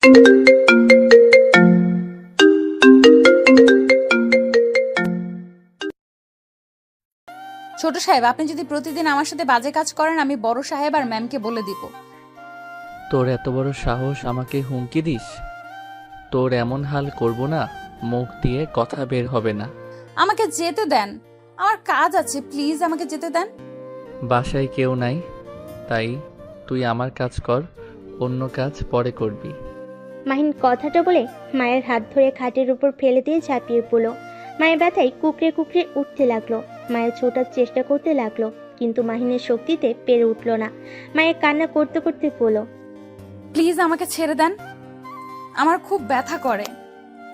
ছোট সাহেব, আপনি যদি প্রতিদিন আমার সাথে বাজে কাজ করেন, আমি বড় সাহেব আর ম্যামকে বলে দিব। তোর এত বড় সাহস আমাকে হুমকি দিস? তোর এমন হাল করব না, মুখ দিয়ে কথা বের হবে না। আমাকে যেতে দেন, আমার কাজ আছে, প্লিজ আমাকে যেতে দেন। বাসায় কেউ নাই, তাই তুই আমার কাজ কর, অন্য কাজ পরে করবি। মাহিন কথাটা বলে মায়ের হাত ধরে খাটের উপর ফেলে দিয়ে ঝাঁপিয়ে পড়ল। মায়ের ব্যথায় কুকড়ে কুকড়ে উঠতে লাগলো। মায়ের ছোটার চেষ্টা করতে লাগলো, কিন্তু মাহিনের শক্তিতে পেরে উঠল না। মায়ের কান্না করতে করতে বলল, প্লিজ আমাকে ছেড়ে দেন, আমার খুব ব্যথা করে।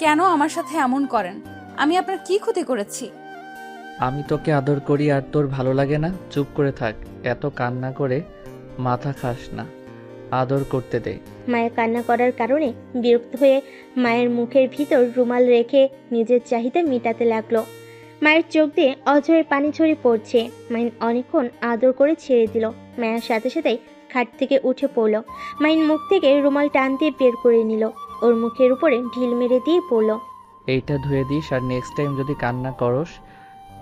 কেন আমার সাথে এমন করেন? আমি আপনার কি ক্ষতি করেছি? আমি তোকে আদর করি আর তোর ভালো লাগে না? চুপ করে থাক, এত কান্না করে মাথা খাস না, আদর করতে দে। মায়ের কান্না করার কারণে বিরক্ত হয়ে মায়ের মুখের ভিতর রুমাল রেখে নিজের চাহিদা মেটাতে লাগলো। মায়ের চোখ দিয়ে অঝরে পানি ঝরে পড়ছে। মাহিন অনেকক্ষণ আদর করে ছেড়ে দিল। মায়ের সাথে সাথেই খাট থেকে উঠে পড়ল। মাহিন মুখ থেকে রুমাল টান দিয়ে বের করে নিল, ওর মুখের উপরে ঢিল মেরে দিয়ে পড়ল, এইটা ধুয়ে দিস, আর নেক্সট টাইম যদি কান্না করস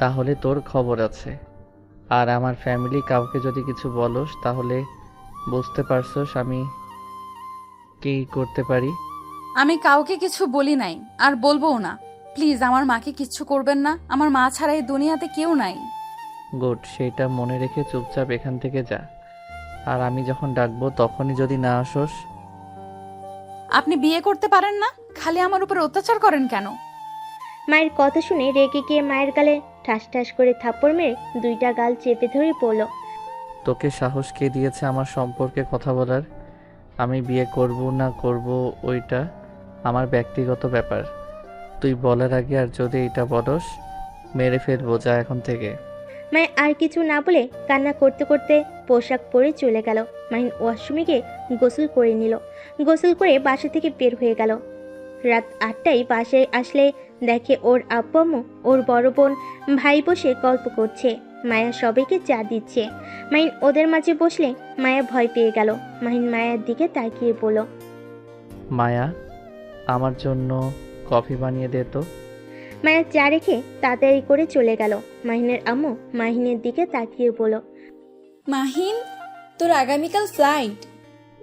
তাহলে তোর খবর আছে। আর আমার ফ্যামিলি কাউকে যদি কিছু বলস তাহলে বুঝতে পারছস আমি কি করতে পারি। আমি কাউকে কিছু বলি নাই, আর বলবোও না। প্লিজ আমার মাকে কিচ্ছু করবেন না, আমার মা ছাড়া এই দুনিয়াতে কেউ নাই। গুড, সেটা মনে রেখে চুপচাপ এখান থেকে যা। আর আমি যখন ডাকবো তখনই যদি না আসস। আপনি বিয়ে করতে পারেন না, খালি আমার উপর অত্যাচার করেন কেন? মায়ের কথা শুনে রেগে গিয়ে মায়ের গালে ঠাস ঠাস করে থাপ্পড় মেরে দুইটা গাল চেপে ধরে পড়ল। তোকে সাহস কে দিয়েছে আমার সম্পর্কে কথা বলার? আমি বিয়ে করব না করব ওইটা আমার ব্যক্তিগত ব্যাপার। তুই বলার আগে আর যদি এটা বলস মেরে ফেলবো, যা এখন থেকে। মায়ের আর কিছু না বলে কান্না করতে করতে পোশাক পরে চলে গেল। মাহিন ওয়াশরুমে গিয়ে গোসল করে নিল। গোসল করে বাসা থেকে বের হয়ে গেল। রাত 8টায় বাসায় আসলে দেখে ওর আব্বু আম্মু, ওর বড় বোন, ভাই বসে গল্প করছে। মায়া সবাইকে চা দিচ্ছে। মাহিন ওদের মাঝে বসলে মায়া ভয় পেয়ে গেল। মাহিন মায়ার দিকে তাকিয়ে বলল, মায়া, আমার জন্য কফি বানিয়ে দে তো। মায়া চা রেখে তাড়াতাড়ি করে চলে গেল। মাহিনের আম্মু মাহিনের দিকে তাকিয়ে বলল, মাহিন, তোর আগামীকাল ফ্লাইট।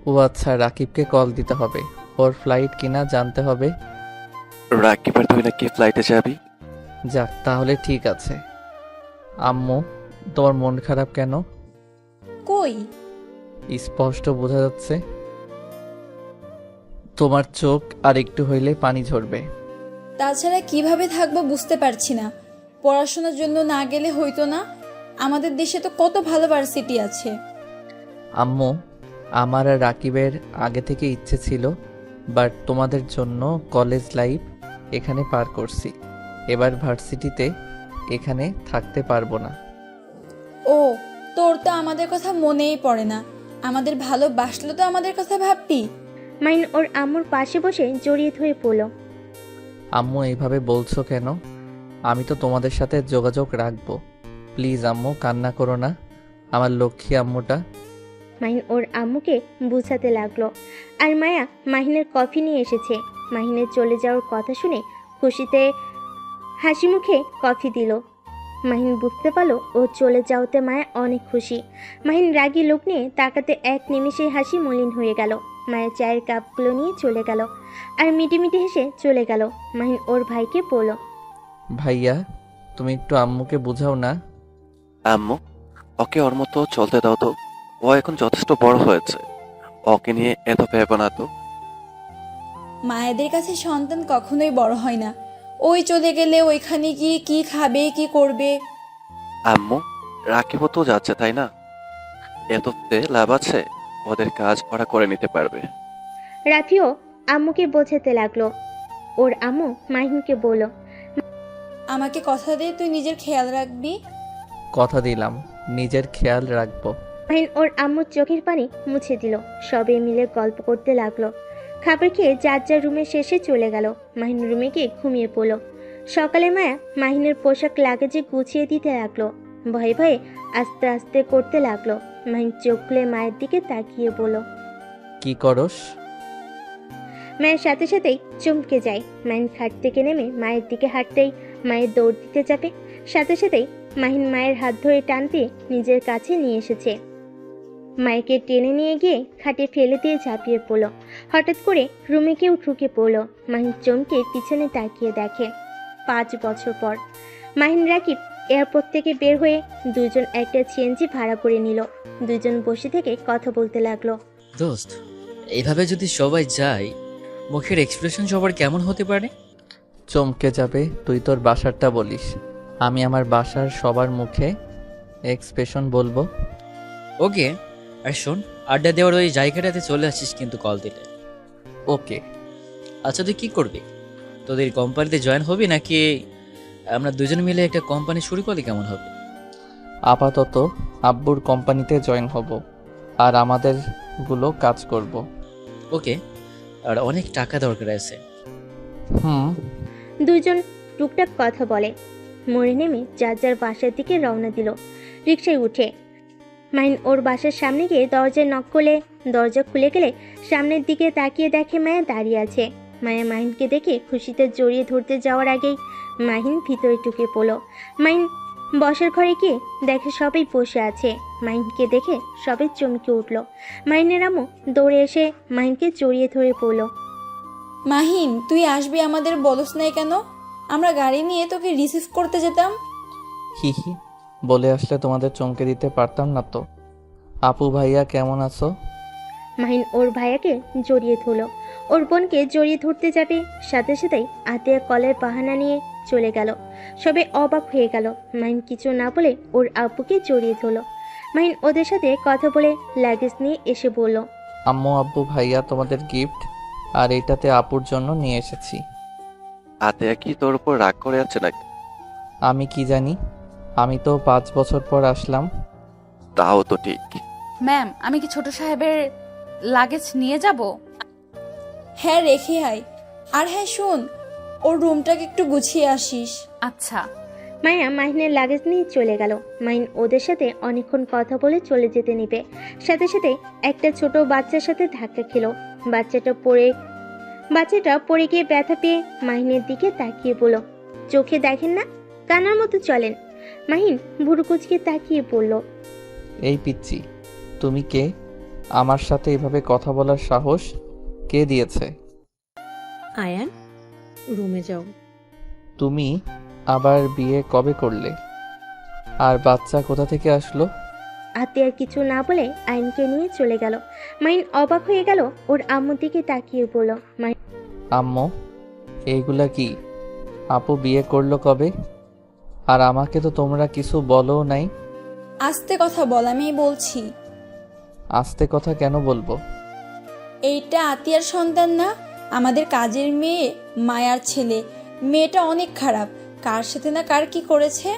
ও আচ্ছা, রাকিবকে কল দিতে হবে, ওর ফ্লাইট কিনা জানতে হবে। রাকিবের তুই নাকি ফ্লাইটে যাবি? যাক, তাহলে ঠিক আছে। আম্মু, তোমার মন খারাপ কেন? কই? স্পষ্ট বোঝা যাচ্ছে। তোমার চোখ আর একটু হইলে পানি ঝরবে। তাছাড়া কিভাবে থাকবো বুঝতে পারছি না। পড়াশোনার জন্য না গেলে হইতো না? আমাদের দেশে তো কত ভালো ভার্সিটি আছে। আম্মু, আমার আর রাকিবের আগে থেকে ইচ্ছে ছিল, বাট তোমাদের জন্য কলেজ লাইফ এখানে পার করছি। এবার ভার্সিটিতে এখানে থাকতে পারবো না। ও, তোর তো আমাদের কথা মনেই পড়ে না। আমাদের ভালোবাসলে তো আমাদের কথা ভাববি। মাহিন ওর আম্মুর পাশে বসে জড়িয়ে ধরে পড়ল, আম্মু এইভাবে বলছো কেন? আমি তো তোমাদের সাথে যোগাযোগ রাখবো। প্লিজ আম্মু, কান্না করো না, আমার লক্ষ্মী আম্মুটা। মাহিন ওর আম্মুকে বুঝাতে লাগলো। আর মায়া মাহিনের কফি নিয়ে এসেছে। মাহিনের চলে যাওয়ার কথা শুনে খুশিতে হাসি মুখে কফি দিল। মাহিন বুঝতে পারলো ও চলে যাওয়াতে মায়া অনেক খুশি। মাহিন রাগী লোক নিয়ে তাকাতে এক নিমিষেই হাসি মলিন হয়ে গেল। মায়া চায়ের কাপগুলো নিয়ে চলে গেল আর মিটিমিটি হেসে চলে গেল। মাহিন ওর ভাইকে বলল, ভাইয়া, তুমি একটু আম্মুকে বুঝাও না। আম্মু, ওকে ওর মতো চলতে দাও তো। ও এখন যথেষ্ট বড় হয়েছে, ওকে নিয়ে এত ভেবো না তো। মায়েদের কাছে সন্তান কখনোই বড় হয় না। ওই চলে গেলে ওইখানে গিয়ে কি খাবে, কি করবে? আম্মু, রাকিবও তো যাচ্ছে তাই না? এততে লাভ আছে, ওদের কাজ ওরা করে নিতে পারবে। রাফিও আম্মুকে বোঝাতে লাগলো। ওর আম্মু মাহিনকে বলল, আমাকে কথা দে তুই নিজের খেয়াল রাখবি। কথা দিলাম, নিজের খেয়াল রাখবো। মাহিন ওর আম্মুর চোখের পানি মুছে দিল। সবে মিলে গল্প করতে লাগলো। খাবার খেয়ে যার যার রুমে শেষে চলে গেল। মাহিন রুমে গিয়ে ঘুমিয়ে পড়ল। সকালে মায়া মাহিনের পোশাক লাগেজে গুছিয়ে দিতে লাগলো। ভয়ে ভয়ে আস্তে আস্তে করতে লাগলো। মাহিন চোখ খুলে মায়ের দিকে তাকিয়ে বলল, কি করস? মায়ের সাথে সাথেই চমকে যায়। মাহিন খাট থেকে নেমে মায়ের দিকে হাঁটতেই মায়ের দৌড় দিতে যাবে, সাথে সাথেই মাহিন মায়ের হাত ধরে টানতে নিজের কাছে নিয়ে এসেছে। মাইকে টেনে নিয়ে গিয়ে খাটে ফেলে দিয়ে ঝাঁপিয়ে পড়ল। হঠাৎ করে রুমে কেউ ঢুকে পড়ল। মাহিন চমকে পিছনে তাকিয়ে দেখে 5 বছর পর মাহিন রাকিব এয়ারপোর্ট থেকে বের হয়ে দুজন একটা সিএনজি ভাড়া করে নিল। দুজন বসে থেকে কথা বলতে লাগলো। দোস্ত, এইভাবে যদি সবাই যায়, মুখের এক্সপ্রেশন সবার কেমন হতে পারে? চমকে যাবে। তুই তোর বাসারটা বলিস, আমি আমার বাসার সবার মুখে এক্সপ্রেশন বলবো। ওকে, আর শোন, আড্ডা দেওয়ার ওই জায়গাটাতে চলে আসিস কিন্তু কল দিলে। ওকে। আচ্ছা, তুই কি করবি? তোদের কোম্পানিতে জয়েন হবি নাকি আমরা দুজন মিলে একটা কোম্পানি শুরু করলে কেমন হবে? আপাতত আব্বুর কোম্পানিতে জয়েন হব, আর আমাদের গুলো কাজ করব। ওকে, আর অনেক টাকা দরকার আছে। হুম। দুজন টুকটাক কথা বলে মোড়ে নেমে যার যার বাসার দিকে রওনা দিল। রিকশায় উঠে মাহিন ওর বাসার সামনে গিয়ে দরজায় নক করলে দরজা খুলে গেলে সামনের দিকে তাকিয়ে দেখে মায়া দাঁড়িয়ে আছে। মায়া মাহিনকে দেখে খুশিতে জড়িয়ে ধরতে যাওয়ার আগেই মাহিন ভিতরে ঢুকে পড়ল। মাহিন বসার ঘরে গিয়ে দেখে সবাই বসে আছে। মাহিনকে দেখে সবাই চমকে উঠল। মাহিনের আম্মু দৌড়ে এসে মাহিনকে জড়িয়ে ধরে পড়ল। মাহিন, তুই আসবি আমাদের বলস নাই কেন? আমরা গাড়ি নিয়ে তোকে রিসিভ করতে যেতাম। হি হি, বলে আসলে তোমাদের চমকে দিতে পারতাম না তো। আপু ভাইয়া কেমন আছো? মাহিন ওর ভাইয়াকে জড়িয়ে ধরল। ওর বোনকে জড়িয়ে ধরতে যাবে, সাথে সাথেই আতিয়া কলের বাহানা নিয়ে চলে গেল। সবে অবাক হয়ে গেল। মাহিন কিছু না বলে ওর আব্বুকে জড়িয়ে ধরল। মাহিন ওদের সাথে কথা বলে লাগেজ নিয়ে এসে বলল, আম্মু আব্বু ভাইয়া তোমাদের গিফট, আর এটাতে আপুর জন্য নিয়ে এসেছি। আতেয়া কি তোর উপর রাগ করে আছে নাকি? আমি কি জানি, আমি তো 5 বছর পর আসলাম। তাও তো ঠিক। ম্যাম, আমি কি ছোট সাহেবের লাগেজ নিয়ে যাব? হ্যাঁ, রেখে আয়। আর হ্যাঁ শোন, ওর রুমটাকে একটু গুছিয়ে আসিস। আচ্ছা। মায়া মাহিনের লাগেজ নিয়ে চলে গেল। মাহিন ওদের সাথে অনেকক্ষণ কথা বলে চলে যেতে নিবে, সাথে সাথে একটা ছোট বাচ্চার সাথে ধাক্কা খেলো। বাচ্চাটা পড়ে গিয়ে ব্যথা পেয়ে মাহিনের দিকে তাকিয়ে বলল, চোখে দেখেন না, কানার মতো চলেন। মাহিন ভুরু কুচকে তাকিয়ে পড়ল। এই পিচ্চি, তুমি কে? আমার সাথে এভাবে কথা বলার সাহস কে দিয়েছে? আয়ান, রুমে যাও। তুমি আবার বিয়ে কবে করলে? আর বাচ্চা কোথা থেকে আসলো? আতিয়ার কিছু না বলে আইনকে নিয়ে চলে গেল। মাহিন অবাক হয়ে গেল। ওর আম্মুর দিকে তাকিয়ে বলল, আম্মু, এইগুলা কি? আপু বিয়ে করলো কবে? আর আমাকে তো তোমরা কিছু বলো নাই। আস্তে কথা বল, আমি বলছি। আস্তে কথা কেন বলবো? এইটা আতিয়ার সন্তান না, আমাদের কাজের মেয়ে মায়ার ছেলে। মেয়েটা অনেক খারাপ, কার সাথে না কার কি করেছে।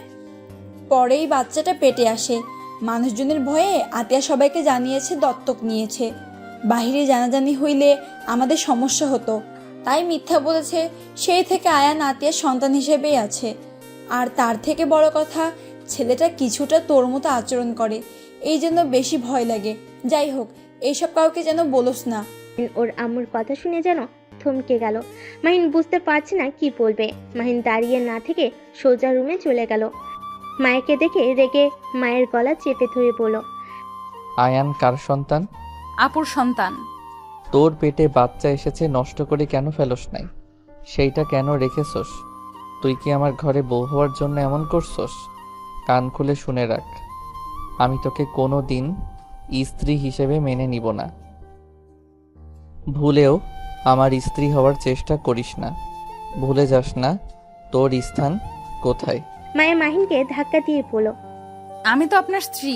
পরেই বাচ্চাটা পেটে আসে। মানুষজনের ভয়ে আতিয়া সবাইকে জানিয়েছে দত্তক নিয়েছে। বাহিরে জানাজানি হইলে আমাদের সমস্যা হতো, তাই মিথ্যা বলেছে। সেই থেকে আয়ান আতিয়ার সন্তান হিসেবেই আছে। আর তার থেকে বড় কথা, ছেলেটা কিছুটা তোর মতো আচরণ করে, এই জন্য বেশি ভয় লাগে। যাই হোক, এইসব কাউকে যেন বলোস না। ওর আম্মুর কথা শুনে যেন থমকে গেল। মাহিন বুঝতে পারছে না কি বলবে। মাহিন দাঁড়িয়ে না থেকে সোজা রুমে চলে গেল। মায়াকে দেখে রেগে মায়ের গলা চেপে ধরে বলল, আয়ান কার সন্তান? আপুর সন্তান। তোর পেটে বাচ্চা এসেছে, নষ্ট করে কেন ফেলোস নাই? সেইটা কেন রেখেছস? তুই কি আমার ঘরে বউ হওয়ার জন্য এমন করছস? কান খুলে শুনে রাখ, আমি তোকে কোনো দিন স্ত্রী হিসেবে মেনে নিব না। ভুলেও আমার স্ত্রী হওয়ার চেষ্টা করিস না। ভুলে যাস না তোর স্থান কোথায়। মায়া মাহিনকে ধাক্কা দিয়ে বলল, আমি তো আপনার স্ত্রী,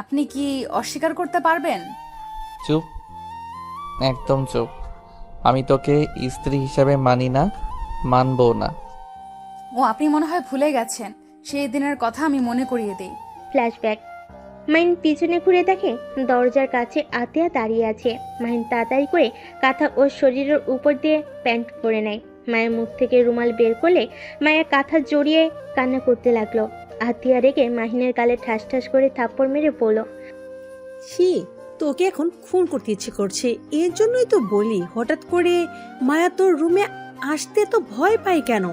আপনি কি অস্বীকার করতে পারবেন? চুপ, একদম চুপ। আমি তোকে স্ত্রী হিসাবে মানি না, মানবো না। ও, আপনি মনে হয় ভুলে গেছেন, সেই দিনের কথা আমি মনে করিয়ে দিই। ফ্ল্যাশব্যাক। মাহিন পিছনে ঘুরে দেখে দরজার কাছে আতিয়া দাঁড়িয়ে আছে। মাহিন তাড়াতাড়ি করে কাঁথা ওর শরীরের উপর দিয়ে প্যান্ট পরে নেয়। মায়ের মুখ থেকে রুমাল বের করলে মায়ের কাঁথা জড়িয়ে কান্না করতে লাগলো। আতিয়া রেগে মাহিনের গালে ঠাস ঠাস করে থাপ্পড় মেরে বলল, ছি, তোকে এখন খুন করতে ইচ্ছে করছে, এর জন্যই তো বলি হঠাৎ করে মায়া তোর রুমে আসতে তো ভয় পাই কেন?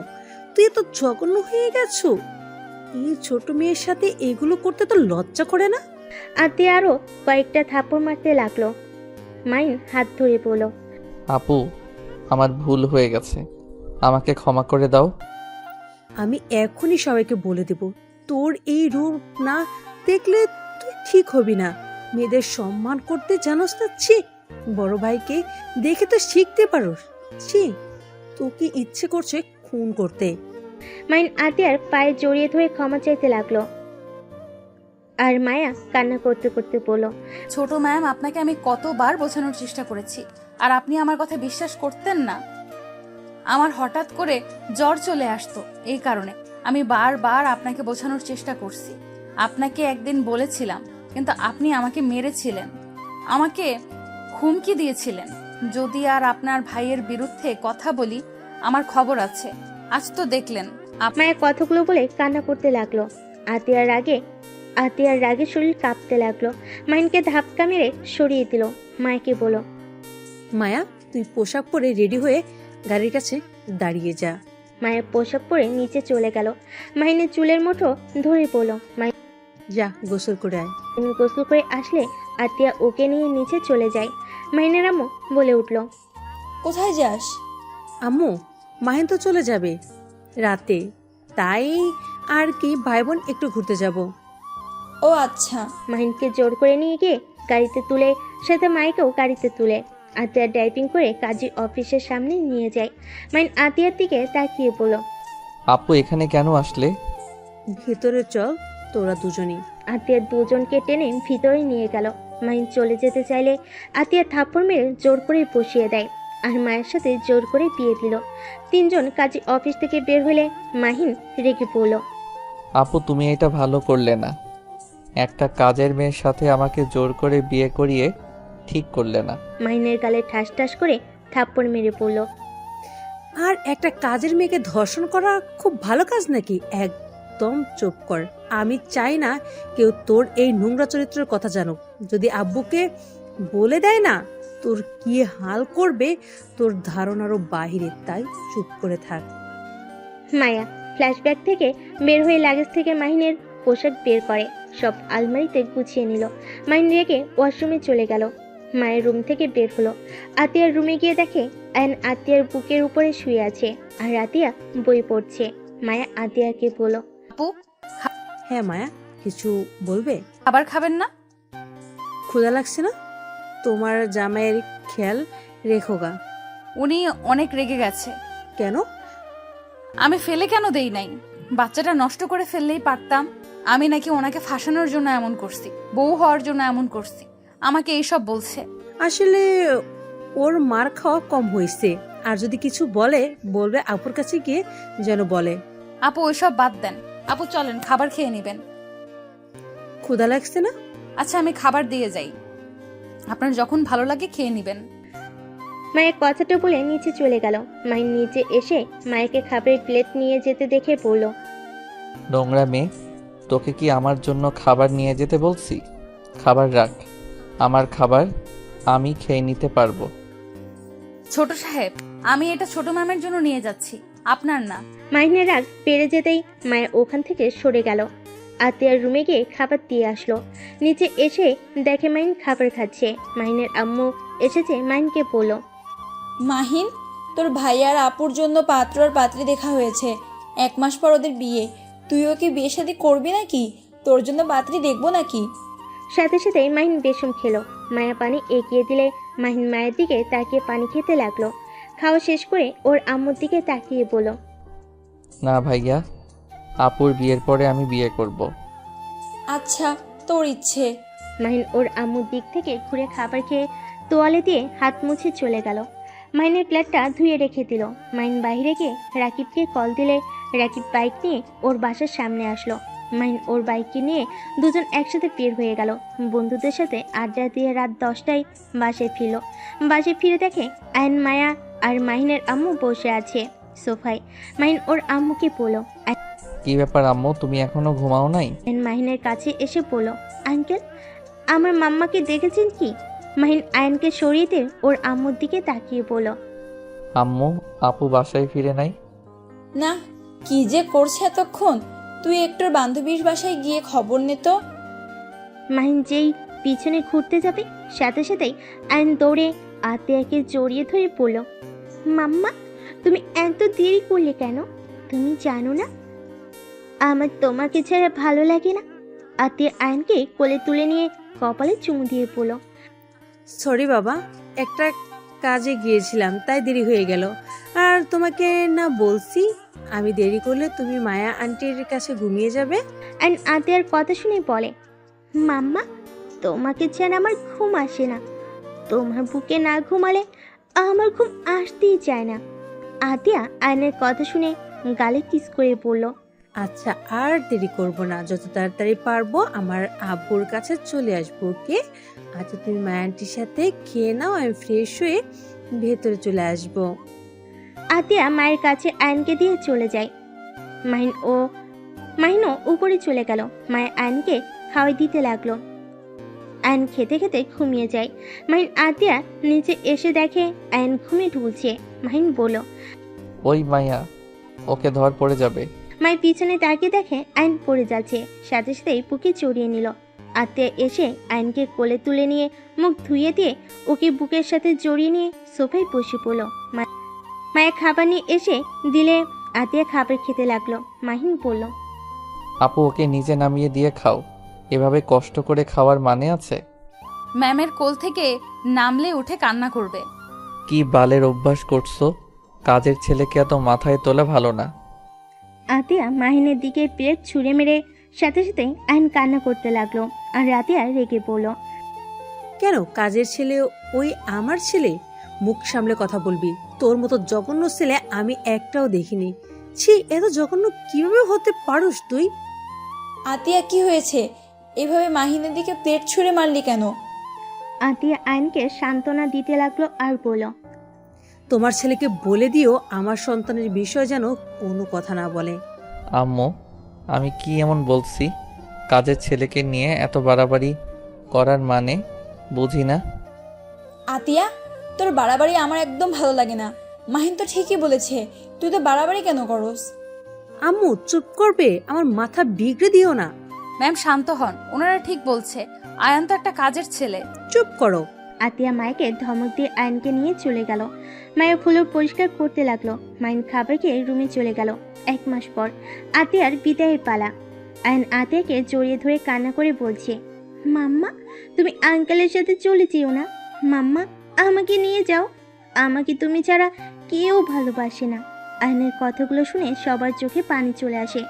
তুই তো জঘন্য হয়ে গেছো। এই ছোট মেয়ের সাথে এগুলো করতে তো লজ্জা করে না? আতিয়া আরও কয়েকটা থাপ্পড় মারতে লাগলো। মাহিন হাত ধরে বলল, আপু, আমার ভুল হয়ে গেছে, আমাকে ক্ষমা করে দাও। আমি এখনই সবাইকে বলে দেব, তোর এই রূপ না দেখলে তুই ঠিক হবি না। মেয়েদের সম্মান করতে জানোস না? ছি, বড় ভাইকে দেখে তো শিখতে পারোস। ছি, তোকে ইচ্ছে করছে খুন করতে। মাহিন আতিয়ার পায়ে জড়িয়ে ধরে ক্ষমা চাইতে লাগলো। আর মায়া কান্না করতে করতে বলল, ছোট ম্যাম, আপনাকে আমি কতবার বোঝানোর চেষ্টা করেছি, আর আপনি আমার কথা বিশ্বাস করতেন না। আমার হঠাৎ করে জ্বর চলে আসতো, এই কারণে আমি বারবার আপনাকে বোঝানোর চেষ্টা করছি। আপনাকে একদিন বলেছিলাম, কিন্তু আপনি আমাকে মেরেছিলেন, আমাকে হুমকি দিয়েছিলেন যদি আর আপনার ভাইয়ের বিরুদ্ধে কথা বলি আমার খবর আছে। আজ তো দেখলেন মায়া কথাগুলো বলে কান্না করতে লাগলো। আতিয়ার রাগে শরীর কাঁপতে লাগলো। মাহিনকে ধাক্কা মেরে সরিয়ে দিল। মায়াকে বলল, মায়া, তুই পোশাক পরে রেডি হয়ে গাড়ির কাছে দাঁড়িয়ে যা। মায়া পোশাক পরে নিচে চলে গেল। মাহিনের চুলের মুঠো ধরে বলল, মাহিন যা গোসল করে আয়। গোসল করে আসলে আতিয়া ওকে নিয়ে নিচে চলে যায়। মাহিনের আম্মু বলে উঠল, কোথায় যাস? আম্মু, মাহিন তো চলে যাবে রাতে, তাই আর কি ভাই বোন একটু ঘুরতে যাব। ও আচ্ছা। মাহিনকে জোর করে নিয়ে গিয়ে গাড়িতে তুলে, সাথে মাইকেও গাড়িতে তুলে আতিয়া ড্রাইভিং করে কাজী অফিসের সামনে নিয়ে যায়। মাহিন আতিয়ার দিকে তাকিয়ে বলল, আপু, এখানে কেন আসলে? ভেতরে চল, তোরা দুজনই। আতিয়া দুজনকে টেনে ভিতরে নিয়ে গেল। মাহিন চলে যেতে চাইলে আতিয়া থাপ্পড় মেরে জোর করে বসিয়ে দেয়, আর মায়ের সাথে জোর করে বিয়ে দিল। তিনজন কাজী অফিস থেকে বের হলে মাহিন রেগে পড়ল। আপু, তুমি এটা ভালো করলে না। একটা কাজের মেয়ের সাথে আমাকে জোর করে বিয়ে করিয়ে ঠিক করলে না। মাহিনের গালে ঠাস ঠাস করে থাপ্পড় মেরে পড়ল। আর একটা কাজের মেয়েকে ধর্ষণ করা খুব ভালো কাজ নাকি? একদম চুপ কর। আমি চাই না কেউ তোর এই নোংরা চরিত্রের কথা জানুক। যদি আব্বুকে বলে দেয় না, তোর কি হাল করবে তোর ধারণারও বাহিরে, তাই চুপ করে থাক। মায়া ফ্ল্যাশব্যাক থেকে বের হয়ে লাগেজ থেকে মাহিনের পোশাক বের করে, সব আলমারিতে গুছিয়ে নিল। মাহিন রেগে ওয়াশরুমে চলে গেল। মায়ের রুম থেকে বের হলো। আতিয়ার রুমে গিয়ে দেখে আয়ন আতিয়ার বুকের উপরে শুয়ে আছে, আর আতিয়া বই পড়ছে। মায়া আতিয়াকে বলল, আপু, হ্যাঁ মায়া, কিছু বলবে? খাবার খাবেন না? ক্ষুধা লাগছে না? তোমার জামাইয়ের খেয়াল রেখো গা। উনি অনেক রেগে গেছে। কেন? আমি ফেলে কেন দেই নাই? বাচ্চাটা নষ্ট করে ফেললেই পারতাম। আমি নাকি ওনাকে ফাঁসানোর জন্য এমন করছি, বউ হওয়ার জন্য এমন করছি, আমাকে এইসব বলছে। আসলে ওর মার খাওয়া কম হয়েছে, আর যদি কিছু বলবে আপুর কাছে গিয়ে যেন বলে। আপু, ওইসব বাদ দেন। আপু চলেন, খাবার খেয়ে নেবেন। ক্ষুধা লাগছে না? আচ্ছা, আমি খাবার দিয়ে যাই, আপনার যখন ভালো লাগে খেয়ে নেবেন। মায়ের কথাটা বলে নিচে চলে গেল। মায়ের নিচে এসে মায়েকে খাবারের প্লেট নিয়ে যেতে দেখে বলল, নোংরা মেয়ে, তোকে কি আমার জন্য খাবার নিয়ে যেতে বলছি? খাবার রাখ, আমার খাবার আমি খেয়ে নিতে পারবো। ছোট সাহেব, আমি এটা ছোট ম্যামের জন্য নিয়ে যাচ্ছি, আপনার না। মাহিনের রাগ বেড়ে যেতেই মায়া ওখান থেকে সরে গেল। আতিয়ার রুমে গিয়ে খাবার দিয়ে আসলো। নিচে এসে দেখে মাহিন খাবার খাচ্ছে। মাহিনের আম্মু এসেছে, মাহিনকে বলল, মাহিন, তোর ভাই আর আপুর জন্য পাত্র আর পাত্রী দেখা হয়েছে। 1 মাস পর ওদের বিয়ে, তুই ওকে বিয়ে শাদী করবি নাকি? তোর জন্য পাত্রী দেখবো নাকি? সাথে সাথে মাহিন বেসম খেলো। মায়া পানি এগিয়ে দিলে মাহিন মায়ের দিকে তাকিয়ে পানি খেতে লাগলো। খাওয়া শেষ করে ওর আম্মুর দিকে তাকিয়ে বলল, না ভাইয়া, আপুর বিয়ের পরে আমি বিয়ে করব। আচ্ছা, তোর ইচ্ছে। মাহিন ওর আম্মুর দিক থেকে ঘুরে খাবার খেয়ে তোয়ালে দিয়ে হাত মুছে চলে গেল। মাহিনের প্লেটটা ধুয়ে রেখে দিল। মাহিন বাইরে গিয়ে রাকিবকে কল দিলে রাকিব বাইক নিয়ে ওর বাসার সামনে আসলো। মাহিন ওর বাইককে নিয়ে দুজন একসাথে বের হয়ে গেল। বন্ধুদের সাথে আড্ডা দিয়ে রাত 10টায় বাসায় ফিরল। বাসায় ফিরে দেখে আয়ন, মায়া আর মাহিনের আম্মু বসে আছে সোফায়। মাহিন ওর আম্মুকে বলল, কি ব্যাপার আম্মু, তুমি এখনো ঘুমাও নাই? আয়ন মাহিনের কাছে এসে বলল, আঙ্কেল, আমার মাম্মাকে দেখেছেন কি? মাহিন আয়নকে সরিয়ে দিয়ে ওর আম্মুর দিকে তাকিয়ে বলল। আম্মু, আপু বাসায় ফিরে নাই? না, কি যে করছে এতক্ষণ। তুই একটু বান্ধবীর বাসায় গিয়ে খবর নে তো। মাহিন যেই পিছনে ঘুরতে যাবে সাথে সাথেই আয়ন দৌড়ে আতিয়াকে জড়িয়ে ধরে বলল, মাম্মা তুমি এত দেরি করলে কেন? তুমি জানো না আমার তোমাকে ছাড়া ভালো লাগে না? আতিয়া আয়নকে কোলে তুলে নিয়ে কপালে চুমু দিয়ে বলল, সরি বাবা, একটা কাজে গিয়েছিলাম তাই দেরি হয়ে গেল। আর তোমাকে না বলছি আমি দেরি করলে তুমি মায়া আন্টির কাছে ঘুমিয়ে যাবে। আয়ন আতিয়ার কথা শুনে বলে, মাম্মা তোমাকে ছাড়া আমার ঘুম আসে না। তোমার বুকে না ঘুমালে আমার ঘুম আসতেই চায় না। আতিয়া আয়নের কথা শুনে গালে কিস করে বলল, আচ্ছা আর দেরি করব না, যত তাড়াতাড়ি পারবো আমার আব্বুর কাছে চলে আসবো। ওকে, আচ্ছা তুমি মায়া আন্টির সাথে খেয়ে নাও, আমি ফ্রেশ হয়ে ভেতরে চলে আসবো। আতিয়া মায়ের কাছে আয়নকে দিয়ে চলে যায়। মাহিনও উপরে চলে গেল। মায়ের আয়নকে খাওয়াই দিতে লাগলো। আয়ন খেতে খেতে ঘুমিয়ে যায়। মাহিন আতিয়া নিচে এসে দেখে আয়ন ঘুমিয়ে ঢুলছে। মাহিন বলল, ওই মাইয়া, ওকে ধর পড়ে যাবে। মায়ের পিছনে তাকিয়ে দেখে আয়ন পড়ে যাচ্ছে। সাথে সাথেই বুকে জড়িয়ে নিল। আত্মীয় এসে আয়নকে কোলে তুলে নিয়ে মুখ ধুয়ে দিয়ে ওকে বুকের সাথে জড়িয়ে নিয়ে সোফায় বসে পড়ল। মায়ের খাবার নিয়ে এসে দিলে আতিয়া খাবার খেতে লাগলো। মাহিন বলল, আপু ওকে নিজে নামিয়ে দিয়ে খাও, এভাবে কষ্ট করে খাওয়ার মানে আছে? ম্যামের কোল থেকে নামলে উঠে কান্না করবে। কি বালের অভ্যাস করছো? কাজের ছেলেকে এত মাথায় তোলা ভালো না। আতিয়া মাহিনের দিকে প্লেট ছুঁড়ে মেরে সাথে সাথে আয়ন কান্না করতে লাগলো। আর আতিয়া রেগে পড়ল। কেন কাজের ছেলে ওই আমার ছেলে? মুখ সামলে কথা বলবি। তোর মতো জঘন্য ছেলে আমি একটাও দেখিনি। ছি, এত জঘন্য কিভাবে হতে পারোস তুই? আতিয়া কি হয়েছে? এভাবে মাহিনের দিকে প্লেট ছুঁড়ে মারলি কেন? আতিয়া আয়নকে সান্ত্বনা দিতে লাগলো আর বলল, তোমার ছেলেকে বলে দিও আমার সন্তানের বিষয় যেন কোনো কথা না বলে। আম্মু, আমি কি এমন বলছি? কাজের ছেলেকে নিয়ে এত বাড়াবাড়ি করার মানে বুঝি না। আতিয়া, তোর বাড়াবাড়ি আমার একদম ভালো লাগে না। মাহিন তো ঠিকই বলেছে, তুই তো বাড়াবাড়ি কেন করস? আম্মু চুপ করবে? আমার মাথা বিগড়ে দিও না। ম্যাম শান্ত হন, ওনারা ঠিক বলছে। আয়ান তো একটা কাজের ছেলে। চুপ করো। আতিয়া মায়কে ধমক দিয়ে আয়নকে নিয়ে চলে গেল। মায়া ফুলুর পরিষ্কার করতে লাগলো। মাইন খাবার খেয়ে রুমে চলে গেল। 1 মাস পর আতিয়ার বিদায়ের পালা। আয়ন আতিয়াকে জড়িয়ে ধরে কান্না করে বলছে, মাম্মা তুমি আঙ্কেলের সাথে চলে যেও না। মাম্মা আমাকে নিয়ে যাও, আমাকে তুমি ছাড়া কেউ ভালোবাসে না। আয়নের কথাগুলো শুনে সবার চোখে পানি চলে আসে।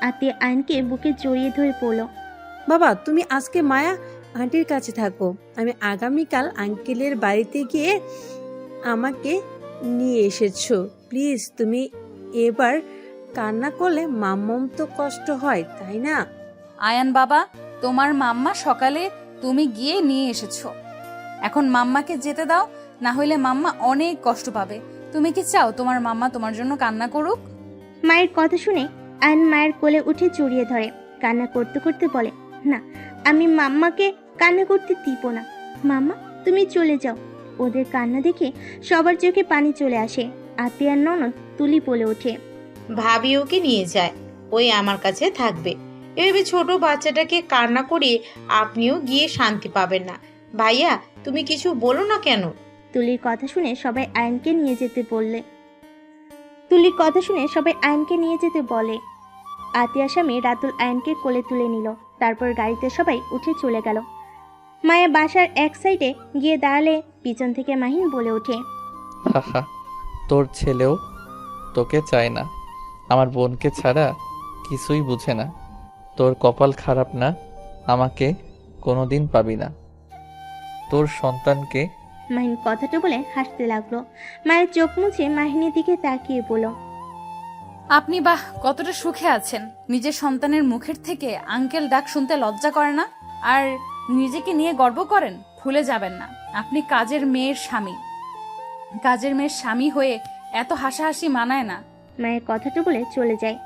আতিয়া আয়নকে বুকে জড়িয়ে ধরে পড়ল, বাবা তুমি আজকে মায়া আন্টির কাছে থাকো, আমি আগামীকাল আঙ্কেলের বাড়িতে গিয়ে আমাকে নিয়ে এসেছো। প্লিজ তুমি এবার কান্না করলে মাম্মাম তো কষ্ট হয় তাই না? আয়ান বাবা, তোমার মাম্মা সকালে তুমি গিয়ে নিয়ে এসেছো। এখন মাম্মাকে যেতে দাও, না হলে মাম্মা অনেক কষ্ট পাবে। তুমি কি চাও তোমার মাম্মা তোমার জন্য কান্না করুক? মায়ের কথা শুনে আয়ন মায়ের কোলে উঠে জড়িয়ে ধরে। কান্না করতে করতে বলে, না আমি মাম্মাকে কান্না করতে দিব না। মাম্মা তুমি চলে যাও। ওদের কান্না দেখে সবার চোখে পানি চলে আসে। আতিয়ার ননদ তুলি বলে ওঠে, ভাবি ওকে নিয়ে যায়, ওই আমার কাছে থাকবে। এভাবে ছোট বাচ্চাটাকে কান্না করিয়ে আপনিও গিয়ে শান্তি পাবেন না। ভাইয়া তুমি কিছু বলো না কেন? তুলির কথা শুনে সবাই আয়নকে নিয়ে যেতে বলে। আতিয়ার স্বামী রাতুল আয়নকে কোলে তুলে নিল। তারপর গাড়িতে সবাই উঠে চলে গেল। মায়া বাসার এক সাইডে গিয়ে দাঁড়ালে পিছন থেকে মাহিন বলে ওঠে, হাহা, তোর ছেলেও তোকে চায় না। আমার বোনকে ছাড়া কিছুই বুঝে না। তোর কপাল খারাপ না, আমাকে কোনোদিন পাবি না। তোর সন্তানকে। মাহিন কথাটা বলে হাসতে লাগলো। মায়ের চোখ মুছে মাহিনের দিকে তাকিয়ে বলল, আপনি বাহ কতটা সুখে আছেন। নিজের সন্তানের মুখের থেকে আঙ্কেল ডাক শুনতে লজ্জা করে না? আর নিজেকে নিয়ে গর্ব করেন? ভুলে যাবেন না আপনি কাজের মেয়ের স্বামী। কাজের মেয়ের স্বামী হয়ে এত হাসাহাসি মানায় না। মায়ের কথাটা বলে চলে যায়।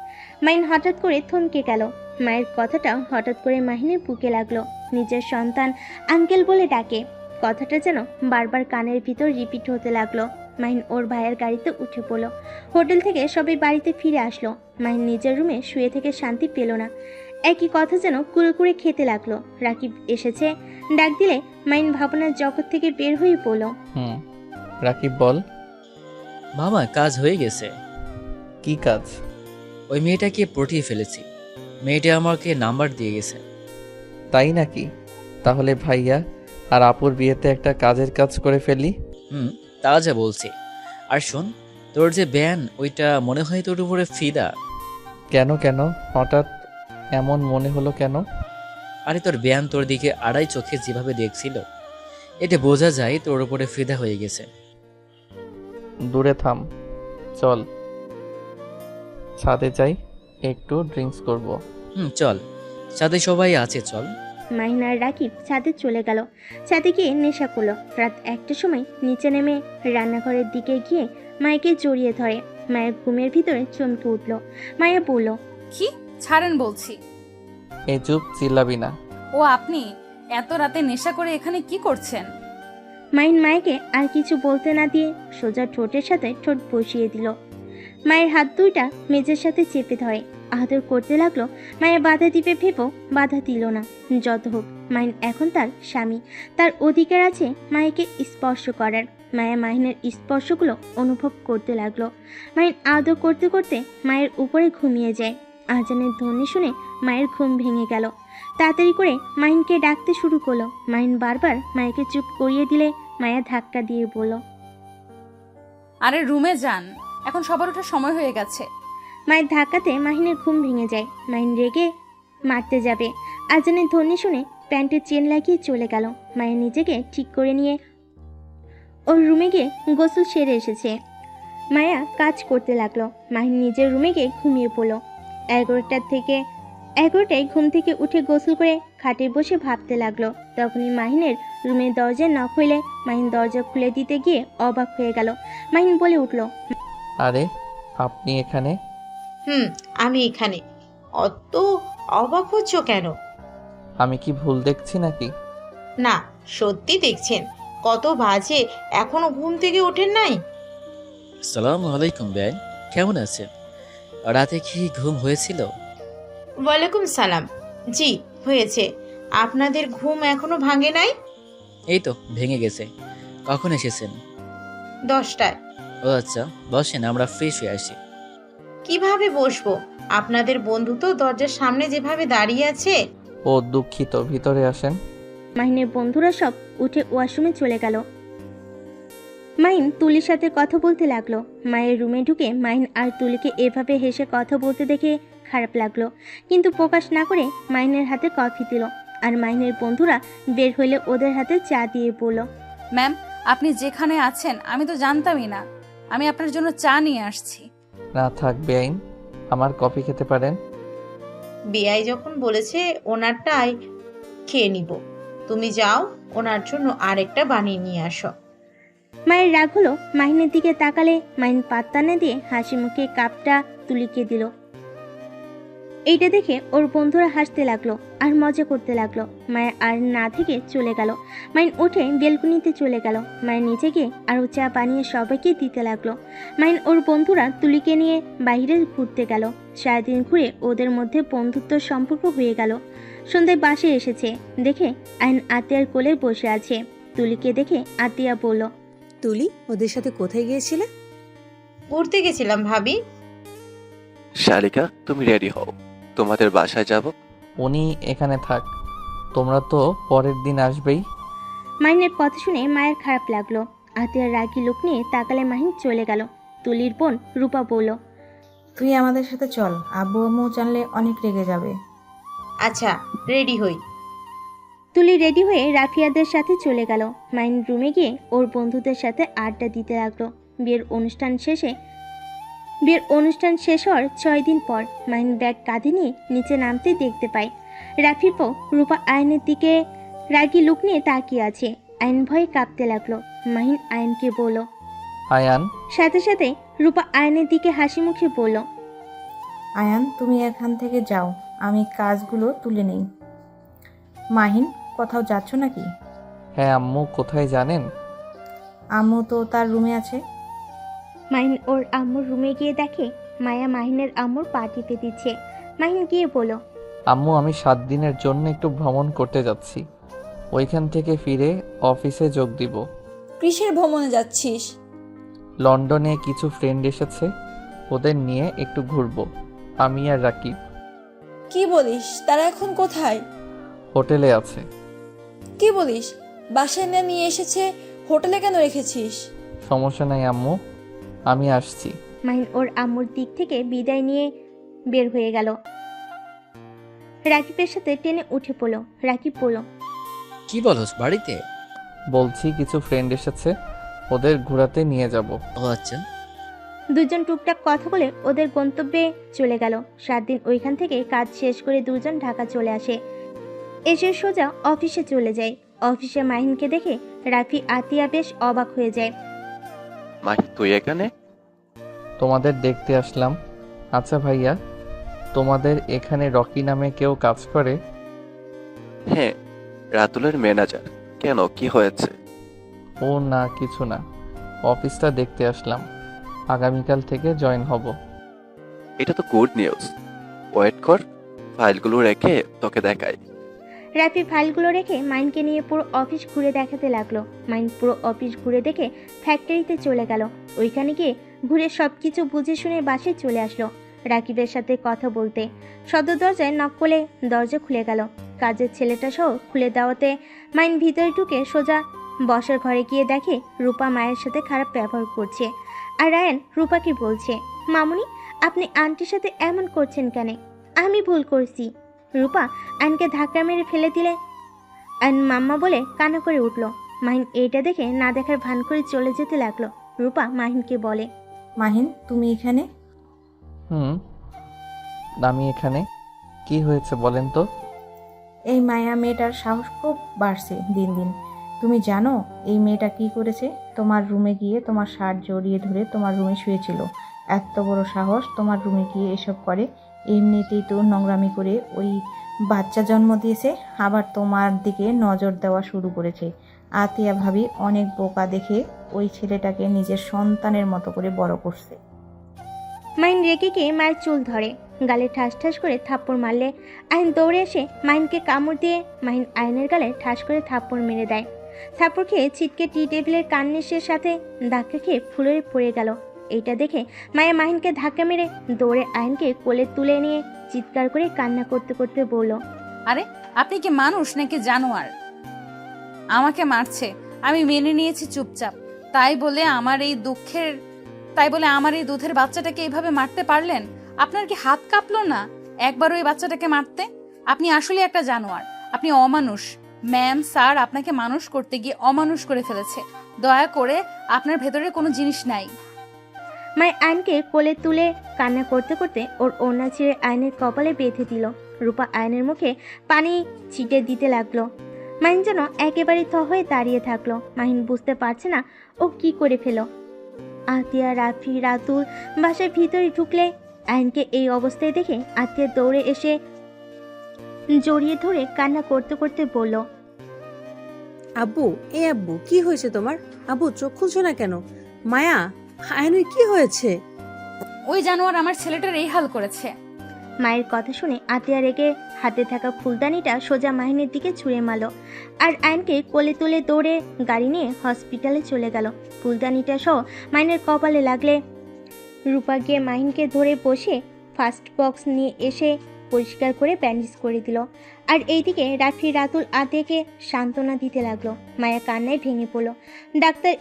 মাহিন হঠাৎ করে থমকে গেল। মায়ের কথাটা হঠাৎ করে মাহিনের বুকে লাগলো। নিজের সন্তান আঙ্কেল বলে ডাকে, কথাটা যেন বারবার কানের ভিতর রিপিট হতে লাগলো। মাহিন ওর ভাইয়ের গাড়িতে উঠে পড়লো। হোটেল থেকে সবাই বাড়িতে ফিরে আসলো। মাহিন নিজের রুমে শুয়ে থেকে শান্তি পেল না। একই কথা যেন কুড়ে কুড়ে খেতে লাগলো। রাকিব এসেছে, ডাক দিলে মাহিন ভাবনার জগৎ থেকে বের হয়ে পড়ল। রাকিব বল। মামা কাজ হয়ে গেছে। কি কাজ? ওই মেয়েটাকে পটিয়ে ফেলেছি। মেয়েটা আমাকে নাম্বার দিয়ে গেছে। তাই নাকি? তাহলে ভাইয়া আর আপুর বিয়েতে একটা কাজের কাজ করে ফেলি। তা যা বলছি। আর শোন, তোর যে ব্যান, ওইটা মনে হয় তোর উপরে ফিদা। কেন কেন হঠাৎ এমন মনে হলো কেন? আরে তোর ব্যান তোর দিকে আড়াই চোখে যেভাবে দেখছিল, এটা বোঝা যায় তোর উপরে ফিদা হয়ে গেছে। দূরে থাম, চল ছাদে যাই, একটু ড্রিঙ্কস করব। চল, সাথে সবাই আছে, চল। মাহিন আর রাকিব ছাদে চলে গেল। ছাদে গিয়ে নেশা করলো। রাত 1টার সময় নিচে নেমে রান্নাঘরের দিকে গিয়ে মায়াকে জড়িয়ে ধরে। মায়ের ঘুমের ভিতরে চমকে উঠল। মায়া বলল, কি ছাড়েন বলছি। এই চুপ, চিল্লাবি না। ও আপনি এত রাতে নেশা করে এখানে কি করছেন? মাহিন মায়াকে আর কিছু বলতে না দিয়ে সোজা ঠোঁটের সাথে ঠোঁট বসিয়ে দিল। মায়ের হাত দুইটা মেজের সাথে চেপে ধরে আদর করতে লাগলো। মায়া বাধা দিবে ভেবেও বাধা দিল না। যত হোক, মাহিন এখন তার স্বামী, তার অধিকার আছে মায়াকে স্পর্শ করার। মায়া মাহিনের স্পর্শগুলো অনুভব করতে লাগলো। মাহিন আদর করতে করতে মায়ের উপরে ঘুমিয়ে যায়। আজানের ধ্বনি শুনে মায়ের ঘুম ভেঙে গেল। তাড়াতাড়ি করে মাহিনকে ডাকতে শুরু করলো। মাহিন বারবার মায়াকে চুপ করিয়ে দিলে মায়া ধাক্কা দিয়ে বলল, আরে রুমে যান, এখন সবার ওঠার সময় হয়ে গেছে। মায়ের ধাক্কাতে মাহিনের ঘুম ভেঙে যায়। মাহিন রেগে মারতে যাবে। আজানের ধ্বনি শুনে প্যান্টের চেন লাগিয়ে চলে গেল। মায়ের নিজেকে ঠিক করে নিয়ে ওর রুমে গিয়ে গোসল সেরে এসেছে। মায়া কাজ করতে লাগলো। মাহিন নিজের রুমে গিয়ে ঘুমিয়ে পড়লো। 11টায় ঘুম থেকে উঠে গোসল করে খাটে বসে ভাবতে লাগলো। তখনই মাহিনের রুমের দরজা নক হইলে মাহিন দরজা খুলে দিতে গিয়ে অবাক হয়ে গেল। মাহিন বলে উঠল, আরে আপনি এখানে? আমি এখানে। অত অবাক হচ্ছ কেন? আমি কি ভুল দেখছি নাকি? না, সত্যি দেখছেন। কত বাজে, এখনো ঘুম থেকে ওঠেন নাই? আসসালামু আলাইকুম ব্যান, কেমন আছেন? রাতে কি ঘুম হয়েছিল? ওয়ালাইকুম সালাম। জি হয়েছে। আপনাদের ঘুম এখনো ভাঙে নাই? এই তো ভেঙে গেছে। কখন এসেছেন? 10টায়। ও আচ্ছা, বসেন, আমরা ফ্রেশ হয়ে আসি। কিভাবে বসবো? আপনাদের বন্ধু তো দরজার সামনে যেভাবে দাঁড়িয়ে আছে। ও দুঃখিত, ভিতরে আসেন। মাহিনের বন্ধুরা সব উঠে ওয়াশরুমে চলে গেল। মাহিন তুলির সাথে কথা বলতে লাগলো। মায়ের রুমে ঢুকে মাহিন আর তুলিকে এভাবে হেসে কথা বলতে দেখে খারাপ লাগলো, কিন্তু প্রকাশ না করে মাহিনের হাতে কফি দিল। আর মাহিনের বন্ধুরা বের হইলে ওদের হাতে চা দিয়ে বলল, ম্যাম, আপনি যেখানে আছেন আমি তো জানতামই না। আমি আপনার জন্য চা নিয়ে আসছি। না থাক বেআইন, আমার কফি খেতে পারেন। বিআই যখন বলেছে ওনারটাই খেয়ে নিব। তুমি যাও, ওনার জন্য আরেকটা বানিয়ে নিয়ে আসো। মায়ের রাগ হলো। মাহিনের দিকে তাকালে মাহিন পাত্তা না দিয়ে হাসি মুখে কাপটা তুলিকে দিল। এইটা দেখে ওর বন্ধুরা হাসতে লাগলো আর মজা করতে লাগলো। মায়া আর না থেকে চলে গেল। মাহিন উঠে বেলকুনিতে চলে গেল। মায়ের নিচে গিয়ে আরও চা বানিয়ে সবাইকে দিতে লাগলো। মাহিন ওর বন্ধুরা তুলিকে নিয়ে বাইরে ঘুরতে গেল। সারাদিন ঘুরে ওদের মধ্যে বন্ধুত্বর সম্পর্ক হয়ে গেল। সন্ধ্যায় বাসে এসেছে দেখে আইন আতিয়ার কোলে বসে আছে। তুলিকে দেখে আতিয়া বলল, তুলি, ওদের সাথে কোথায় গিয়েছিলে? ঘুরতে গেছিলাম ভাবি। শালিকা, তুমি রেডি হও, তোমাদের বাসায় যাব। উনি এখানে থাক, তোমরা তো পরের দিন আসবেই। মাহিনের কথা শুনে মায়ের খারাপ লাগলো। আতিয়ার রাগী লোক নিয়ে তাকালে মাহিন চলে গেল। তুলির বোন রূপা বলল, তুই আমাদের সাথে চল, আব্বু আম্মু জানলে অনেক রেগে যাবে। আচ্ছা, রেডি হই। তুলি রেডি হয়ে রাফিয়াদের সাথে চলে গেল। মাহিন রুমে গিয়ে ওর বন্ধুদের সাথে আড্ডা দিতে লাগলো। বিয়ের অনুষ্ঠান শেষ হওয়ার 6 দিন পর মাহিন ব্যাগ কাঁধে নিয়ে নিচে নামতে দেখতে পায় রাফির বউ রূপা আয়নের দিকে রাগী লুক নিয়ে তাকিয়ে আছে। আয়ন ভয়ে কাঁপতে লাগলো। মাহিন আয়নকে বলল, আয়ান। সাথে সাথে রূপা আয়নের দিকে হাসি মুখে বলল, আয়ান, তুমি এখান থেকে যাও, আমি কাজগুলো তুলে নেই। মাহিন, কোথাও যাচ্ছ নাকি? হ্যাঁ আম্মু, কোথায় জানেন? আম্মু তো তার রুমে আছে। মাহিন ওর আম্মুর রুমে গিয়ে দেখে মায়া মাহিনের আম্মুর পা টিপে দিচ্ছে। মাহিন গিয়ে বলল, আম্মু, আমি 7 দিনের জন্য একটু ভ্রমণ করতে যাচ্ছি। ওইখান থেকে ফিরে অফিসে যোগ দিব। কিসের ভ্রমণে যাচ্ছিস? লন্ডনে কিছু ফ্রেন্ড এসেছে, ওদের নিয়ে একটু ঘুরবো। আমি আর রাকিব। কি বলিস? তারা এখন কোথায়? হোটেলে আছে। কি বলিস? বাসায় না নিয়ে এসেছে, হোটেলে কেন রেখেছিস? সমস্যা নাই আম্মু, আমি আসছি। মাহিন ওর আম্মুর দিক থেকে বিদায় নিয়ে বের হয়ে গেল। রাকিবের সাথে টেনে উঠে পড়ল। রাকিব বলল, কি বলস বাড়িতে? বলছি কিছু ফ্রেন্ড এসেছে, ওদের ঘোরাতে নিয়ে যাব। ও আচ্ছা। দুজন টুকটাক কথা বলে ওদের গন্তব্যে চলে গেল। 7 দিন ওইখান থেকে কাজ শেষ করে দুজন ঢাকা চলে আসে। এসে সোজা অফিসে চলে যায়। অফিসে মাহিনকে দেখে রাফি আতিয়া বেশ অবাক হয়ে যায়। মাহি, তুই এখানে? তোমাদের দেখতে আসলাম। আচ্ছা ভাইয়া, তোমাদের এখানে রকি নামে কেউ কাজ করে? হ্যাঁ, রাতুলের ম্যানেজার। কেন, কি হয়েছে? ও না, কিছু না, অফিসটা দেখতে আসলাম। আগামীকাল থেকে জয়েন হব। এটা তো গুড নিউজ। ওয়েট কর, ফাইলগুলো রেখে তোকে দেখাই। রাফি ফাইলগুলো রেখে মাইনকে নিয়ে পুরো অফিস ঘুরে দেখাতে লাগলো। মাইন পুরো অফিস ঘুরে দেখে ফ্যাক্টরিতে চলে গেল। ওইখানে গিয়ে ঘুরে সবকিছু বুঝে শুনে বাসায় চলে আসলো রাকিবের সাথে কথা বলতে। সদর দরজায় নক করলে দরজা খুলে গেল। কাজের ছেলেটা সহ খুলে দেওয়াতে মাইন ভিতরে ঢুকে সোজা বসার ঘরে গিয়ে দেখে রূপা মায়ের সাথে খারাপ ব্যবহার করছে। আর রায়ান রূপাকে বলছে, মামুনি, আপনি আন্টির সাথে এমন করছেন কেন? আমি ভুল করছি। রূপা আইনকে ধাক্কা মেরে ফেলে দিলে আইন মাম্মা বলে কান্না করে উঠল। মাহিন এইটা দেখে না দেখার ভান করে চলে যেতে লাগলো। রূপা মাহিনকে বলে, মাহিন, তুমি এখানে? আমি এখানে। কি হয়েছে বলেন তো? এই মায়া মেয়েটার সাহস খুব বাড়ছে দিন দিন। তুমি জানো এই মেয়েটা কি করেছে? তোমার রুমে গিয়ে তোমার শার্ট জড়িয়ে ধরে তোমার রুমে শুয়েছিল। এত বড় সাহস তোমার রুমে গিয়ে এসব করে। এমনিতেই তো নোংরামি করে ওই বাচ্চা জন্ম দিয়েছে, আবার তোমার দিকে নজর দেওয়া শুরু করেছে। আতিয়া ভাবি অনেক বোকা দেখে ওই ছেলেটাকে নিজের সন্তানের মতো করে বড় করছে। মাইন রেগে গিয়ে মায়ের চুল ধরে, গালে ঠাস ঠাস করে থাপ্পড় মারলে আইন দৌড়ে এসে মাইনকে কামড় দিয়ে মাইন আইনের গালে ঠাস করে থাপ্পড় মেরে দেয়। থাপ্পড় খেয়ে ছিটকে টি টেবিলের কান্নিসের সাথে ধাক্কা খেয়ে ফুলরে পড়ে গেল। এইটা দেখে মায়া মাহিনকে ধাক্কা মেরে দৌড়ে আইনকে কোলে তুলে নিয়ে চিৎকার করে কান্না করতে করতে বলল, আরে আপনি কি মানুষ নাকি জানোয়ার? আমাকে মারছে, আমি মেনে নিয়েছি চুপচাপ। তাই বলে আমার এই দুধের বাচ্চাটাকে এইভাবে মারতে পারলেন? আপনার কি হাত কাঁপলো না একবার ওই বাচ্চাটাকে মারতে? আপনি আসলে একটা জানোয়ার, আপনি অমানুষ। ম্যাম, স্যার আপনাকে মানুষ করতে গিয়ে অমানুষ করে ফেলেছে। দয়া করে, আপনার ভেতরে কোনো জিনিস নাই। মায় আইনকে কোলে তুলে কান্না করতে করতে ওর ওড়না ছিঁড়ে আইনের কপালে বেঁধে দিল। রূপা আইনের মুখে পানি ছিটে দিতে লাগলো। মাহিন যেন একেবারে থ হয়ে দাঁড়িয়ে থাকলো। মাহিন বুঝতে পারছে না ও কি করে ফেল। আতিয়া, রাফি, রাতুল বাসার ভিতরে ঢুকলে আইনকে এই অবস্থায় দেখে আতিয়া দৌড়ে এসে জড়িয়ে ধরে কান্না করতে করতে বলল, আব্বু, আব্বু, কি হয়েছে তোমার? আব্বু, চোখ খুলছো না কেন? মায়া, আয়নের কি হয়েছে? ওই জানোয়ার আমার ছেলেটার এই হাল করেছে। মায়ের কথা শুনে আতিয়া রেগে হাতে থাকা ফুলদানিটা সোজা মাহিনের দিকে ছুঁড়ে মারল আর আয়নকে কোলে তুলে দৌড়ে গাড়ি নিয়ে হসপিটালে চলে গেল। ফুলদানিটা সহ মাহিনের কপালে লাগলে রূপা গিয়ে মাহিনকে ধরে বসে ফার্স্ট বক্স নিয়ে এসে পরিষ্কার করে ব্যান্ডেজ করে দিল। আর এইদিকে রাফি, রাতুল আতিয়াকে সান্ত্বনা দিতে লাগলো। মায়া কান্নায় ভেঙে পড়ল। ডাক্তার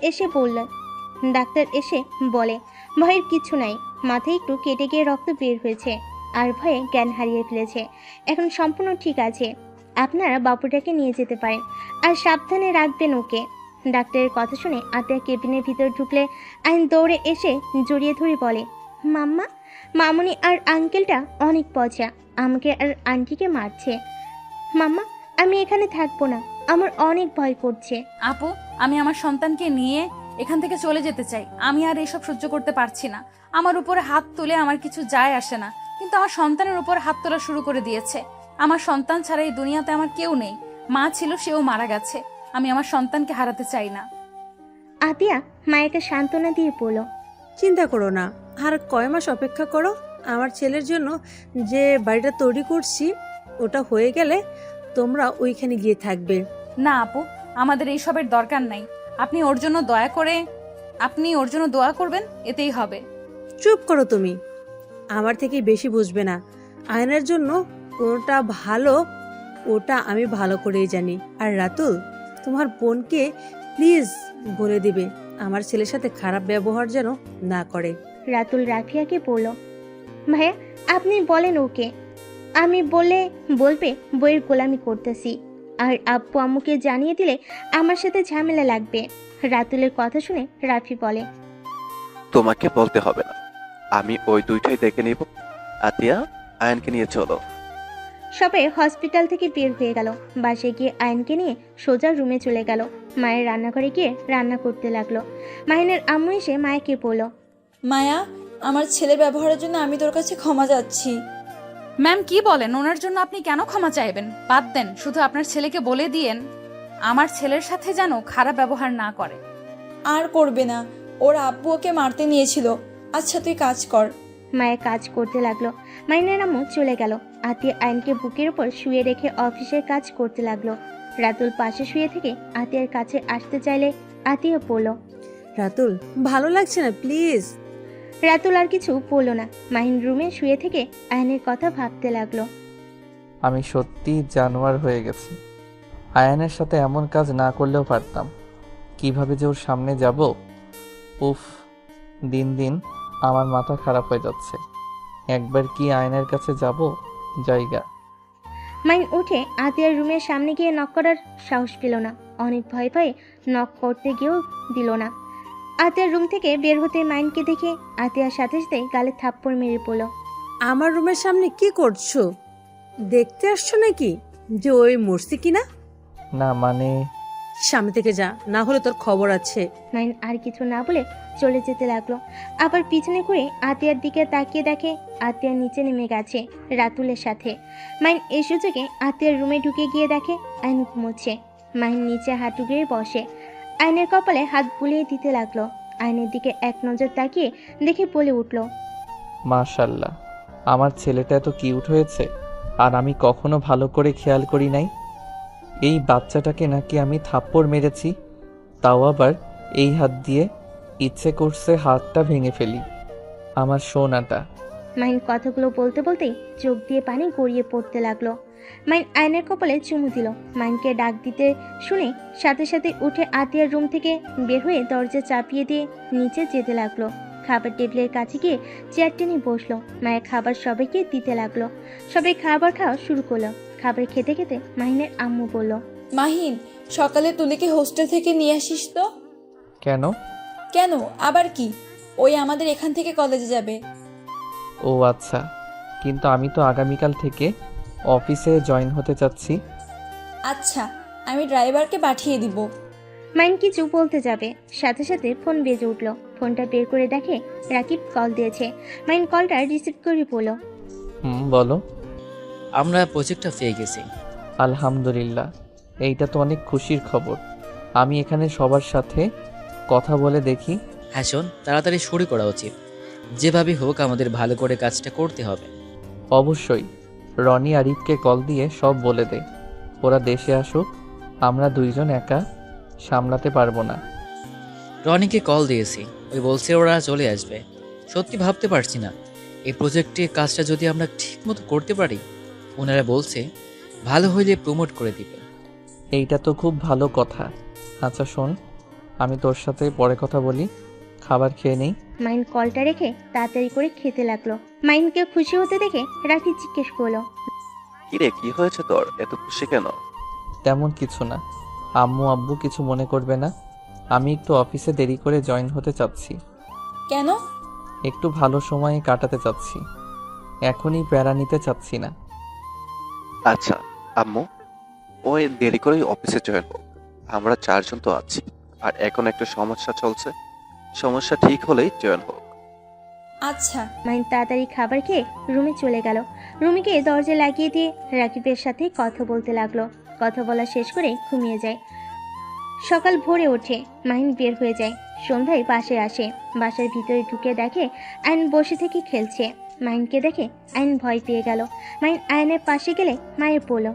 এসে বলে, ভয়ের কিছু নাই, মাথায় একটু কেটে গিয়ে রক্ত বের হয়েছে আর ভয়ে জ্ঞান হারিয়ে ফেলেছে। এখন সম্পূর্ণ ঠিক আছে, আপনারা বাবুটাকে নিয়ে যেতে পারেন আর সাবধানে রাখবেন ওকে। ডাক্তারের কথা শুনে আতিয়া কেবিনের ভিতর ঢুকলে আইন দৌড়ে এসে জড়িয়ে ধরে বলে, মাম্মা, মামুনি আর আঙ্কেলটা অনেক পচা, আমাকে আর আন্টিকে মারছে। মাম্মা, আমি এখানে থাকবো না, আমার অনেক ভয় করছে। আপু, আমি আমার সন্তানকে নিয়ে এখান থেকে চলে যেতে চাই। আমি আর এসব সহ্য করতে পারছি না। আমার উপরে হাত তুলে আমার কিছু যায় আসে না। কিন্তু আমার সন্তানের উপর হাত তোলা শুরু করে দিয়েছে। আমার সন্তান ছাড়া এই দুনিয়াতে আমার কেউ নেই। মা ছিল, সেও মারা গেছে। আমি আমার সন্তানকে হারাতে চাই না। আতিয়া মায়াকে সান্ত্বনা দিয়ে বলল, চিন্তা করো না, আর কয় মাস অপেক্ষা করো। আমার ছেলের জন্য যে বাড়িটা তৈরি করছি ওটা হয়ে গেলে তোমরা ওইখানে গিয়ে থাকবে। না আপু, আমাদের এইসবের দরকার নাই। আপনি ওর জন্য দোয়া করবেন, এতেই হবে। চুপ করো তুমি, আমার থেকে বেশি বুঝবে না। আয়নের জন্য কোনটা ভালো ওটা আমি ভালো করেই জানি। আর রাতুল, তোমার বোনকে প্লিজ বলে দিবে আমার ছেলের সাথে খারাপ ব্যবহার যেন না করে। রাতুল রাফিয়াকে বলল, ভাইয়া আপনি বলেন ওকে, আমি বলবে বইয়ের গোলামি করতেছি, আর আব্বু আম্মুকে জানিয়ে দিলে আমার সাথে ঝামেলা লাগবে। রাতুলের কথা শুনে রাফি বলে, তোমাকে বলতে হবে না, আমি ওই দুইটাই দেখে নিব। আতিয়া, আয়নকে নিয়ে চলো। সবাই হসপিটাল থেকে বের হয়ে গেল। বাসায় গিয়ে আয়নকে নিয়ে সোজা রুমে চলে গেল। মায়ের রান্নাঘরে গিয়ে রান্না করতে লাগলো। মাহিনের আম্মু এসে মায়াকে বলল, মায়া, আমার ছেলের ব্যবহারের জন্য আমি তোর কাছে ক্ষমা চাচ্ছি। ম্যাম কি বলেন? ওনার জন্য আপনি কেন ক্ষমা চাইবেন? বাদ দেন, শুধু আপনার ছেলেকে বলে দিয়েন আমার ছেলের সাথে যেন খারাপ ব্যবহার না করে। আর করবে না, ওর আব্বু ওকে মারতে নিয়েছিল। আচ্ছা তুই কাজ কর। মায়া কাজ করতে লাগলো। মাহিনের আম্মু চলে গেল। আতিয়া আয়নকে বুকের উপর শুয়ে রেখে অফিসের কাজ করতে লাগলো। রাতুল পাশে শুয়ে থেকে আতিয়ার কাছে আসতে চাইলে আতিয়া বলল, রাতুল, ভালো লাগছে না, প্লিজ। রাতুল আর কিছু বলল না। মাহিন রুমে শুয়ে থেকে আয়নের কথা ভাবতে লাগলো। আমি সত্যি জানোয়ার হয়ে গেছি। আয়ানের সাথে এমন কাজ না করলেও পারতাম। কিভাবে যে ওর সামনে যাব, উফ, দিন দিন আমার মাথা খারাপ হয়ে যাচ্ছে। একবার কি আয়নের কাছে যাব? জায়গা। মাইন উঠে আতিয়ার রুমের সামনে গিয়ে নক করার সাহস পেল না। অনেক ভয় ভয়ে নক করতে গিয়েও দিল না। আতিয়ার রুম থেকে বের হতে মাইনকে দেখে আতিয়ার সাথে সাথে গালে থাপ্পড় মেরে পড়ল। আমার রুমের সামনে কি করছো? দেখতে আসছো নাকি যে ওই মরছি কিনা? না মানে, সামনে থেকে যা, না হলে তোর খবর আছে। মাইন আর কিছু না বলে চলে যেতে লাগলো। আবার পিছনে ঘুরে আতিয়ার দিকে তাকিয়ে দেখে আতিয়া নিচে নেমে গেছে রাতুলের সাথে। মাইন এই সুযোগে আতিয়ার রুমে ঢুকে গিয়ে দেখে আইন ঘুমোচ্ছে। মাইন নিচে হাঁটু গেড়ে বসে আইনের কপালে হাত বুলিয়ে দিতে লাগলো। আইনের দিকে এক নজর তাকিয়ে দেখে বলে উঠল, মাশাল্লাহ, আমার ছেলেটা এত কিউট হয়েছে, আর আমি কখনো ভালো করে খেয়াল করি নাই। এই বাচ্চাটাকে নাকি আমি থাপ্পড় মেরেছি, তাও আবার এই হাত দিয়ে। ইচ্ছে করছে হাতটা ভেঙে ফেলি। আমার সোনাটা। মাইন কথাগুলো বলতে বলতেই চোখ দিয়ে পানি গড়িয়ে পড়তে লাগলো। মাইন আয়নের কপালে চুমু দিল। মাইনকে ডাক দিতে শুনে সাথে সাথে উঠে আতিয়ার রুম থেকে বের হয়ে দরজা চাপিয়ে দিয়ে নিচে যেতে লাগলো। খাবার টেবিলের কাছে গিয়ে চেয়ার টেনে বসলো। মায়ের খাবার সবাইকে দিতে লাগলো। সবাই খাবার খাওয়া শুরু করলো। খাবার খেতে খেতে মাহিনের আম্মু বলল, মাহিন, সকালে তুলিকে হোস্টেল থেকে নিয়ে আসিস তো। কেন? কেন আবার কি, ওই আমাদের এখান থেকে কলেজে যাবে। ও আচ্ছা, কিন্তু আমি তো আগামীকাল থেকে অফিসে জয়েন হতে চাচ্ছি। আচ্ছা, আমি ড্রাইভারকে পাঠিয়ে দিব। মাইন কিছু বলতে যাবে, সাথে সাথে ফোন বেজে উঠলো। ফোনটা বের করে দেখে রাকিব কল দিয়েছে। মাইন কলটা রিসিভ করে বলল, বলো। আমরা প্রজেক্টটা পেয়ে গেছি। আলহামদুলিল্লাহ, এইটা তো অনেক খুশির খবর। আমি এখানে সবার সাথে কথা বলে দেখি। হ্যাঁ শোন, তাড়াতাড়ি শুরু করা উচিত। যেভাবে হোক আমাদের ভালো করে কাজটা করতে হবে। অবশ্যই। রনি আরিফকে কল দিয়ে সব বলে দে, ওরা দেশে আসুক। আমরা দুইজন একা সামলাতে পারবো না। রনিকে কল দিয়েছি, ওই বলছে ওরা চলে আসবে। সত্যি ভাবতে পারছি না, এই প্রজেক্টে কাজটা যদি আমরা ঠিকমতো করতে পারি। ওনারা বলছে ভালো হইলে প্রমোট করে দিবে। এইটা তো খুব ভালো কথা। আচ্ছা শোন, আমি তোর সাথে পরে কথা বলি, খাবার খেয়ে নেই। মাইন কলটা রেখে তাড়াতাড়ি করে খেতে লাগলো। মাইনকে খুশি হতে দেখে রাফি জিজ্ঞেস করলো, কিরে, কি হয়েছে তোর? এত খুশি কেন? তেমন কিছু না। আম্মু আব্বু কিছু মনে করবে না। আমি একটু অফিসে দেরি করে জয়েন হতে চাচ্ছি। কেন? একটু ভালো সময় কাটাতে চাচ্ছি, এখনই প্যারা নিতে চাচ্ছি না। আচ্ছা আম্মু, ওই দেরি করেই অফিসে জয়েন হোক। আমরা 4 জন তো আছি, আর এখন একটা সমস্যা চলছে। সমস্যা ঠিক হলেই জয়েন হোক। আচ্ছা। মাহিন তাড়াতাড়ি খাবার খেয়ে রুমে চলে গেল। রুমে গিয়ে দরজা লাগিয়ে দিয়ে রাকিবের সাথে কথা বলতে লাগলো। কথা বলা শেষ করে ঘুমিয়ে যায়। সকাল ভোরে ওঠে, মাহিন বের হয়ে যায়। সন্ধ্যায় বাসায় আসে। বাসার ভিতরে ঢুকে দেখে আইন বসে থেকে খেলছে। মাহিনকে দেখে আইন ভয় পেয়ে গেল। মাহিন আয়নের পাশে গেলে মায়ের বলল।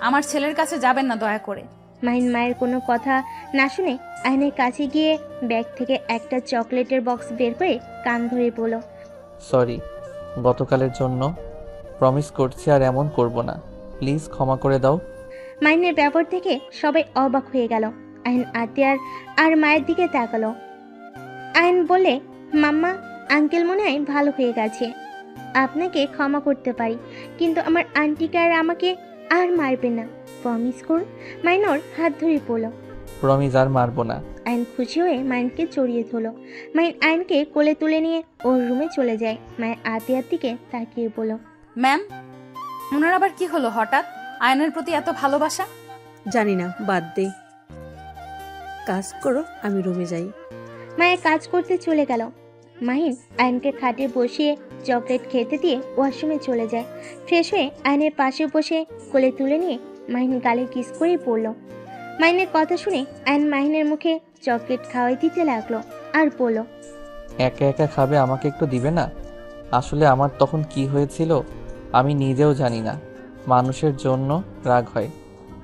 আমার ছেলের কাছে যাবেন না দয়া করে। মাহিন মায়ের কোনো কথা না শুনে আয়নের কাছে গিয়ে ব্যাগ থেকে একটা চকলেটের বক্স বের করে কান ধরে বলল। সরি গতকালের জন্য, প্রমিস করছি আর এমন করব না, প্লিজ ক্ষমা করে দাও। মাহিনের ব্যবহার থেকে সবাই অবাক হয়ে গেল। আইন আতিয়ার আর মায়ের দিকে তাকালো। আইন বলে, মাম্মা, আঙ্কেল মনে হয় ভালো হয়ে গেছে, আপনাকে ক্ষমা করতে পারি, কিন্তু আমার আন্টিকে আর আমাকে আর মারবে না, প্রমিস করুন। মাইনর হাত ধরে বলল। প্রমিস আর মারবো না। আইন খুশি হয়ে মাইনকে জড়িয়ে ধরল। মাইন আইনকে কোলে তুলে নিয়ে ওর রুমে চলে যায়। মায়ের আতিয়ার দিকে তাকিয়ে বলল। ম্যাম, ওনার আবার কি হলো হঠাৎ? আয়নের প্রতি এত ভালোবাসা? জানি না, বাদ দে, কাজ করো, আমি রুমে যাই। মায়ের কাজ করতে চলে গেল। মাহিন আইনকে খাটে বসিয়ে চকলেট খেতে দিয়ে ওয়াশরুমে চলে যায়। ফ্রেশ হয়ে আইনের পাশে বসে কোলে তুলে নিয়ে মাহিন গালে কিস করে পড়ল। মাহিনের কথা শুনে আইন মাহিনের মুখে চকলেট খাওয়াই দিতে লাগলো আর বলল। একা একা খাবে, আমাকে একটু দিবে না? আসলে আমার তখন কি হয়েছিল আমি নিজেও জানি না। মানুষের জন্য রাগ হয়,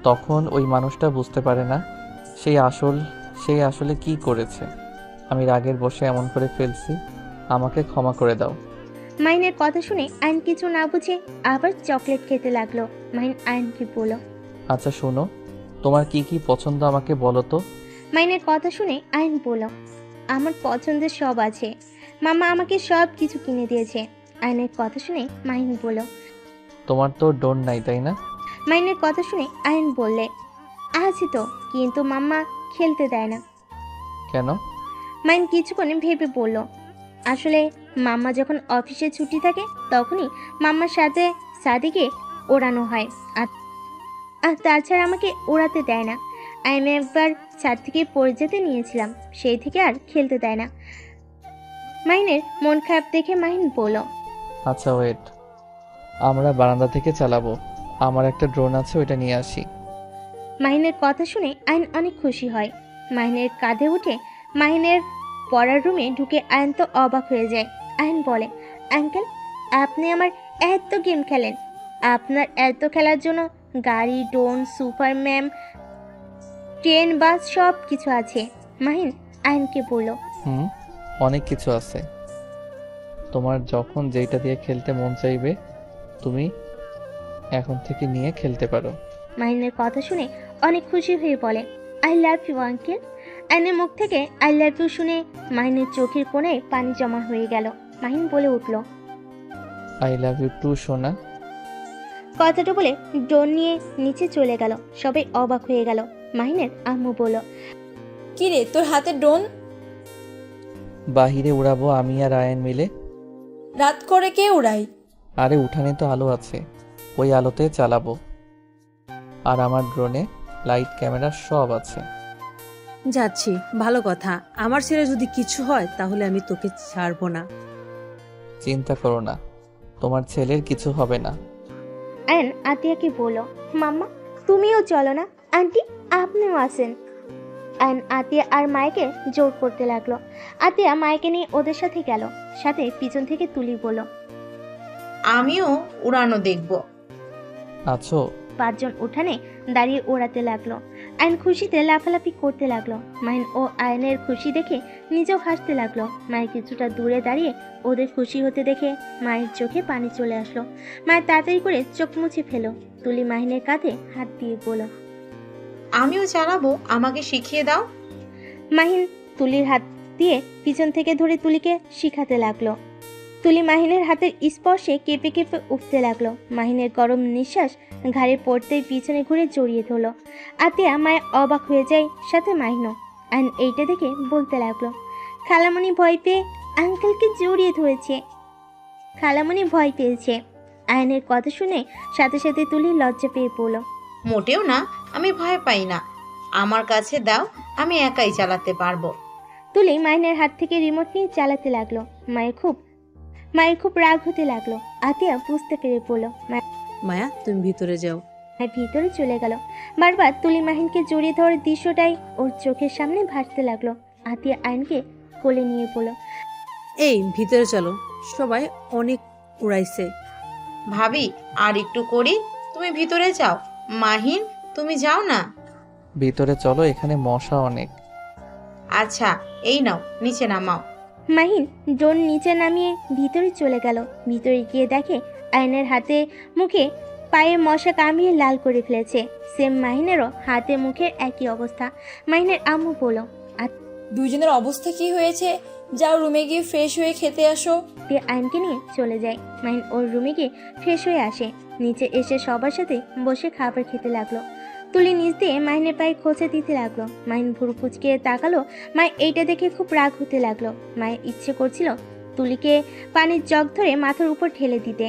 তখন ওই মানুষটা বুঝতে পারে না সেই আসলে কি করেছে। আমি রাগের বসে এমন করে ফেলছি, আমাকে ক্ষমা করে দাও। মাহিনের কথা শুনে আইন কিছু না বুঝে আবার চকলেট খেতে লাগলো। মাহিন আইনকে বলল। আচ্ছা শোনো, তোমার কি কি পছন্দ আমাকে বলো তো। মাহিনের কথা শুনে আইন বলল। আমার পছন্দের সব আছে, মামা আমাকে সব কিছু কিনে দিয়েছে। আইনের কথা শুনে মাহিন বলল। তোমার তো ডোন নাই তাই না? মাইনের কথা শুনে আইন বললে, আছে তো, কিন্তু মাম্মা খেলতে দেয় না। কেন? মাইন কিছুক্ষণ ভেবে বলল, আসলে মাম্মা যখন অফিসে ছুটি থাকে তখনই মাম্মার সাথে সাদিকে ওড়ানো হয়, আর তাছাড়া আমাকে ওড়াতে দেয় না। আমি একবার ছাদ থেকে পড়ে যেতে নিয়েছিলাম, সেই থেকে আর খেলতে দেয় না। মাইনের মন খারাপ দেখে মাহিন বলল। আচ্ছা ওয়েট, আমরা বারান্দা থেকে চালাবো, আমার একটা ড্রোন আছে, ওইটা নিয়ে আসি। মাহিনের কথা শুনে আইন অনেক খুশি হয়। মাহিনের কাঁধে উঠে মাহিনের পড়ার রুমে ঢুকে আয়ন তো অবাক হয়ে যায়। আয়ন বলে, আঙ্কেল, আপনি আমার এত গেম খেলেন, আপনার এত খেলার জন্য গাড়ি, ড্রোন, সুপারম্যান, ট্রেন, বাস সব কিছু আছে। মাহিন আয়নকে বলল। অনেক কিছু আছে, তোমার যখন যেটা দিয়ে খেলতে মন চাইবে তুমি এখন থেকে নিয়ে খেলতে পারো। মাহিনের কথা শুনে অনেক খুশি হয়ে বলে, আই লাভ ইউ আঙ্কেল। আয়নের মুখ থেকে আই লাভ ইউ শুনে মাহিনের চোখের কোণে পানি জমা হয়ে গেল। মাহিন বলে উঠল, আই লাভ ইউ টু সোনা। কথাটা বলে ড্রোন নিয়ে নিচে চলে গেল। সবাই অবাক হয়ে গেল। মাহিনের আম্মু বলল, কি রে, তোর হাতে ড্রোন? বাহিরে উড়াবো আমি আর আয়ন মিলে। রাত করে কে উড়াই? আরে উঠানে তো আলো আছে, ওই আলোতে চালাবো। আর আমার ড্রোনে লাইট, ক্যামেরা সব আছে। যাচ্ছি, ভালো কথা। আমার ছেলে যদি কিছু হয় তাহলে আমি তোকে ছাড়বো না। চিন্তা করো না, তোমার ছেলের কিছু হবে না। আয়ন আতিয়াকে বলল, মাম্মা তুমিও চলো না, আন্টি আপনিও আসেন। আয়ন আতিয়া আর মায়েকে জোর করতে লাগলো। আতিয়া মায়েকে নিয়ে ওদের সাথে গেল। সাথে পিছন থেকে তুলি বলল, আমিও উড়ানো দেখব। আছো? 5 জন উঠানে দাঁড়িয়ে ওড়াতে লাগলো। আয়ন খুশিতে লাফালাফি করতে লাগলো। মাহিন ও আয়নের খুশি দেখে নিজেও হাসতে লাগলো। মায়ের কিছুটা দূরে দাঁড়িয়ে ওদের খুশি হতে দেখে মায়ের চোখে পানি চলে আসলো। মায়ের তাড়াতাড়ি করে চোখ মুছে ফেলো। তুলি মাহিনের কাঁধে হাত দিয়ে বলল, আমিও চালাবো, আমাকে শিখিয়ে দাও। মাহিন তুলির হাত দিয়ে পিছন থেকে ধরে তুলিকে শিখাতে লাগলো। তুলি মাহিনের হাতের স্পর্শে কেঁপে কেঁপে উঠতে লাগলো। মাহিনের গরম নিঃশ্বাস ঘাড়ে পড়তেই পিছনে ঘুরে জড়িয়ে ধরলো। আতিয়া মায়ের অবাক হয়ে যায়, সাথে মাহিনও। আইন এইটা দেখে বলতে লাগলো, খালামণি ভয় পেয়ে আঙ্কেলকে জড়িয়ে ধরেছে। খালামণি ভয় পেয়েছে। আয়নের কথা শুনে সাথে সাথে তুলি লজ্জা পেয়ে পড়ল। মোটেও না, আমি ভয় পাই না, আমার কাছে দাও, আমি একাই চালাতে পারবো। তুলি মাহিনের হাত থেকে রিমোট নিয়ে চালাতে লাগলো। মায়ের খুব মায়ের খুব রাগ হতে লাগলো। আতিয়া বুঝতে পেরে বলল। মায়া তুমি ভিতরে যাও। মায়ের ভিতরে চলে গেল। বারবার তুলি মাহিনকে জড়িয়ে ধরার দৃশ্যটাই ওর চোখের সামনে ভাসতে লাগলো। আতিয়া আয়নকে কোলে নিয়ে বলল। এই ভিতরে চলো, সবাই অনেক উড়াইছে। ভাবি আর একটু করি, তুমি ভিতরে যাও। মাহিন তুমি যাও না। ভিতরে চলো, এখানে মশা অনেক। আচ্ছা এই নাও, নিচে নামাও। মাহিন ড্রোন নিচে নামিয়ে ভিতরে চলে গেল। ভিতরে গিয়ে দেখে আয়নের হাতে মুখে পায়ে মশা কামড়িয়ে লাল করে ফেলেছে। সেম মাহিনেরও হাতে মুখের একই অবস্থা। মাহিনের আম্মু বলল। দুইজনের অবস্থা কি হয়েছে? যাও রুমে গিয়ে ফ্রেশ হয়ে খেতে আসো। দিয়ে আয়নকে নিয়ে চলে যায়। মাহিন ওর রুমে গিয়ে ফ্রেশ হয়ে আসে। নিচে এসে সবার সাথে বসে খাবার খেতে লাগলো। তুলি নিচ দিয়ে মাহিনের পায়ে খোঁচা দিতে লাগলো। মাহিন ভুরু কুচকে তাকালো। মায়ের এইটা দেখে খুব রাগ হতে লাগলো। মায়ের ইচ্ছে করছিল তুলিকে পানির জগ ধরে মাথার উপর ঠেলে দিতে।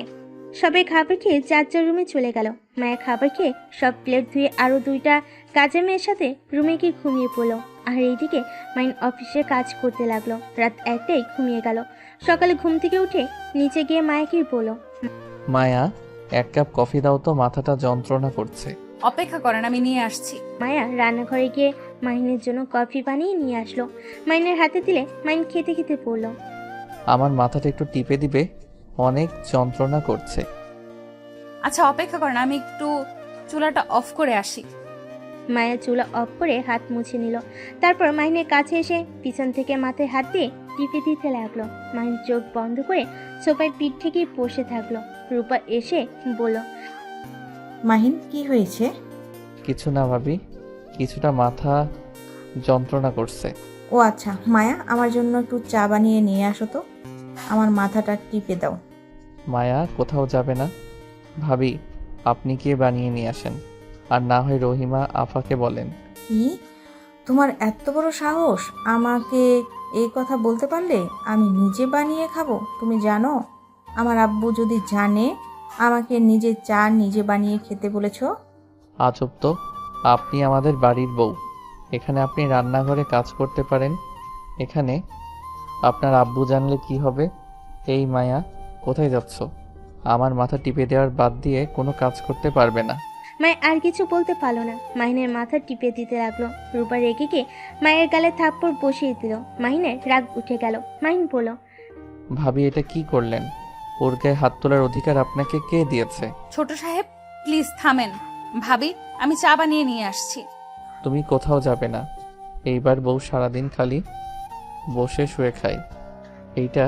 সবাই খাবার খেয়ে যার যার রুমে চলে গেল। মায়ের খাবার খেয়ে সব প্লেট ধুয়ে আরও 2টা কাজের মেয়ের সাথে রুমে গিয়ে ঘুমিয়ে পড়লো। আর এইদিকে মাইন অফিসে কাজ করতে লাগলো। রাত 1টায় ঘুমিয়ে গেল। সকালে ঘুম থেকে উঠে নিচে গিয়ে মায়াকে বলল। মায়া, 1 কাপ কফি দাও তো, মাথাটা যন্ত্রণা করছে। অপেক্ষা করেন, আমি নিয়ে আসছি। মায়া রান্নাঘরে গিয়ে মাহিনের জন্য কফি বানিয়ে নিয়ে আসলো। মাইনের হাতে দিলে মাইন খেতে খেতে বলল। আমার মাথাটা একটু টিপে দিবে, অনেক যন্ত্রণা করছে। আচ্ছা অপেক্ষা করেন, আমি একটু চুলাটা অফ করে আসি। মায়া চুলা অফ করে হাত মুছে নিল। তারপর মাহিনের কাছে এসে পিছন থেকে মাথায় হাত দিয়ে টিপে দিতে লাগলো। মাহিন চোখ বন্ধ করে সোফায় পিঠ থেকে বসে থাকলো। রূপা এসে বলল। মাহিন, কি হয়েছে? কিছু না ভাবি, কিছুটা মাথা যন্ত্রণা করছে। ও আচ্ছা, মায়া আমার জন্য একটু চা বানিয়ে নিয়ে আসো তো, আমার মাথাটা টিপে দাও। মায়া কোথাও যাবে না ভাবি, আপনি গিয়ে বানিয়ে নিয়ে আসেন, আর না হয় রহিমা আফাকে বলেন। কি, তোমার এত বড় সাহস আমাকে এই কথা বলতে পারলে? আমি নিজে বানিয়ে খাবো? তুমি জানো আমার আব্বু যদি জানে আমাকে নিজে চা নিজে বানিয়ে খেতে বলেছো? আজব তো, আপনি আমাদের বাড়ির বউ, এখানে আপনি রান্নাঘরে কাজ করতে পারেন, এখানে আপনার আব্বু জানলে কি হবে? এই মায়া, কোথায় যাচ্ছ? আমার মাথা টিপে দেওয়ার বাদ দিয়ে কোনো কাজ করতে পারবে না। মায়া আর কিছু বলতে পারলো না। মাহিনের মাথা টিপে দিতে লাগলো। রূপা রেগে গিয়ে মায়ের গালে থাপ্পড় বসিয়ে দিল। মাহিনের রাগ উঠে গেল। মাহিন বলল। ভাবি, এটা কি করলেন? ওর গায়ে হাত তোলার অধিকার আপনাকে কে দিয়েছে? ছোট সাহেব প্লিজ থামেন। ভাবি, আমি চা বানিয়ে নিয়ে আসছি। তুমি কোথাও যাবে না। এইবার বউ সারাদিন খালি বসে শুয়ে খায়। এইটা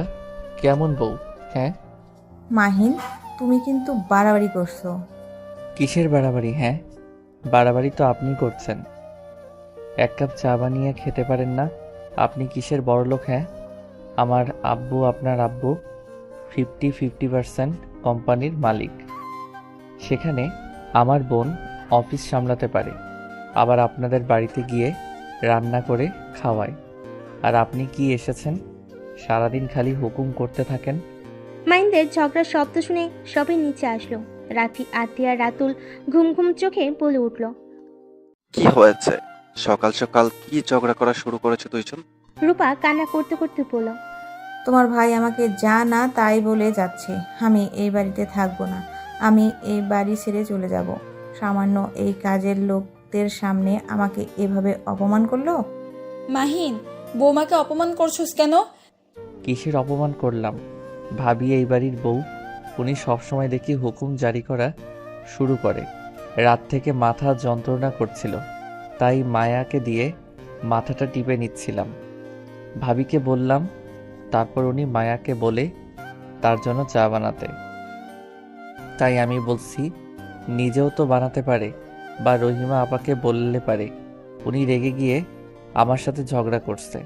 কেমন বউ? হ্যাঁ মাহিন, তুমি কিন্তু বাড়াবাড়ি করছো। কিসের বাড়াবাড়ি? হ্যাঁ, বাড়াবাড়ি তো আপনি করছেন। 1 কাপ চা বানিয়ে খেতে পারেন না? আপনি কিসের বড়লোক? হ্যাঁ, আমার আব্বু, আপনার আব্বু 50-50% কোম্পানির মালিক। সেখানে আমার বোন অফিস সামলাতে পারে, আবার আপনাদের বাড়িতে গিয়ে রান্না করে খাওয়ায়। আর আপনি কি এসেছেন, সারাদিন খালি হুকুম করতে থাকেন। মাহিনদের ঝগড়ার শব্দ শুনে সবাই নিচে আসলো। রাফি, আতিয়া, রাতুল ঘুম ঘুম চোখে বলে উঠল। কি হয়েছে? সকাল সকাল কি ঝগড়া করা শুরু করেছে দুইজন? রূপা কান্না করতে করতে বলল। তোমার ভাই আমাকে যা না তাই বলে যাচ্ছে। আমি এই বাড়িতে থাকবো না, আমি এই বাড়ি ছেড়ে চলে যাব। সামান্য এই কাজের লোকদের সামনে আমাকে এভাবে অপমান করলো। মাহিন, বৌমাকে অপমান করছোস কেন? কিসের অপমান করলাম? ভাবি এই বাড়ির বউ, উনি সবসময় দেখি হুকুম জারি করা শুরু করে। রাত থেকে মাথা যন্ত্রণা করছিল, তাই মায়াকে দিয়ে মাথাটা টিপে নিচ্ছিলাম। ভাবিকে বললাম, তারপর উনি মায়াকে বলে তার জন্য চা বানাতে। তাই আমি বলছি নিজেও তো বানাতে পারে, বা রহিমা আপাকে বললে পারে। উনি রেগে গিয়ে আমার সাথে ঝগড়া করছে,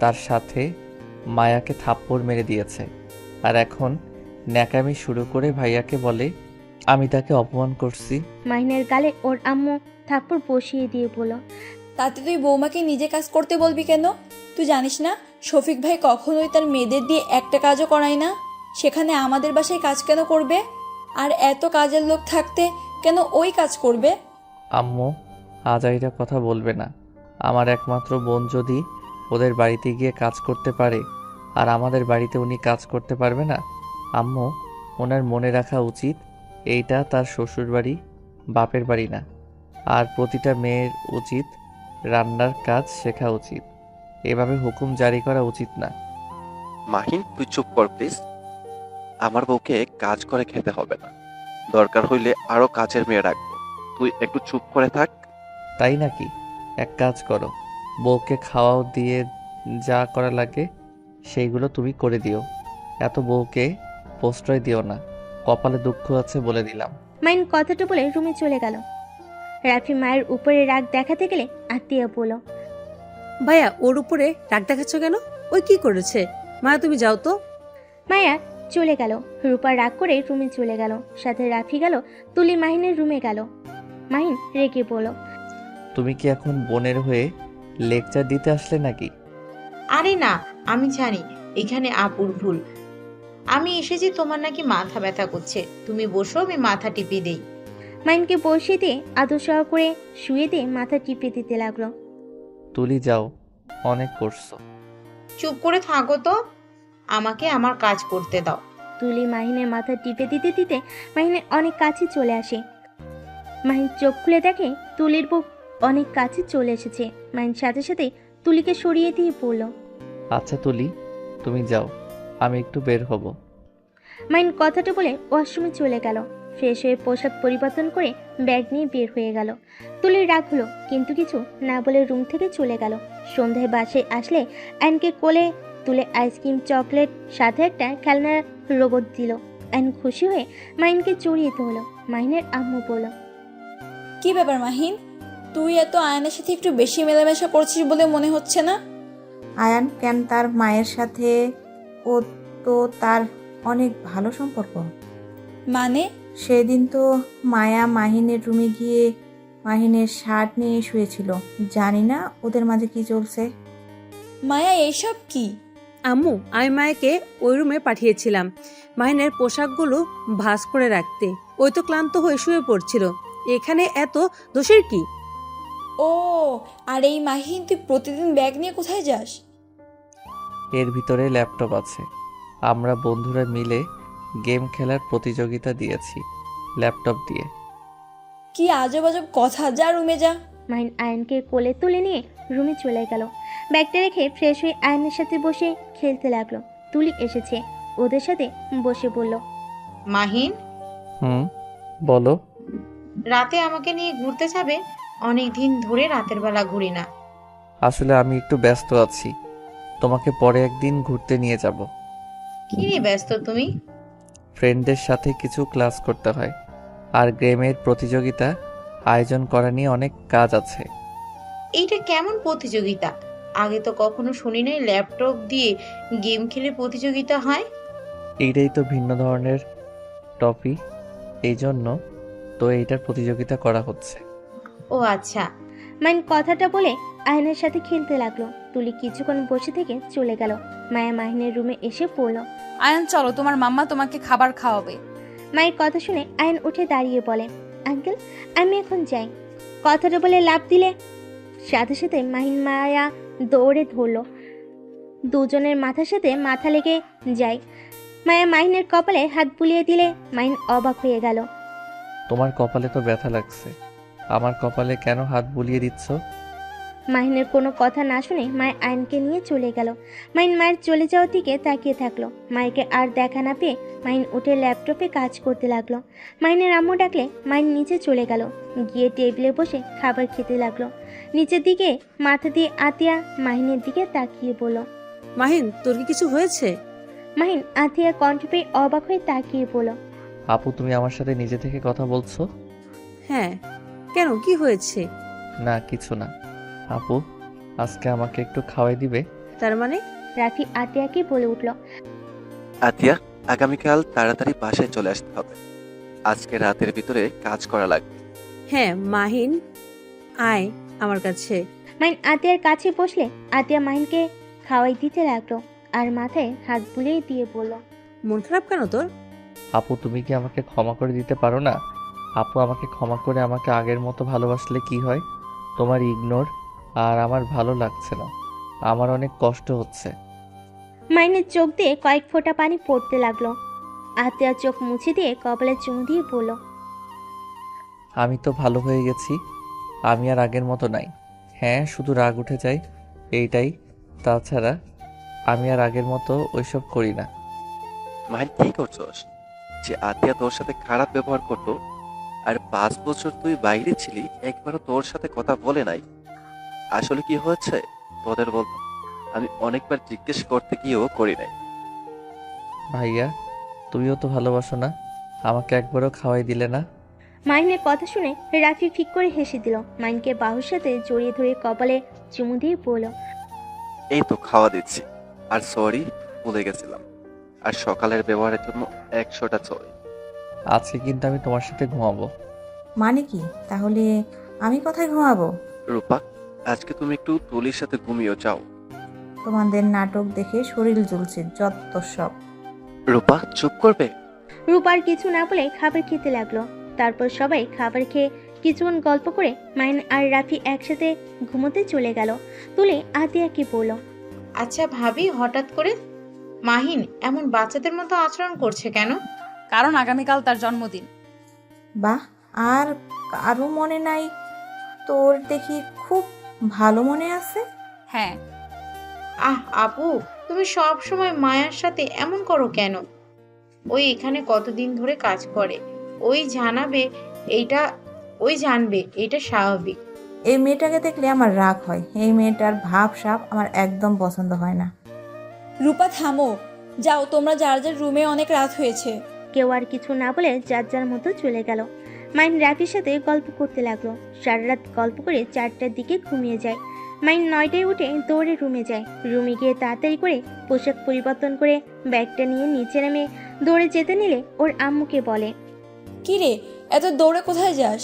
তার সাথে মায়াকে থাপ্পড় মেরে দিয়েছে, আর এখন ন্যাকামি শুরু করে ভাইয়াকে বলে আমি তাকে অপমান করছি। মাহিনের গালে ওর আম্মু থাপ্পড় বসিয়ে দিয়ে বলল। তাতে তুই বৌমাকে নিজে কাজ করতে বলবি কেন? তুই জানিস না শফিক ভাই কখনোই তার মেয়েদের দিয়ে একটা কাজও করায় না? সেখানে আমাদের বাসায় কাজ কেন করবে? আর এত কাজের লোক থাকতে কেন ওই কাজ করবে? আম্মু, আজাইরা কথা বলবে না। আমার একমাত্র বোন যদি ওদের বাড়িতে গিয়ে কাজ করতে পারে, আর আমাদের বাড়িতে উনি কাজ করতে পারবে না, আম্মু, ওনার মনে রাখা উচিত এইটা তার শ্বশুর বাড়ি, বাপের বাড়ি না। আর প্রতিটা মেয়ের উচিত রান্নার কাজ শেখা উচিত। এভাবে হুকুম জারি করা উচিত না। মাহিন, তুই চুপ কর প্লিজ। আমার বউকে কাজ করে খেতে হবে না, দরকার হইলে আরো কাজের মেয়ে রাখবো। তুই একটু চুপ করে থাক। তাই নাকি? এক কাজ করো, বউকে খাওয়াও দিয়ে যা করা লাগে সেইগুলো তুমি করে দিও। এত বউকে প্রশ্রয় দিও না, কপালে দুঃখ আছে বলে দিলাম। মাইন কথাটা বলে রুমে চলে গেল। রাফি মায়ের উপরে রাগ দেখাতে গেলে আত্মীয় বলল, ভাইয়া ওর উপরে রাগ দেখাচ্ছ কেন? ওই কি করেছে? মায়া তুমি যাও তো। মায়া চলে গেল। রূপা রাগ করে রুমে চলে গেল, সাথে রাফি গেল। তুলি মাহিনের রুমে গেল। মাহিন রেগে বলল, তুমি কি এখন বোনের হয়ে লেকচার দিতে আসলে নাকি? আরে না, আমি জানি এখানে আপুর ভুল। আমি এসেছি, তোমার নাকি মাথা ব্যথা করছে, তুমি বসো, আমি মাথা টিপে দেই। মাহিনকে বসিয়ে দিয়ে আদর সহ করে শুয়ে দিয়ে মাথা টিপে দিতে লাগলো। তুলি যাও, অনেক করছো। চুপ করে থাকো তো, আমাকে আমার কাজ করতে দাও। তুলি মাহিনের মাথা টিপে দিতে দিতে মাহিনের অনেক কাছে চলে আসে। মাহিন চোখ খুলে দেখে তুলির বউ অনেক কাছে চলে এসেছে। মাহিন সাথে সাথে তুলিকে সরিয়ে দিয়ে পড়ল। আচ্ছা তুলি, তুমি যাও, আমি একটু বের হব। মাহিন কথাটা বলে ওয়াশরুমে চলে গেল। ফ্রেশ হয়ে পোশাক পরিবর্তন করে ব্যাগ নিয়ে বের হয়ে গেল। তুলির রাগ হলো, কিন্তু কিছু না বলে রুম থেকে চলে গেল। সন্ধ্যায় বাসায় আসলে আইনকে কোলে তুলে আইসক্রিম, চকলেট, সাথে একটা খেলনার রোবট দিল। আইন খুশি হয়ে মাহিনকে জড়িয়ে ধরল। মাহিনের আম্মু বলল, কি ব্যাপার মাহিন, তুই এত আয়নের সাথে একটু বেশি মেলামেশা করছিস বলে মনে হচ্ছে না? আয়ান কেন তার মায়ের সাথে? ও তো তার অনেক ভালো সম্পর্ক। মানে? সেদিন তো মায়া মাহিনের রুমে গিয়ে মাহিনের শার্ট নিয়ে শুয়েছিল। জানি না ওদের মাঝে কি চলছে। মায়া এইসব কি? আম্মু, আমি মায়াকে ওই রুমে পাঠিয়েছিলাম মাহিনের পোশাকগুলো ভাঁজ করে রাখতে। ওই তো ক্লান্ত হয়ে শুয়ে পড়ছিল। এখানে এত দোষের কি? ও, আর এই মাহিন, তুই প্রতিদিন ব্যাগ নিয়ে কোথায় যাস? এর ভিতরে ল্যাপটপ আছে। আমরা বন্ধুরা মিলে গেম খেলার প্রতিযোগিতা দিয়েছি ল্যাপটপ দিয়ে। কি আজব আজব কথা, যা রুমে যা। মাহিন আয়নকে কোলে তুলে নিয়ে রুমে চলে গেল। ব্যাগটা রেখে ফ্রেশ হয়ে আয়নের সাথে বসে খেলতে লাগলো। তুলি এসেছে, ওদের সাথে বসে বলল, মাহিন, বলো। রাতে আমাকে নিয়ে ঘুরতে যাবে? অনেক দিন ধরে রাতের বেলা ঘুরি না। আসলে আমি একটু ব্যস্ত আছি, তোমাকে পরে একদিন ঘুরতে নিয়ে যাব। কি নিয়ে ব্যস্ত তুমি? ফ্রেন্ডদের সাথে কিছু ক্লাস করতে হয়, আর গেমের প্রতিযোগিতা আয়োজন করা নিয়ে অনেক কাজ আছে। এইটা কেমন প্রতিযোগিতা? আগে তো কখনো শুনি নাই ল্যাপটপ দিয়ে গেম খেলে প্রতিযোগিতা হয়। এইটাই তো ভিন্ন ধরনের টপি, এই জন্য তো এইটার প্রতিযোগিতা করা হচ্ছে। ও আচ্ছা। মাইন কথাটা বলে আয়নের সাথে খেলতে লাগলো। তুলি কিছুক্ষণ বসে থেকে চলে গেল। মায়া মাহিনের রুমে এসে পড়ল। আয়ান চলো, তোমার মাম্মা তোমাকে খাবার খাওয়াবে। মায়ের কথা শুনে আয়ন উঠে দাঁড়িয়ে বলে, আঙ্কেল আমি এখন যাই। কথাটা বলে লাফ দিলে সাথে সাথে মাহিন মায়া দৌড়ে ধরলো। দুজনের মাথার সাথে মাথা লেগে যায়। মায়া মাহিনের কপালে হাত বুলিয়ে দিলে মাহিন অবাক হয়ে গেল। তোমার কপালে তো ব্যথা লাগছে, আমার কপালে কেন হাত বুলিয়ে দিচ্ছ? মাহিনের কোনো কথা না শুনে মায়ের আয়নকে নিয়ে চলে গেল। মাহিন মায়ের চলে যাওয়ার দিকে তাকিয়ে থাকলো। মাইকে আর দেখা না পেয়ে মাহিন উঠে ল্যাপটপে কাজ করতে লাগলো। মাহিনের আম্মু ডাকলে মাহিন নিচে চলে গেল, গিয়ে টেবিলে বসে খাবার খেতে লাগলো। নিচের দিকে মাথা দিয়ে আতিয়া মাহিনের দিকে তাকিয়ে বলল, মাহিন, তোর কি কিছু হয়েছে? মাহিন আতিয়ার কণ্ঠ পেয়ে অবাক হয়ে তাকিয়ে বলল, আপু, তুমি আমার সাথে নিজে থেকে কথা বলছো? হ্যাঁ, কেন, কি হয়েছে? না, কিছু না। আপু, আজকে আমাকে একটু খাওয়াই দিবে? তার মানে? রাফি আতিয়াকে বলে উঠল, আতিয়া, আগামীকাল তাড়াতাড়ি বাসায় চলে আসতে হবে। আজকে রাতের ভিতরে কাজ করা লাগবে। হ্যাঁ মাহিন, আয় আমার কাছে। মাহিন আতিয়ার কাছে বসলে আতিয়া মাহিনকে খাওয়াই দিতে লাগলো আর মাথায় হাত বুলিয়ে দিয়ে বলল, মন খারাপ কেন তোর? আপু, তুমি কি আমাকে ক্ষমা করে দিতে পারো না? আপু, আমাকে ক্ষমা করে আমাকে আগের মতো ভালোবাসলে কি হয়? তোমার ইগনোর আর আমার ভালো লাগছে না, আমার অনেক কষ্ট হচ্ছে। মাহিনের চোখ দিয়ে কয়েক ফোঁটা পানি পড়তে লাগলো। আতিয়া চোখ মুছে দিয়ে কপালে চুমু দিয়ে বলল, আমি তো ভালো হয়ে গেছি। আমি আর আগের মতো নাই। হ্যাঁ, শুধু রাগ উঠে যায়, এইটাই। তাছাড়া আমি আর আগের মতো ওইসব করি না। মাহিন কি করছস? যে আতিয়া তোর সাথে খারাপ ব্যবহার করতো, আর 5 বছর তুই বাইরে ছিলি, একবারও তোর সাথে কথা বলে নাই। আসলে কি হয়েছে তোদের বল। আমি অনেকবার জিজ্ঞেস করতে গিয়েও করি নাই। ভাইয়া, তুমিও তো ভালোবাসো না? আমাকে একবারও খাওয়াই দিলে না। মাহিনের কথা শুনে রাফি ফিক করে হেসে দিল। মাহিনকে বাহুর সাথে জড়িয়ে ধরে কপালে চুমু দিয়ে বলল, এই তো খাওয়া দিচ্ছি। আর সরি, ভুলে গেছিলাম। আর সকালের ব্যবহারের জন্য 100টা সরি। আজকে কিন্তু আমি তোমার সাথে ঘুমাবো। মানে কি? তাহলে আমি কোথায় ঘুমাবো? রূপা, আজকে তুমি একটু তুলির সাথে ঘুমিয়ে যাও। তোমাদের নাটক দেখে শরীর জ্বলছে, যত সব। রূপা, চুপ করবে? রূপার কিছু না বলে খাবার খেতে লাগলো। তারপর সবাই খাবার খেয়ে কিছুক্ষণ গল্প করে মাহিন আর রাফি একসাথে ঘুমোতে চলে গেল। তুলে আতিয়াকে বলল, আচ্ছা ভাবি, হঠাৎ করে মাহিন এমন বাচ্চাদের মতো আচরণ করছে কেন? কারণ আগামীকাল তার জন্মদিন। বাহ, আর কারো মনে নাই? তোর দেখি খুব ভালো মনে আছে। হ্যাঁ, আপু, তুমি সব সময় মায়ার সাথে এমন করো কেন? ওই এখানে কতদিন ধরে কাজ করে, ওই জানবে এটা স্বাভাবিক। এই মেয়েটাকে দেখলে আমার রাগ হয়। এই মেয়েটার ভাব সাব আমার একদম পছন্দ হয় না। রূপা থামো, যাও তোমরা যার যার রুমে, অনেক রাত হয়েছে। কেউ আর কিছু না বলে যার যার মতো চলে গেল। মাইন রাফির সাথে গল্প করতে লাগলো। সারা রাত গল্প করে 4টার দিকে ঘুমিয়ে যায়। মাইন 9টায় উঠে দৌড়ে রুমে যায়। রুমে গিয়ে তাড়াতাড়ি করে পোশাক পরিবর্তন করে ব্যাগটা নিয়ে নিচে নামে দৌড়ে যেতে নিলে ওর আম্মুকে বলে, কি রে, এত দৌড়ে কোথায় যাস?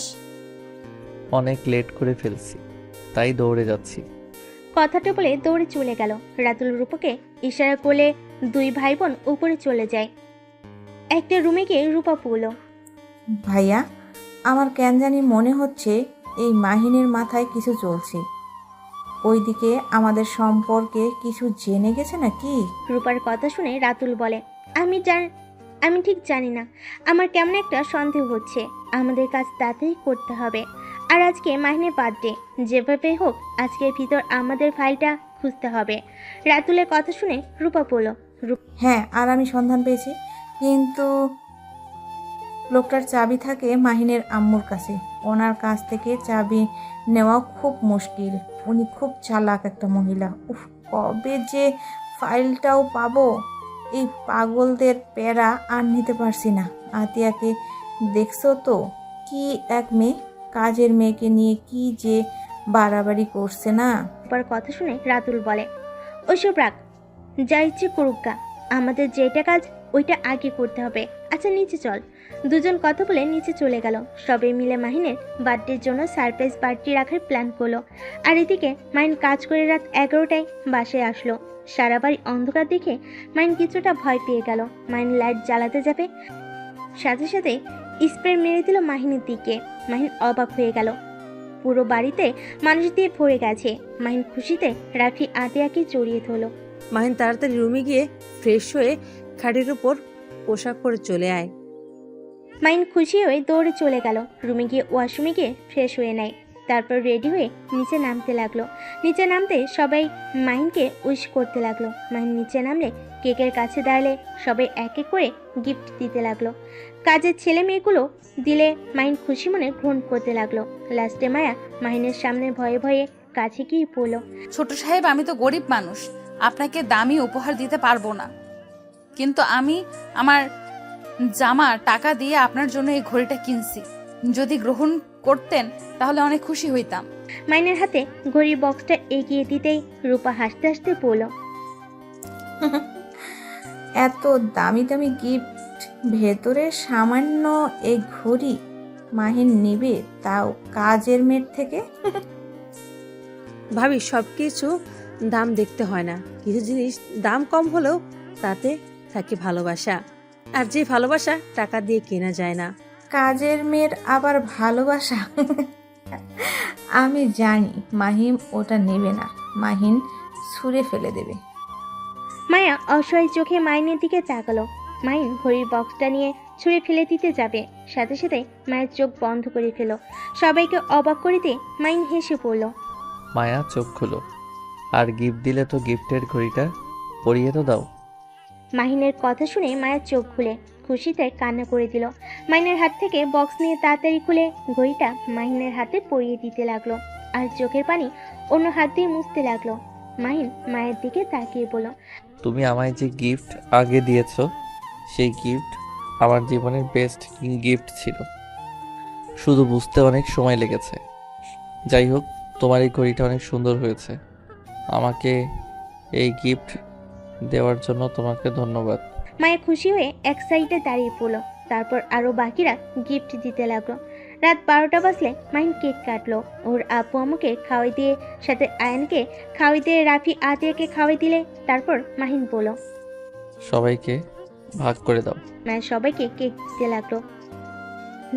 অনেক লেট করে ফেলছি, তাই দৌড়ে যাচ্ছি। কথাটা বলে দৌড়ে চলে গেল। রাতুল রূপাকে ইশারা করলে 2 ভাই বোন উপরে চলে যায়। একটা রুমে গিয়ে রূপা বলল, ভাইয়া, আমার কেন জানি মনে হচ্ছে এই মাহিনের মাথায় কিছু চলছে। ওইদিকে আমাদের সম্পর্কে কিছু জেনে গেছে নাকি? রূপার কথা শুনে রাতুল বলে, আমি ঠিক জানি না। আমার কেমন একটা সন্দেহ হচ্ছে। আমাদের কাজ তাড়াতাড়ি করতে হবে। আর আজকে মাহিনের বার্থডে, যেভাবে হোক আজকের ভিতর আমাদের ফাইলটা খুঁজতে হবে। রাতুলের কথা শুনে রূপা বলল, হ্যাঁ, আর আমি সন্ধান পেয়েছি, কিন্তু লোকটার চাবি থাকে মাহিনের আম্মুর কাছে। ওনার কাছ থেকে চাবি নেওয়া খুব মুশকিল। উনি খুব চালাক একটা মহিলা। উফ, কবে যে ফাইলটাও পাবো। এই পাগলদের প্যারা আর নিতে পারছি না। আতিয়াকে দেখছো তো, কি এক মেয়ে, কাজের মেয়েকে নিয়ে কি যে বাড়াবাড়ি করছে না। রূপার কথা শুনে রাতুল বলে, ওইসব রাখ, যা ইচ্ছে করুক গা। আমাদের যেটা কাজ ওইটা আগে করতে হবে। আচ্ছা নিচে চল। দুজন কথা বলে নিচে চলে গেল। সবাই মিলে মাহিনের বার্থডের জন্য সারপ্রাইজ পার্টি রাখার প্ল্যান করলো। আর এদিকে মাহিন কাজ করে রাত 11টায় বাসায় আসলো। সারা বাড়ি অন্ধকার দেখে মাহিন কিছুটা ভয় পেয়ে গেল। মাহিন লাইট জ্বালাতে যাবে, সাথে সাথে স্প্রে মেরে দিল মাহিনের দিকে। মাহিন অবাক হয়ে গেল। পুরো বাড়িতে মানুষ দিয়ে ভরে গেছে। মাহিন খুশিতে রাফি আতিয়াকে জড়িয়ে ধরল। মাহিন তাড়াতাড়ি রুমে গিয়ে ফ্রেশ হয়ে খাটের উপর পোশাক পরে চলে আয়। মাহিন খুশি হয়ে দৌড়ে চলে গেল। রুমে গিয়ে ওয়াশরুমে গিয়ে ফ্রেশ হয়ে নেয়। তারপর রেডি হয়ে নিচে নামতে লাগলো। নিচে নামতে সবাই মাহিনকে উইশ করতে লাগলো। মাহিন নিচে নামলে কেকের কাছে দাঁড়ালে সবাই এক এক করে গিফট দিতে লাগলো। কাজের ছেলে মেয়েগুলো দিলে মাহিন খুশি মনে গ্রহণ করতে লাগলো। লাস্টে মায়া মাহিনের সামনে ভয়ে ভয়ে কাছে গিয়ে বলল, ছোট সাহেব, আমি তো গরিব মানুষ, আপনাকে দামি উপহার দিতে পারবো না। কিন্তু আমি আমার জামার টাকা দিয়ে আপনার জন্য এই ঘড়িটা কিনছি। যদি গ্রহণ করতেন তাহলে অনেক খুশি হইতাম। মাহিনের হাতে ঘড়ির বক্সটা এগিয়ে দিতেই রূপা হাসতে হাসতে বলল, এত দামি দামি গিফট, ভেতরে সামান্য এই ঘড়ি মাহিন নিবে, তাও কাজের মেয়ের থেকে? ভাবি, সব কিছু দাম দেখতে হয় না। কিছু জিনিস দাম কম হলেও তাতে থাকে ভালোবাসা, আর যে ভালোবাসা টাকা দিয়ে কেনা যায় না। কাজের মেয়ের আবার ভালোবাসা? আমি জানি মাহিম ওটা নেবে না। মাহিন ছুঁড়ে ফেলে দেবে। মায়া অসহায় চোখে মাহিনের দিকে তাকালো। মাহিন ঘড়ির বক্সটা নিয়ে ছুঁড়ে ফেলে দিতে যাবে, সাথে সাথে মায়ের চোখ বন্ধ করে ফেল। সবাইকে অবাক করে দিয়ে মাহিন হেসে পড়ল। মায়া চোখ খুলো। আর গিফট দিলে তো গিফটের ঘড়িটা পরিয়ে তো দাও। মাহিনের কথা শুনে মায়ের চোখ খুলে খুশিতে কান্না করে দিল। মাহিনের হাত থেকে বক্স নিয়ে তাড়াতাড়ি খুলে ঘড়িটা মাহিনের হাতে পরিয়ে দিতে লাগলো, আর চোখের পানি অন্য হাত দিয়ে মুছতে লাগলো। মাহিন মায়ের দিকে তাকিয়ে বলল, তুমি আমায় যে গিফট আগে দিয়েছো সেই গিফট আমার জীবনের বেস্ট গিফট ছিল। শুধু বুঝতে অনেক সময় লেগেছে। যাই হোক, তোমার এই ঘড়িটা অনেক সুন্দর হয়েছে। আমাকে এই গিফট দেওয়ার জন্য তোমাকে ধন্যবাদ। মায়ের খুশি হয়ে এক সাইডে দাঁড়িয়ে পড়লো। তারপর আরো বাকিরা গিফট দিতে লাগলো। রাত 12টা বাজলে মাহিন কেক কাটলো। ওর আপু আম্মুকে খাওয়াই দিয়ে, সাথে আয়ানকে খাওয়াই দিয়ে রাফি আতিয়াকে খাওয়াই দিলে তারপর মাহিন বলল, সবাইকে ভাগ করে দাও। মায়ের সবাইকে কেক দিতে লাগলো।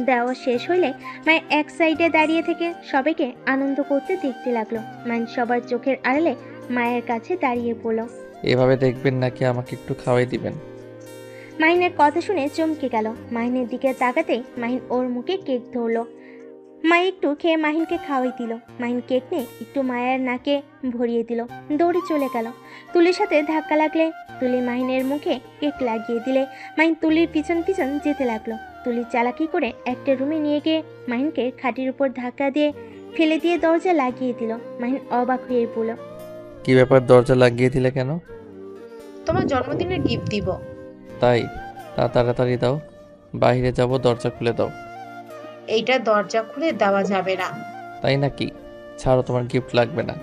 দেওয়া শেষ হইলে মায়ের এক সাইডে দাঁড়িয়ে থেকে সবাইকে আনন্দ করতে দেখতে লাগলো। মাহিন সবার চোখের আড়ালে মায়ের কাছে দাঁড়িয়ে পড়ল। এভাবে দেখবেন নাকি আমাকে একটু খাওয়াই দিবেন? মাহিনের কথা শুনে চমকে গেল। মাহিনের দিকে তাকাতেই মাহিন ওর মুখে কেক ধরলো। মা একটু খেয়ে মাহিনকে খাওয়াই দিল। মাহিন কেক নিয়ে একটু মায়ের নাকে ভরিয়ে দিল, দৌড়ে চলে গেল। তুলির সাথে ধাক্কা লাগলে তুলি মাহিনের মুখে কেক লাগিয়ে দিলে মাহিন তুলির পিছন পিছন যেতে লাগলো। তুলি চালাকি করে একটা রুমে নিয়ে গিয়ে মাহিনকে খাটির উপর ধাক্কা দিয়ে ফেলে দিয়ে দরজা লাগিয়ে দিল। মাহিন অবাক হয়ে পড়ল। কি ব্যাপার, দরজা লাগিয়ে দিলে কেন? তোমার জন্মদিনের গিফট দিব। তাই? তা তাড়াতাড়ি দাও, বাইরে যাব, দরজা খুলে দাও। এইটা দরজা খুলে দেওয়া যাবে না। তাই নাকি? ছাড়ো, তোমার গিফট লাগবে না।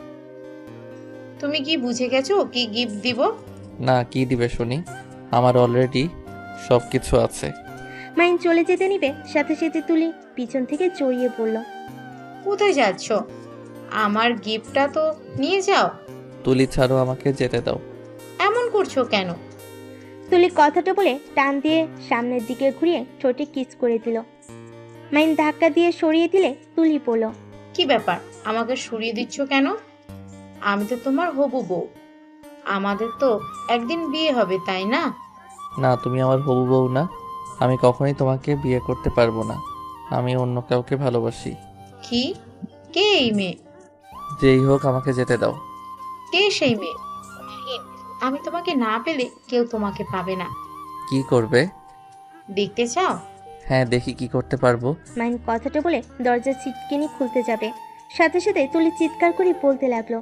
তুমি কি বুঝে গেছো কি গিফট দিব? না, কি দিবে শুনি? আমার অলরেডি সব কিছু আছে। মাহিন চলে যেতে নিবে, সাথে সাথে তুলি পিছন থেকে জড়িয়ে পড়ল। কোথায় যাচ্ছ? আমার গিফটটা তো নিয়ে যাও। তুলি ছাড়ো, আমাকে যেতে দাও। এমন করছো কেন? তুলি কথাটা বলে টান দিয়ে সামনের দিকে ঘুরিয়ে ঠোঁটে কিস করে দিল। মাহিন ধাক্কা দিয়ে সরিয়ে দিলে তুলি পড়ল। কি ব্যাপার, আমাকে সরিয়ে দিচ্ছ কেন? আমি তো তোমার হবু বউ। আমাদের তো একদিন বিয়ে হবে, তাই না? না, তুমি আমার হবু বউ না। আমি কখনোই তোমাকে বিয়ে করতে পারবো না। আমি অন্য কাউকে ভালোবাসি। কি? কে এই মেয়ে? যেই হোক, আমাকে যেতে দাও। কে সেই মেয়ে? আমি তোমাকে না পেলে কেউ তোমাকে পাবে না। কি করবে? দেখতে চাও? হ্যাঁ, দেখি কি করতে পারবো। মাহিন কথাটা বলে দরজা ছিটকিনি খুলতে যাবে, সাথে সাথে তুলি চিৎকার করে বলতে লাগলো,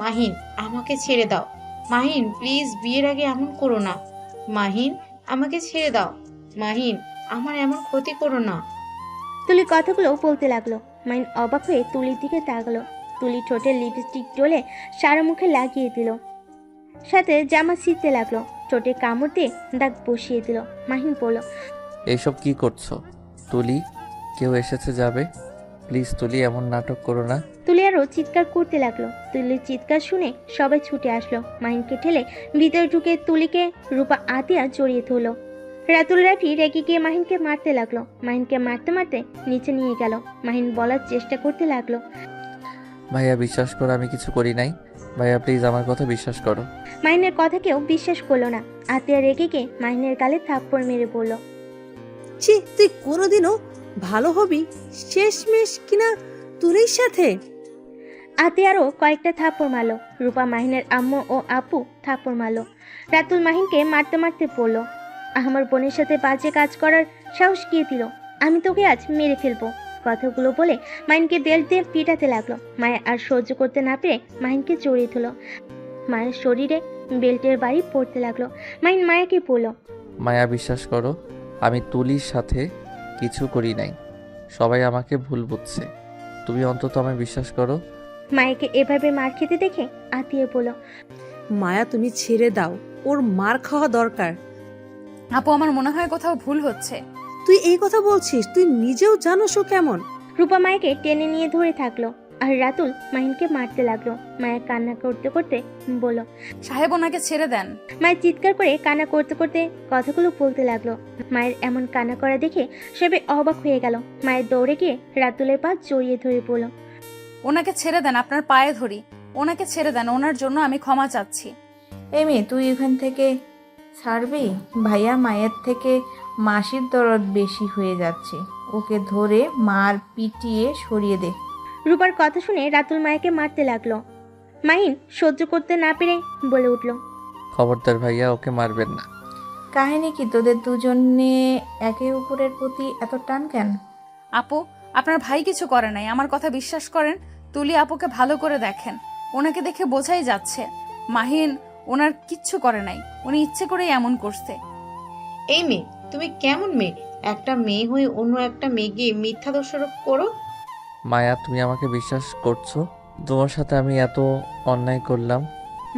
মাহিন, আমাকে ছেড়ে দাও। মাহিন, প্লিজ, বিয়ের আগে এমন করো না। মাহিন, আমাকে ছেড়ে দাও। মাহিন, আমার এমন ক্ষতি করো না। তুলি কথাগুলো বলতে লাগলো। মাহিন অবাক হয়ে তুলির দিকে তাকালো। তুলি ঠোঁটে লিপস্টিক ডলে সারা মুখে লাগিয়ে দিল, সাথে জামা ছিঁড়তে লাগলো। ঠোঁটে কামড় দিয়ে দাগ বসিয়ে দিল। মাহিন বলল, এইসব কি করছো তুলি? কেউ এসেছে, যাবে। প্লিজ তুলি, এমন নাটক করো না। তুলি আরো চিৎকার করতে লাগলো। তুলির চিৎকার শুনে সবাই ছুটে আসলো। মাহিনকে ঠেলে ভিতরে ঢুকে তুলিকে রূপা আতিয়া জড়িয়ে ধরলো। রাতুল রাফি রেগে গিয়ে মাহিনকে মারতে লাগলো। মাহিনকে মারতে মারতে নিচে নিয়ে গেল। মাহিন বলার চেষ্টা করতে লাগলো, ভাইয়া, বিশ্বাস করো, আমি কিছু করি নাই। ভাইয়া, প্লিজ আমার কথা বিশ্বাস করো। মাহিনের কথা কেউ বিশ্বাস করলো না। আতিয়া রেগে গিয়ে মাহিনের গালে থাপ্পড় মেরে পড়ল। ছি, তুই কোনোদিনও ভালো হবি? শেষমেশ কিনা তুলির সাথে। আতিয়া আরো কয়েকটা থাপ্পড় মারলো। রূপা মাহিনের আম্মু ও আপু থাপ্পড় মারলো। রাতুল মাহিনকে মারতে মারতে পড়লো, আমার বোনের সাথে বাজে কাজ করার সাহস কে দিল? আমি তোকে আজ মেরে ফেলবো। কথাগুলো বলে মাহিনকে বেল্ট দিয়ে পিটাতে লাগলো। মায়া আর সহ্য করতে না পেরে মাহিনকে জড়িয়ে ধরলো। মায়ের শরীরে বেল্টের বাড়ি পড়তে লাগলো। মাহিন মায়াকে বলল, মায়া, বিশ্বাস করো, আমি তুলির সাথে কিছু করি নাই। সবাই আমাকে ভুল বুঝছে। তুমি অন্তত আমায় বিশ্বাস করো। মায়াকে এভাবে মার খেতে দেখে আতিয়া বলল, মায়া, তুমি ছেড়ে দাও, ওর মার খাওয়া দরকার। আপু, আমার মনে হয় কোথাও ভুল হচ্ছে। তুই এই কথা বলছিস? তুই নিজেও জানোস ও কেমন। রূপা মায়াকে টেনে নিয়ে ধরে থাকলো, আর রাতুল মাহিনকে মারতে লাগলো। মায়ের কান্না করতে করতে বলল, সাহেব, ওনাকে ছেড়ে দেন। মায়ের চিৎকার করে কান্না করতে করতে কথাগুলো বলতে লাগলো। মায়ের এমন কান্না করা দেখে সবাই অবাক হয়ে গেল। মায়ের দৌড়ে গিয়ে রাতুলের পা জড়িয়ে ধরে বলল, ওনাকে ছেড়ে দেন, আপনার পায়ে ধরি। ওনাকে ছেড়ে দেন, ওনার জন্য আমি ক্ষমা চাচ্ছি। এই মেয়ে, তুই এখান থেকে ছাড়বি? ভাইয়া মায়ের থেকে মাসির দরদ বেশি হয়ে যাচ্ছে, ওকে ধরে মার পিটিয়ে সরিয়ে দে। রূপার কথা শুনে রাতুল মায়াকে মারতে লাগলো। মাহিন সহ্য করতে না পেরে বলে উঠল, খবরদার ভাইয়া, ওকে মারবেন না। কাহিনী কি তোদের দুজনে একে অপরের প্রতি এত টান কেন? আপু, আপনার ভাই কিছু করে নাই, আমার কথা বিশ্বাস করেন। তুলি আপুকে ভালো করে দেখেন, ওনাকে দেখে বোঝাই যাচ্ছে মাহিন ওনার কিচ্ছু করে নাই, উনি ইচ্ছে করেই এমন করছে। এই মেয়ে, তুমি কেমন মেয়ে? একটা মেয়ে হয়ে অন্য একটা মেয়েকে মিথ্যা দোষারোপ করো। মায়া, তুমি আমাকে বিশ্বাস করছো? তোমার সাথে আমি এত অন্যায় করলাম।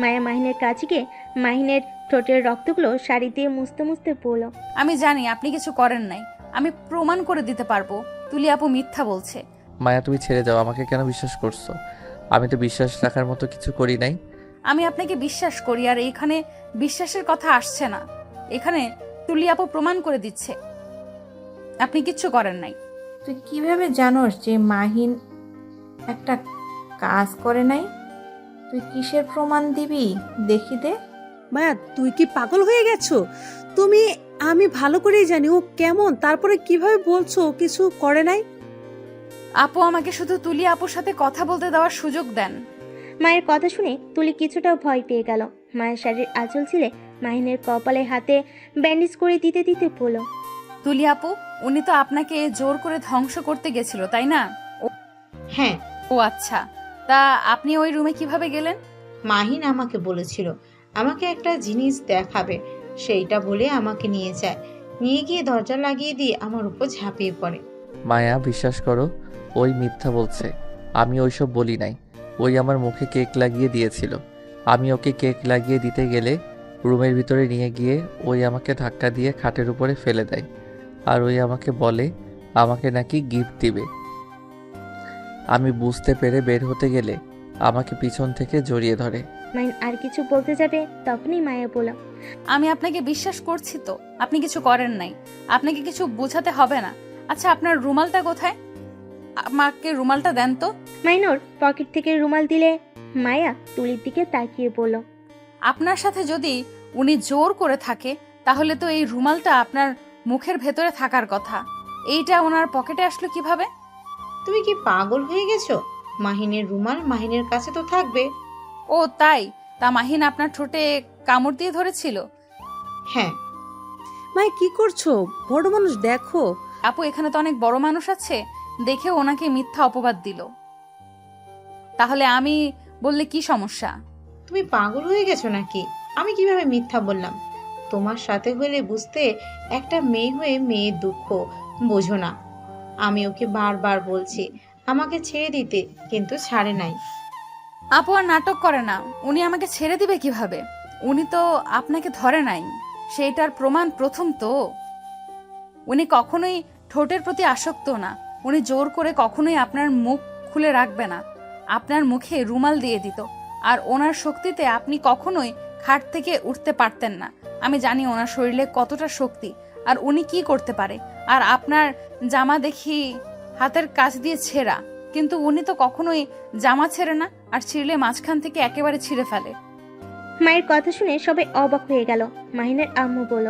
মায়া মাহিনের কাছে গিয়ে মাহিনের ঠোঁটের রক্তগুলো শাড়ি দিয়ে মুছতে মুছতে বলল, আমি জানি আপনি কিছু করেন নাই, আমি প্রমাণ করে দিতে পারবো তুলি আপু মিথ্যা বলছে। মায়া, তুমি ছেড়ে যাও, আমাকে কেন বিশ্বাস করছো? আমি তো বিশ্বাস রাখার মতো কিছু করি নাই। আমি আপনাকে বিশ্বাস করি, আর এখানে বিশ্বাসের কথা আসছে না, এখানে তুলি আপু প্রমাণ করে দিচ্ছে আপনি কিচ্ছু করেন নাই। তুই কিভাবে জানোস যে মাহিন একটা কাজ করে নাই? তুই কিসের প্রমাণ দিবি? দেখি দে। মায়া, তুই কি পাগল হয়ে গেছো? আমি ভালো করেই জানি ও কেমন, তারপরে কিভাবে বলছো ও কিছু করে নাই? আপু, আমাকে শুধু তুলি আপুর সাথে কথা বলতে দেওয়ার সুযোগ দেন। মায়ের কথা শুনে তুলি কিছুটা ভয় পেয়ে গেল। মায়ের শাড়ির আঁচল ছিলে মাহিনের কপালে হাতে ব্যান্ডেজ করে দিতে দিতে বলল, তুলি আপু, উনি তো আপনাকে জোর করে ধ্বংস করতে গেছিল, তাই না? হ্যাঁ, ও আচ্ছা, তা আপনি ওই রুমে কিভাবে গেলেন? মাহিন আমাকে বলেছিল আমাকে একটা জিনিস দেখাবে, সেইটা বলে আমাকে নিয়ে যায়। নিয়ে গিয়ে দরজা লাগিয়ে দিয়ে আমার উপর ঝাঁপিয়ে পড়ে। মায়া, বিশ্বাস করো, ওই মিথ্যা বলছে। আমি ওইসব বলি নাই। ওই আমার মুখে কেক লাগিয়ে দিয়েছিল। আমি ওকে কেক লাগিয়ে দিতে গেলে রুমের ভিতরে নিয়ে গিয়ে ওই আমাকে ধাক্কা দিয়ে খাটের উপরে ফেলে দেয়। আর ওই আমাকে বলে আমাকে নাকি গিফট দিবে। আমি বুঝতে পেরে বের হতে গেলে আমাকে পিছন থেকে জড়িয়ে ধরে। মাহিন আর কিছু বলতে যাবে তখনই মায়া বলল, আমি আপনাকে বিশ্বাস করছি তো, আপনি কিছু করেন নাই, আপনাকে কিছু বোঝাতে হবে না। আচ্ছা, আপনার রুমালটা কোথায়? আমাকে রুমালটা দেন তো। মাইনর পকেট থেকে রুমাল দিলে মায়া তুলির দিকে তাকিয়ে বলল, আপনার সাথে যদি উনি জোর করে থাকে, তাহলে তো এই রুমালটা আপনার মুখের ভেতরে থাকার কথা। এইটা ওনার পকেটে আসলো কিভাবে? তুমি কি পাগল হয়ে গেছো? মাহিনের রুমাল মাহিনের কাছে তো থাকবে। ও তাই? তা মাহিন আপনার ঠোঁটে কামড় দিয়ে ধরেছিল? হ্যাঁ। মায়া, কি করছো? বড় মানুষ, দেখো। আপু, এখানে তো অনেক বড় মানুষ আছে, দেখে ওনাকে মিথ্যা অপবাদ দিল। তাহলে আমি বললে কি সমস্যা? তুমি পাগল হয়ে গেছো নাকি? আমি কিভাবে মিথ্যা বললাম? তোমার সাথে হলে বুঝতে, একটা মেয়ে হয়ে মেয়ের দুঃখ বোঝো না। আমি ওকে বারবার বলছি আমাকে ছেড়ে দিতে, কিন্তু ছাড়ে নাই। আপু আর নাটক করে না, উনি আমাকে ছেড়ে দিবে কিভাবে? উনি তো আপনাকে ধরে নাই, সেইটার প্রমাণ প্রথম তো। উনি কখনোই ঠোঁটের প্রতি আসক্ত না, উনি জোর করে কখনোই আপনার মুখ খুলে রাখবে না, আপনার মুখে রুমাল দিয়ে দিত। আর ওনার শক্তিতে আপনি কখনোই খাট থেকে উঠতে পারতেন না। আমি জানি ওনার শরীরে কতটা শক্তি, আর উনি কি করতে পারে। আর আপনার জামা দেখি হাতের কাছ দিয়ে ছেঁড়া, কিন্তু উনি তো কখনোই জামা ছেড়ে না, আর ছিঁড়লে মাঝখান থেকে একেবারে ছিঁড়ে ফেলে। মায়ের কথা শুনে সবাই অবাক হয়ে গেল। মাহিনের আম্মু বলল,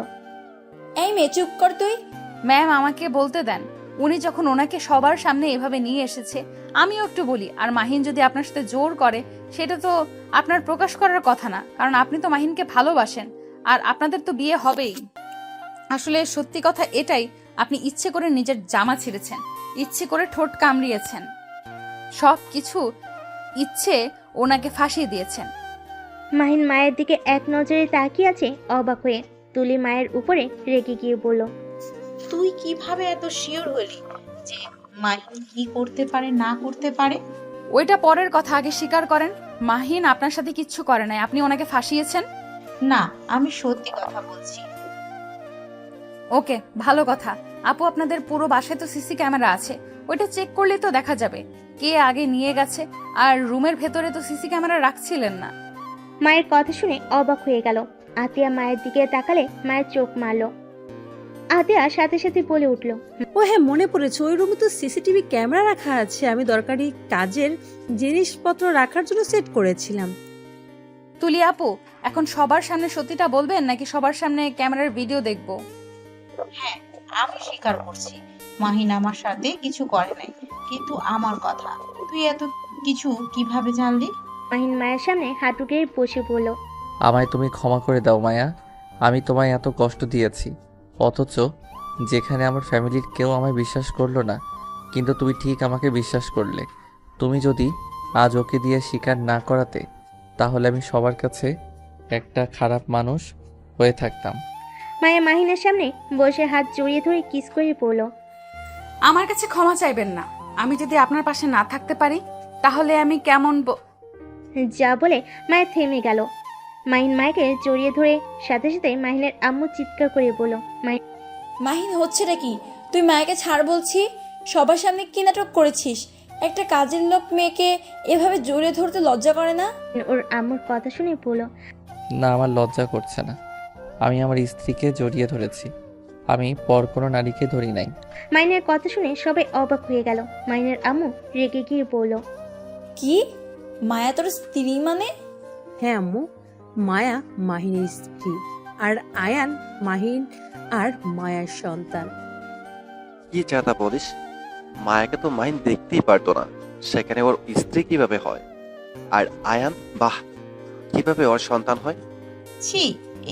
এই মেয়ে, চুপ কর তুই। ম্যাম, আমাকে বলতে দেন। উনি যখন ওনাকে সবার সামনে এভাবে নিয়ে এসেছে, আমিও একটু বলি। আর মাহিন যদি আপনার সাথে জোর করে, সেটা তো আপনার প্রকাশ করার কথা না, কারণ আপনি তো মাহিনকে ভালোবাসেন, আর আপনাদের তো বিয়ে হবেই। আসলে সত্যি কথা এটাই, আপনি ইচ্ছে করে নিজের জামা ছিঁড়েছেন, ইচ্ছে করে ঠোঁট কামড়িয়েছেন, সব কিছু ইচ্ছে ওনাকে ফাঁসিয়ে দিয়েছেন। মাহিন মায়ের দিকে এক নজরে তাকিয়ে আছে অবাক হয়ে। তুলি মায়ের উপরে রেগে গিয়ে বলল, তুই কিভাবে এত শিওর হলি যে মাহিন কি করতে পারে না করতে পারে? ওইটা পরের কথা, আগে স্বীকার করেন মাহিন আপনার সাথে কিচ্ছু করে নাই, আপনি ওনাকে ফাঁসিয়েছেন। না, আমি সত্যি কথা বলছি। ওকে, ভালো কথা। আপু, আপনাদের পুরো বাসায় তো সিসি ক্যামেরা আছে, ওইটা চেক করলেই তো দেখা যাবে কে আগে নিয়ে গেছে। আর রুমের ভেতরে তো সিসি ক্যামেরা রাখছিলেন না। মায়ের কথা শুনে অবাক হয়ে গেল। আতিয়া মায়ের দিকে তাকালে মায়ের চোখ মারলো। আতিয়া সাথে সাথে বলে উঠল, ও হ্যাঁ, মনে পড়েছে, ওই রুমে তো সিসিটিভি ক্যামেরা রাখা আছে। আমি দরকারি কাজের জিনিসপত্র রাখার জন্য সেট করেছিলাম। তুলি আপু, এখন সবার সামনে সত্যিটা বলবেন নাকি সবার সামনে ক্যামেরার ভিডিও দেখব? হ্যাঁ, আমি স্বীকার করছি মাহিন আমার সাথে কিছু করে নাই, কিন্তু আমার কথা তুই এত কিছু কিভাবে জানলি? মাহিন মায়ের সামনে হাঁটু গেড়ে বসে পড়ল। আমায় তুমি ক্ষমা করে দাও মায়া। আমি তোমায় এত কষ্ট দিয়েছি, অথচ যেখানে আমার ফ্যামিলির কেউ আমায় বিশ্বাস করলো না, কিন্তু তুমি ঠিক আমাকে বিশ্বাস করলে। তুমি যদি আজ ওকে দিয়ে স্বীকার না করাতে, তাহলে আমি সবার কাছে একটা খারাপ মানুষ হয়ে থাকতাম। মায়া মাহিনের সামনে বসে হাত জড়িয়ে ধরে কিস করে পড়ল। আমার কাছে ক্ষমা চাইবেন না। আমি যদি আপনার পাশে না থাকতে পারি তাহলে আমি কেমন যা বলে মায়া থেমে গেল। মাহিন মায়াকে জড়িয়ে ধরে সাথে সাথে মাহিনের আম্মু চিৎকার করে বলল, মাহিন, হচ্ছেটা কি? তুই মায়াকে ছাড় বলছি। সবার সামনে কি নাটক করেছিস? একটা কাজের লোক মেয়েকে এভাবে জড়িয়ে ধরতে লজ্জা করে না? ওর আম্মুর কথা শুনে বলল, না, আমার লজ্জা করছে না। আমি আমার স্ত্রীকে জড়িয়ে ধরেছি, আমি পর কোনো নারীকে ধরি নাই। মাইনের কথা শুনে সবাই অবাক হয়ে গেল। মাইনের আম্মু রেগে গিয়ে বলল, কি? মায়া তোর স্ত্রী মানে? হ্যাঁ আম্মু, মায়া মাহিনের স্ত্রী, আর আয়ান মাহিন আর মায়ার সন্তান। কি চাতা বলিস? মায়াকে তো মাহিন দেখতেই পারতো না, সেখানে ওর স্ত্রী কিভাবে হয়? আর আয়ান, বাহ, কিভাবে ওর সন্তান হয়? ছি,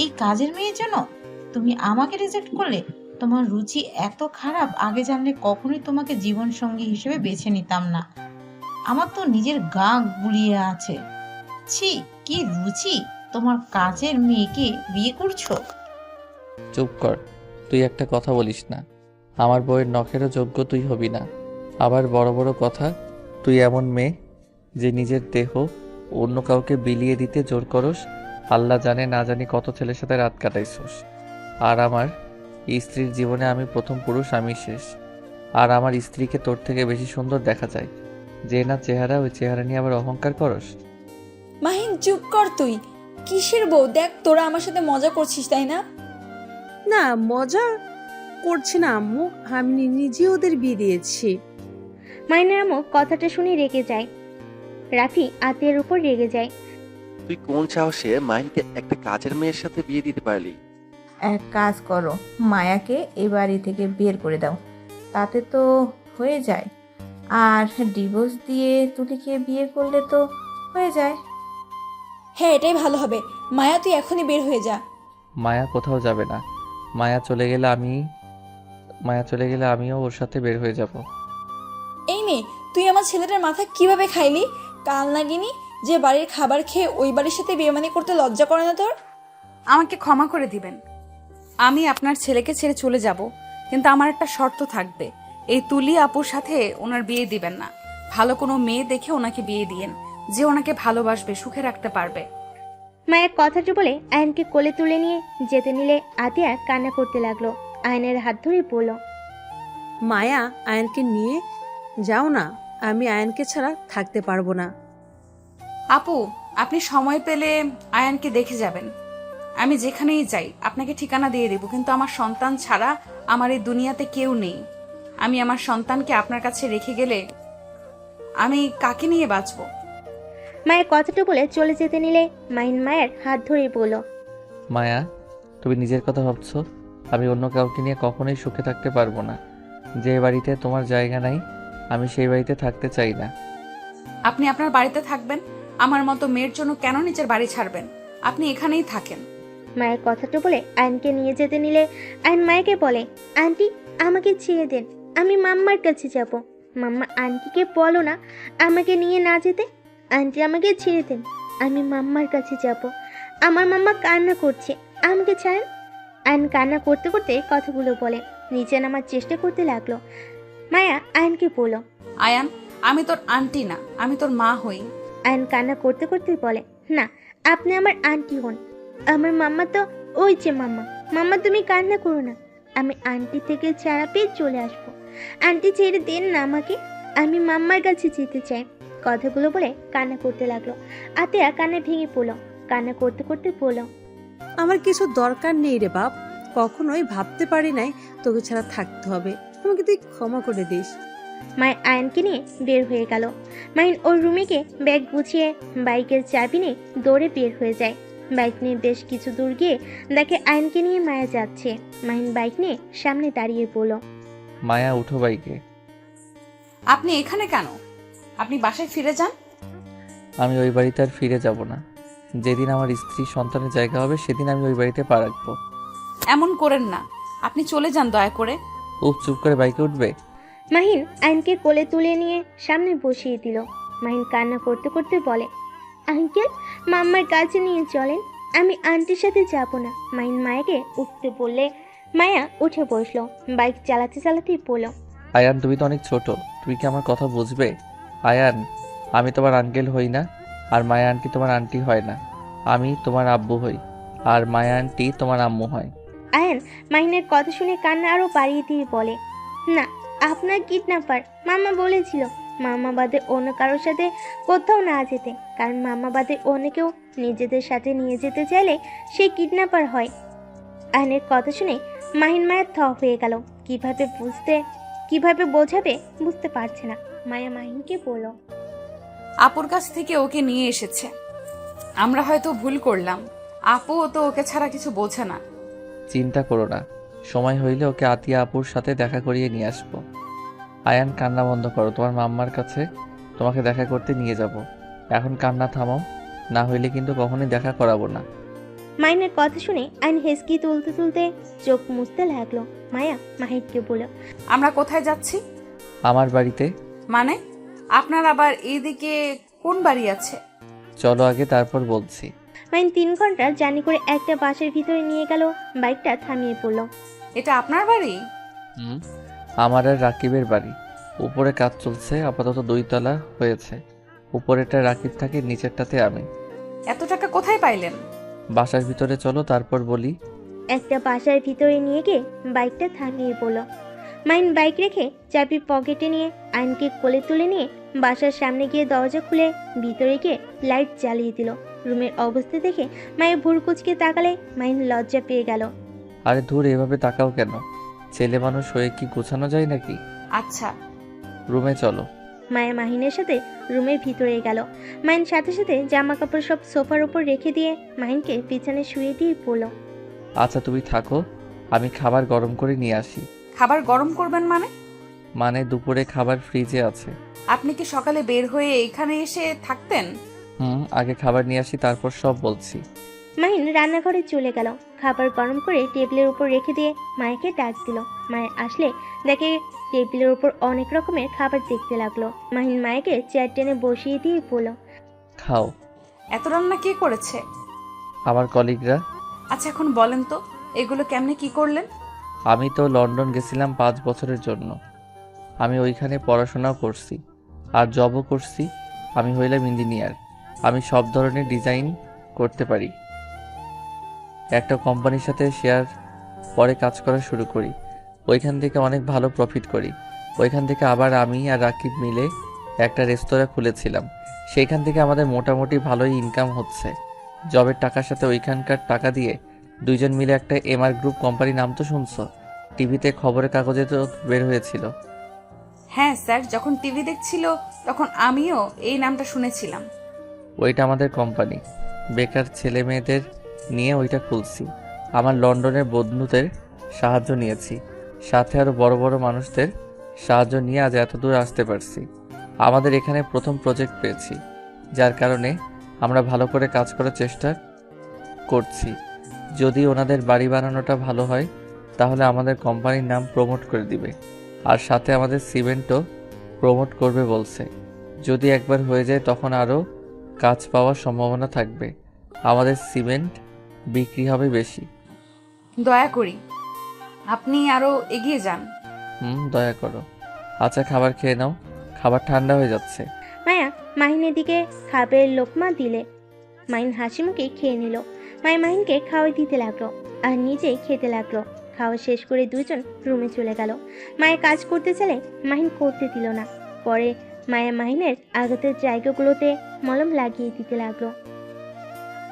এই কাজের মেয়ের জন্য তুমি আমাকে রিজেক্ট করলে? তোমার রুচি এত খারাপ, আগে জানলে কখনোই তোমাকে জীবন সঙ্গী হিসেবে বেছে নিতাম না। আমার তো নিজের গা গুলিয়ে আছে। ছি, কি রুচি! তোমার কাজের মেয়েকে বিয়ে করছো? চুপ কর, তুই একটা কথা বলিস না। আমার বউয়ের নখেরও যোগ্য তুই হবি না। আবার বড় বড় কথা। তুই এমন মেয়ে যে নিজের দেহ অন্য কাউকে বিলিয়ে দিতে জোর করস। আল্লাহ জানে না জানি কত ছেলের সাথে রাত কাটাইছস। আর আমার স্ত্রীর জীবনে আমি প্রথম পুরুষ, আমি শেষ। আর আমার স্ত্রীকে তোর থেকে বেশি সুন্দর দেখা যায়। যে না চেহারা, ওই চেহারা নিয়ে আবার অহংকার করস। মাহিন, চুপ কর তুই। কিসের বউ? দেখ, তোরা আমার সাথে মজা করছিস, তাই না? না, মজা করছি না আম্মু, আমি নিজে ওদের বিয়ে দিয়েছি। মাইনের আম্মু কথাটা শুনে রেগে যায়। রাফি আতিয়ার উপর রেগে যায়। তুই কোন সাহসে মাহিনকে একটা কাজের মেয়ের সাথে বিয়ে দিতে পারলি? এক কাজ করো, মায়াকে এ বাড়ি থেকে বের করে দাও, তাতে তো হয়ে যায়। আর ডিভোর্স দিয়ে তুলিকে বিয়ে করলে তো হয়ে যায়। হ্যাঁ, এটাই ভালো হবে। মায়া, তুই এখনই বের হয়ে যা। মায়া কোথাও যাবে না। মায়া চলে গেলে আমিও ওর সাথে বের হয়ে যাব। এই মেয়ে, তুই আমার ছেলেটার মাথা কিভাবে খাইলি? কাল নাগিনি যে বাড়ির খাবার খেয়ে ওই বাড়ির সাথে বেমানি করতে লজ্জা করে না তোর? আমাকে ক্ষমা করে দিবেন। আমি আপনার ছেলেকে ছেড়ে চলে যাব, কিন্তু আমার একটা শর্ত থাকবে। এই তুলি আপুর সাথে ওনার বিয়ে দিবেন না। ভালো কোনো মেয়ে দেখে ওনাকে বিয়ে দিয়েন, যে ওনাকে ভালোবাসবে, সুখে রাখতে পারবে। মায়ের কথাটা বলে আয়নকে কোলে তুলে নিয়ে যেতে নিলে আতিয়া কান্না করতে লাগলো। আয়নের হাত ধরে বলল, মায়া, আয়ানকে নিয়ে যাও না, আমি আয়ানকে ছাড়া থাকতে পারবো না। আপু, আপনি সময় পেলে আয়ানকে দেখে যাবেন। আমি যেখানেই যাই আপনাকে ঠিকানা দিয়ে দেব, কিন্তু আমার সন্তান ছাড়া আমার এই দুনিয়াতে কেউ নেই। আমি আমার সন্তানকে আপনার কাছে রেখে গেলে আমি কাকে নিয়ে বাঁচবো? মায়ের কথাটা বলে চলে যেতে নিলে মাহিন মায়ের হাত ধরে বলল, মায়া, তুমি নিজের কথা ভাবছো? আমি অন্য কাউকে নিয়ে কখনোই সুখে থাকতে পারবো না। যে বাড়িতে তোমার জায়গা নাই, আমি সেই বাড়িতে থাকতে চাই না। আপনি আপনার বাড়িতে থাকবেন। আমার মতো মেয়ের জন্য কেন নিজের বাড়ি ছাড়বেন? আপনি এখানেই থাকেন। মায়ের কথাটা বলে আয়নকে নিয়ে যেতে নিলে আয়ন মায়াকে বলে, আন্টি, আমাকে ছেড়ে দেন, আমি মাম্মার কাছে যাব। মাম্মা, আন্টিকে বলো না আমাকে নিয়ে না যেতে। আন্টি, আমাকে ছেড়ে দেন, আমি মাম্মার কাছে যাব। আমার মাম্মা কান্না করছে, আমাকে ছাড়েন। আয়ন কান্না করতে করতে কথাগুলো বলে নিচে নামার চেষ্টা করতে লাগলো। মায়া আয়নকে বলল, আয়ান, আমি তোর আন্টি না, আমি তোর মা হই। আয়ন কান্না করতে করতে বলে, না, আপনি আমার আন্টি হন। আমার মাম্মা তো ওই যে মাম্মা। মাম্মা, তুমি কান্না করো না, আমি আন্টি থেকে ছাড়া পেয়ে চলে আসবো। আন্টি, ছেড়ে দেন না আমাকে, আমি মাম্মার কাছে যেতে চাই। কথাগুলো বলে কান্না করতে লাগলো। আতিয়া কান্না ভেঙে পড়লো। কান্না করতে করতে বলল, আমার কিছু দরকার নেই রে বাপ, কখনোই ভাবতে পারি নাই তোকে ছাড়া থাকতে হবে, আমাকে তুই ক্ষমা করে দিস। মায়ের আয়নকে নিয়ে বের হয়ে গেল। মাহিন ওর রুমে গিয়ে ব্যাগ গুছিয়ে বাইকের চাবি নিয়ে দৌড়ে বের হয়ে যায়। বাইক নিয়ে বেশ কিছু দূর গিয়ে দেখে আয়নকে নিয়ে মায়া যাচ্ছে। মাহিন বাইক নিয়ে সামনে দাঁড়িয়ে বলল, মায়া উঠো বাইকে। আপনি এখানে কেন? আপনি বাসায় ফিরে যান। আমি ওই বাড়িতে আর ফিরে যাব না। যেদিন আমার স্ত্রী সন্তানের জায়গা হবে সেদিন আমি ওই বাড়িতে পা রাখবো। এমন করেন না, আপনি চলে যান দয়া করে। চুপ করে বাইকে উঠবে। মাহিন আয়নকে কোলে তুলে নিয়ে সামনে বসিয়ে দিল। মাহিন কান্না করতে করতে বলে, আঙ্কেল মাম্মার কাছে নিয়ে চলেন, আমি আন্টির সাথে যাব না। মাহিন মায়াকে উঠতে বললে মায়া উঠে বসলো। বাইক চালাতে চালাতেই বলল, আয়ান তুমি তো অনেক ছোট, তুমি কি আমার কথা বুঝবে? আয়ান, আমি তোমার আঙ্কেল হই না, আর মায়া আন্টি তোমার আন্টি হয় না। আমি তোমার আব্বু হই, আর মায়া আন্টি তোমার আম্মু হয়। আয়ান মাহিনের কথা শুনে কান্না আরো বাড়িয়ে দিয়ে বলে, না আপনার কিডন্যাপার। মাম্মা বলেছিল মাম্মা বাদে অন্য কারোর সাথে কোথাও না যেতে, কারণ মাম্মা বাদে অন্য কেউ নিজেদের সাথে নিয়ে যেতে চাইলে সে কিডন্যাপার হয়। আয়নের কথা শুনে মাহিন মায়ের থ হয়ে গেল। কিভাবে বোঝাবে বুঝতে পারছে না। মায়া মাহিনকে বলল, আপুর কাছ থেকে ওকে নিয়ে এসেছে, আমরা হয়তো ভুল করলাম। আপুও তো ওকে ছাড়া কিছু বোঝে না। চিন্তা করো না, সময় হইলে ওকে আতিয়া আপুর সাথে দেখা করিয়ে নিয়ে আসবো। আয়ান কান্না বন্ধ করো, তোমার মাম্মার কাছে তোমাকে দেখা করতে নিয়ে যাব। এখন কান্না থামাও, না হইলে কিন্তু কখনোই দেখা করাবো না। মাহিনের কথা শুনে আইন হেসকি তুলতে তুলতে চোখ মুছতে লাগলো। মায়া মাহিনকে বলল, আমরা কোথায় যাচ্ছি? আমার বাড়িতে। মানে আপনার আবার এইদিকে কোন বাড়ি আছে? চলো আগে, তারপর বলছি। মাহিন 3 ঘন্টা জার্নি করে একটা বাসের ভিতরে নিয়ে গেল। বাইকটা থামিয়ে পড়ল। এটা আপনার বাড়ি? আমার আর রাকিবের বাড়ি। উপরে কাজ চলছে, আপাতত 2 তলা হয়েছে। উপরেরটা রাকিব থাকে, নিচেরটাতে আমি। এত টাকা কোথায় পাইলেন? বাসার ভিতরে চলো, তারপর বলি। একটা বাসার ভিতরে নিয়ে গিয়ে বাইকটা থামিয়ে পড়ল। মাহিন বাইক রেখে চাবি পকেটে নিয়ে আইনকে কোলে তুলে নিয়ে বাসার সামনে গিয়ে দরজা খুলে ভিতরে গিয়ে লাইট জ্বালিয়ে দিল। রুমের অবস্থা দেখে মায়ের ভুরু কুচকে তাকালে মাহিন লজ্জা পেয়ে গেল। আরে ধুর, এভাবে তাকাও কেন? ছেলে মানুষ হয়ে কি গোছানো যায় নাকি? আচ্ছা রুমে চলো। মায়া মাহিনের সাথে রুমের ভিতরে গেল। মাহিন সাথে সাথে জামা কাপড় সব সোফার উপর রেখে দিয়ে মাহিনকে বিছানায় শুয়ে দিয়ে বলল, আচ্ছা তুমি থাকো, আমি খাবার গরম করে নিয়ে আসি। খাবার গরম করবেন মানে? মানে দুপুরে খাবার ফ্রিজে আছে। আপনি কি সকালে বের হয়ে এখানে এসে থাকতেন? আগে খাবার নিয়ে আসি, তারপর সব বলছি। মাহিন রান্নাঘরে চলে গেল। খাবার গরম করে টেবিলের উপর রেখে দিয়ে মায়াকে ডাক দিল। মায়া আসলে দেখে টেবিলের উপর অনেক রকমের খাবার দেখতে লাগলো। মাহিন মায়াকে চেয়ার টেনে বসিয়ে দিয়ে বলল, খাও। এত রান্না কে করেছে? আমার কলিগরা। আচ্ছা এখন বলেন তো এগুলো কেমনে কি করলেন? আমি তো লন্ডন গেছিলাম 5 বছরের জন্য। আমি ওইখানে পড়াশোনাও করছি আর জবও করছি। আমি হইলাম ইঞ্জিনিয়ার। আমি সব ধরনের ডিজাইন করতে পারি। একটা কোম্পানির সাথে শেয়ার পরে কাজ করা শুরু করি। ওইখান থেকে অনেক ভালো প্রফিট করি। ওইখান থেকে আবার আমি আর রাকিব মিলে একটা রেস্তোরাঁ খুলেছিলাম। সেইখান থেকে আমাদের মোটামুটি ভালোই ইনকাম হচ্ছে। জবের টাকার সাথে ওইখানকার টাকা দিয়ে 2 জন মিলে একটা এমআর গ্রুপ কোম্পানি, নাম তো শুনছো? টিভিতে খবরের কাগজে তো বের হয়েছিল। হ্যাঁ স্যার, যখন টিভি দেখছিল তখন আমিও এই নামটা শুনেছিলাম। ওইটা আমাদের কোম্পানি। বেকার ছেলে মেয়েদের নিয়ে ওইটা খুলছি। আমার লন্ডনের বন্ধুদের সাহায্য নিয়েছি, সাথে আরও বড় বড় মানুষদের সাহায্য নিয়ে আজ এত দূর আসতে পারছি। আমাদের এখানে প্রথম প্রজেক্ট পেয়েছি, যার কারণে আমরা ভালো করে কাজ করার চেষ্টা করছি। যদি ওনাদের বাড়ি বানানোটা ভালো হয় তাহলে আমাদের কোম্পানির নাম প্রমোট করে দিবে, আর সাথে আমাদের সিমেন্টও প্রমোট করবে বলছে। যদি একবার হয়ে যায় তখন আরও কাজ পাওয়ার সম্ভাবনা থাকবে। আমাদের সিমেন্ট বিক্রি হবে বেশি। দয়া করি আপনি আরো এগিয়ে যান। দয়া করো। আচ্ছা খাবার খেয়ে নাও, খাবার ঠান্ডা হয়ে যাচ্ছে। মায়া মাহিনের দিকে খাবারের লোকমা দিলে। মাহিন হাসি মুখে খেয়ে নিল। মায়া মাহিনকে খাওয়াই দিতে লাগলো আর নিজেই খেতে লাগলো। খাওয়া শেষ করে 2 জন রুমে চলে গেল। মায়া কাজ করতে চাইলে মাহিন করতে দিল না। পরে মায়া মাহিনের আঘাতের জায়গাগুলোতে মলম লাগিয়ে দিতে লাগলো।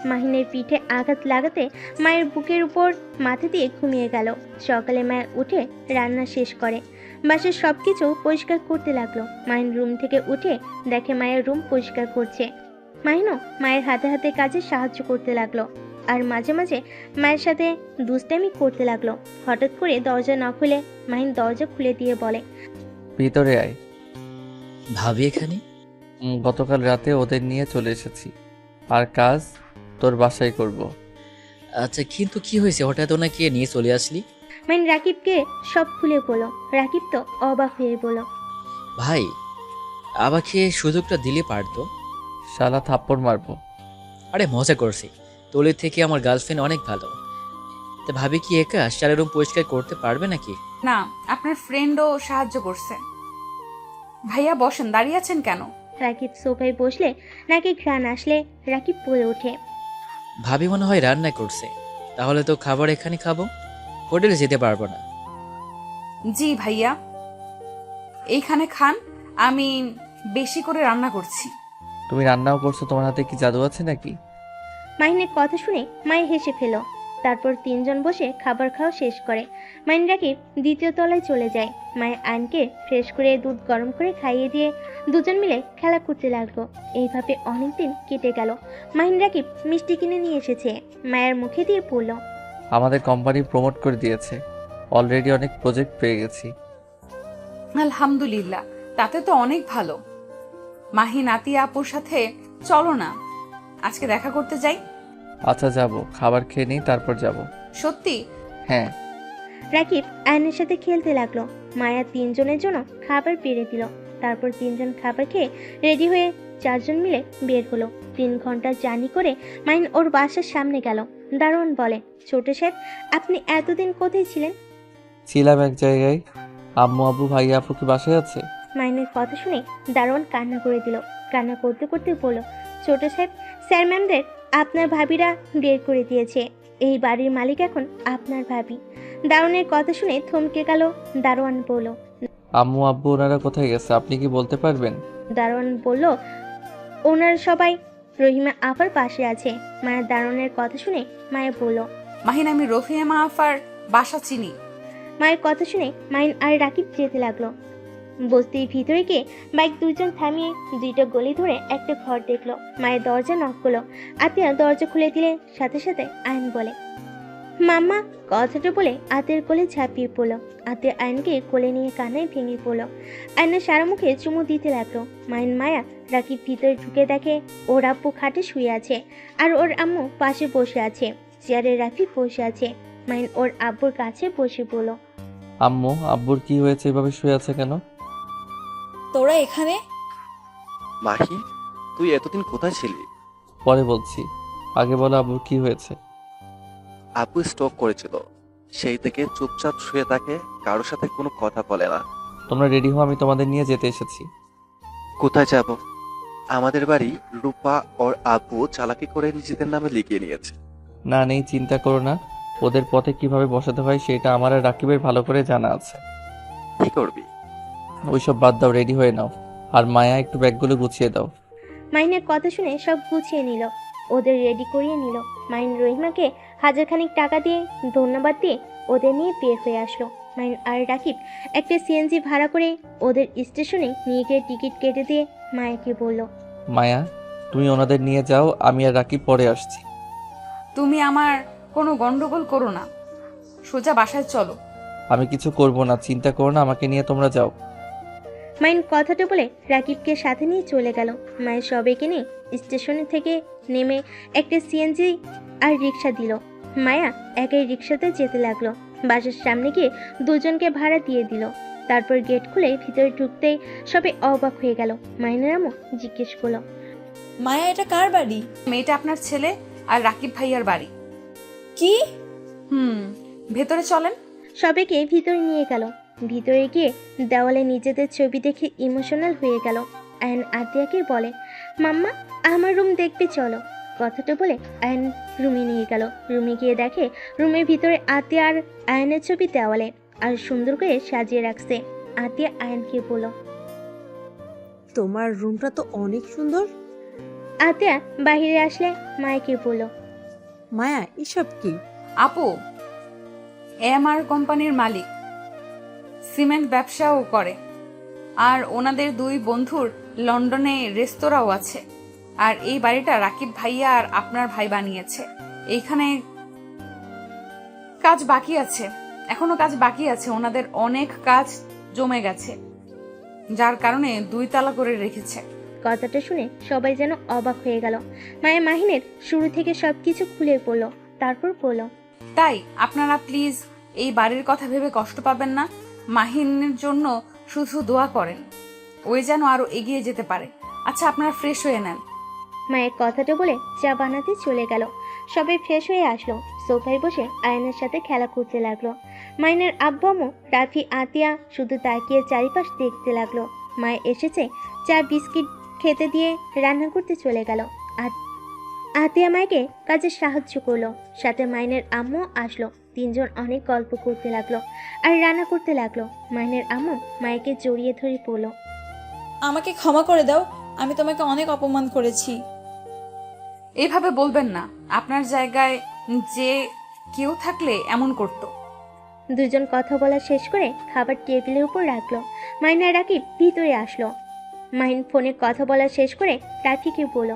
মাহিনের পিঠে আঘাত লাগাতে মায়ের বুকের উপর মাথা দিয়ে ঘুমিয়ে গেল। সকালে মায়া উঠে রান্না শেষ করে বাসার সবকিছু পরিষ্কার করতে লাগলো। মাহিন রুম থেকে উঠে দেখে মায়ের রুম পরিষ্কার করছে। মাহিনও মায়ের হাতে হাতে কাজে সাহায্য করতে লাগলো আর মাঝে মাঝে মায়ের সাথে দুষ্টামি করতে লাগলো। হঠাৎ করে দরজা না খুলে মাহিন দরজা খুলে দিয়ে বলে, ভিতরে আয়। ভাবি এখানে? গতকাল রাতে ওদের নিয়ে চলে এসেছি, আর কাজ তোর বাসায় করব। আচ্ছা, কিন্তু কি হয়েছে হঠাৎ ওনাকে নিয়ে চলে আসলি? মাহিন রাকিবকে সব খুলে বলল। রাকিব তো অবাক হয়ে বলল, ভাই, আমাকে সুযোগটা দিলে পারতো। শালা থাপ্পড় মারবো। আরে মজা করছি, তোলের থেকে আমার গার্লফ্রেন্ড অনেক ভালো। তা ভাবি কি একা সারা রুম পরিষ্কার করতে পারবে নাকি? না, আপনার ফ্রেন্ডও সাহায্য করছে। ভাইয়া বসেন, দাঁড়িয়ে আছেন কেন? রাকিব সোফায় বসলে নাকি ঘ্রাণ আসলে রাকিব বলে ওঠে, ভাবি মনে হয় রান্না করছে, তাহলে তো খাবার এখানে খাবো, হোটেলে যেতে পারবো না। জি ভাইয়া, এইখানে খান, আমি বেশি করে রান্না করছি। তুমি রান্নাও করছো, তোমার হাতে কি জাদু আছে নাকি? মাহিনের কথা শুনে মায়ের হেসে ফেল। তারপর তিনজন বসে খাবার খাওয়া শেষ করে মাইন রাকিব দ্বিতীয় তলায় চলে যায়। মায়ের আয়নকে ফ্রেশ করে দুধ গরম করে খাইয়ে দিয়ে দুজন মিলে খেলা করতে লাগলো। এইভাবে অনেকদিন কেটে গেল। মাহিন রাকিব মিষ্টি কিনে নিয়ে এসেছে, মায়ের মুখে দিয়ে বলল, আমাদের কোম্পানি প্রমোট করে দিয়েছে, অলরেডি অনেক প্রজেক্ট পেয়ে গেছি। আলহামদুলিল্লাহ, তাতে তো অনেক ভালো। মাহি নাতি আপুর সাথে চলো না, আজকে দেখা করতে যাই। আচ্ছা যাব, খাবার খেয়ে নিই তারপর যাব। সত্যি? হ্যাঁ। রাকিব আয়নের সাথে খেলতে লাগলো। মায়া তিনজনের জন্য খাবার বেড়ে দিল। তারপর তিনজন খাবার খেয়ে রেডি হয়ে চারজন মিলে বের হলো। 3 ঘন্টা জার্নি করে মাইন ওর বাসার সামনে গেল। দারোয়ান বলে, ছোট সাহেব, আপনি এতদিন কোথায় ছিলেন? ছিলাম এক জায়গায়। আম্মু আব্বু ভাইয়া আপু কি বাসায় আছে? মাইনের কথা শুনে দারোয়ান কান্না করে দিল। কান্না করতে করতে বলল, ছোট সাহেব, স্যার ম্যামদের আপনার ভাবিরা বের করে দিয়েছে। এই বাড়ির মালিক এখন আপনার ভাবি। দারোয়ানের কথা শুনে থমকে গেল। দারোয়ান বলল, আম্মু আব্বু ওনারা কোথায় গেছে আপনি কি বলতে পারবেন? দারোয়ান বলল, ওনার সবাই রহিমা আপার পাশে আছে। মায়ের দারোয়ানের কথা শুনে মায়া বলল, মাহিন, আমি রফিয়া আফার বাসা চিনি। মায়ের কথা শুনে মাইন আর রাকিব যেতে লাগলো। বস্তির ভিতরে গিয়ে বাইক দুজন থামিয়ে 2টা গলি ধরে একটা ঘর দেখলো। মায়ের দরজা নক করলো। আতিয়া দরজা খুলে দিলে সাথে সাথে আয়ন বলে, মাম্মা। কথাটা বলে আতের কোলে ঝাঁপিয়ে পড়লো। আতিয়া আয়নকে কোলে নিয়ে কান্নায় ভেঙে পড়লো। আয়নের সারা মুখে চুমু দিতে লাগলো। মাইন মায়া রাকিব ভিতরে ঢুকে দেখে ওর আব্বু খাটে শুয়ে আছে আর ওর আম্মু পাশে বসে আছে। চেয়ারে রাকিব বসে আছে। মাইন ওর আব্বুর কাছে বসে বলল, আম্মু আব্বুর কি হয়েছে, এভাবে শুয়ে আছে কেন? তোরা এখানে? মাহি, তুই এতদিন কোথায় ছিলি? পরে বলছি, আগে বলো আব্বুর কি হয়েছে। আপু স্ট্রোক করেছিল, সেই থেকে চুপচাপ শুয়ে থাকে, কারোর সাথে কোনো কথা বলে না। তোমরা রেডি হও, আমি তোমাদের নিয়ে যেতে এসেছি। কোথায় যাব? আমাদের বাড়ি রূপা ওর আপু চালাকি করে নিজেদের নামে লিখিয়ে নিয়েছে। না নেই, চিন্তা করো না, ওদের পথে কিভাবে বসাতে হয় সেটা আমার আর রাকিবের ভালো করে জানা আছে। কি করবি? ওইসব বাদ দাও, রেডি হয়ে নাও। আর মায়া একটু ব্যাগগুলো গুছিয়ে দাও। মাইনের কথা শুনে সব গুছিয়ে নিল, ওদের রেডি করিয়ে নিল। মাইন রহিমাকে হাজারখানিক টাকা দিয়ে ধন্যবাদ দিয়ে ওদের নিয়ে বের হয়ে আসলো। মাইন আর রাকিব একটা সিএনজি ভাড়া করে ওদের স্টেশনে নিয়ে গিয়ে টিকিট কেটে দিয়ে মায়াকে বলল, মায়া, তুমি ওনাদের নিয়ে যাও, আমি আর রাকিব পরে আসছি। তুমি আমার কোনো গন্ডগোল করো না, সোজা বাসায় চলো। আমি কিছু করব না, চিন্তা করো না, আমাকে নিয়ে তোমরা যাও। মাইন কথাটা বলে রাকিবকে সাথে নিয়ে চলে গেল। মায়ের সবাইকে নিয়ে স্টেশনে থেকে নেমে একটা সিএনজি আর রিক্সা দিল। মায়া একাই রিক্সাতে যেতে লাগলো। বাসার সামনে গিয়ে দুজনকে ভাড়া দিয়ে দিল। তারপর গেট খুলে ভিতরে ঢুকতেই সবাই অবাক হয়ে গেল। মাইনের আম্মু জিজ্ঞেস করলো, মায়া, এটা কার বাড়ি? মেয়েটা আপনার ছেলে আর রাকিব ভাইয়ার বাড়ি। কি? ভেতরে চলেন। সবাইকে ভিতরে নিয়ে গেল। ভিতরে গিয়ে দেওয়ালে নিজেদের ছবি দেখে ইমোশনাল হয়ে গেল। আয়ন আতিয়াকে বলে, মাম্মা, আমার রুম দেখবে চলো। কথাটা বলে আয়ন রুমে নিয়ে গেল। রুমে গিয়ে দেখে রুমের ভিতরে আতিয়া আর আয়নের ছবি দেওয়ালে আর সুন্দর করে সাজিয়ে রাখছে। আতিয়া আয়নকে বলল, তোমার রুমটা তো অনেক সুন্দর। আতিয়া বাহিরে আসলে মায়াকে বলল, মায়া এসব কি? আপু এমআর কোম্পানির মালিক, সিমেন্ট ব্যবসাও করে, আর ওনাদের দুই বন্ধুর লন্ডনে রেস্তোরাঁও আছে। আর এই বাড়িটা রাকিব ভাইয়া আর আপনার ভাই বানিয়েছে। এইখানে কাজ বাকি আছে, এখনো কাজ বাকি আছে, ওনাদের অনেক কাজ জমে গেছে, যার কারণে 2 তালা করে রেখেছে। কথাটা শুনে সবাই যেন অবাক হয়ে গেল। মায়া মাহিনের শুরু থেকে সবকিছু খুলে বলল, তারপর বলল, তাই আপনারা প্লিজ এই বাড়ির কথা ভেবে কষ্ট পাবেন না। মাহিনের জন্য শুধু দোয়া করেন, ওই যেন আরো এগিয়ে যেতে পারে। আচ্ছা আপনারা ফ্রেশ হয়ে নেন। মায়ের কথাটা বলে চা বানাতে চলে গেল। সবাই ফ্রেশ হয়ে আসলো, সোফায় বসে আয়নের সাথে খেলা করতে লাগলো। মাইনের আব্বু আম্মু, রাফি, আতিয়া শুধু তাকিয়ে চারিপাশ দেখতে লাগলো। মায়ে এসেছে, চা বিস্কিট খেতে দিয়ে রান্না করতে চলে গেল। আতিয়া মায়েকে কাজে সাহায্য করলো, সাথে মাইনের আম্মু আসলো। তিনজন অনেক গল্প করতে লাগলো আর রান্না করতে লাগলো। মাইনের আম্মু মায়েকে জড়িয়ে ধরে পড়লো, আমাকে ক্ষমা করে দাও, আমি তোমাকে অনেক অপমান করেছি। এইভাবে বলবেন না, আপনার জায়গায় যে কেউ থাকলে এমন করতো। দুজন কথা বলা শেষ করে খাবার টেবিলের উপর রাখলো। মাইন আর রাকিব ভিতরে আসলো। মাইন ফোনে কথা বলা শেষ করে রাফিকে বলল,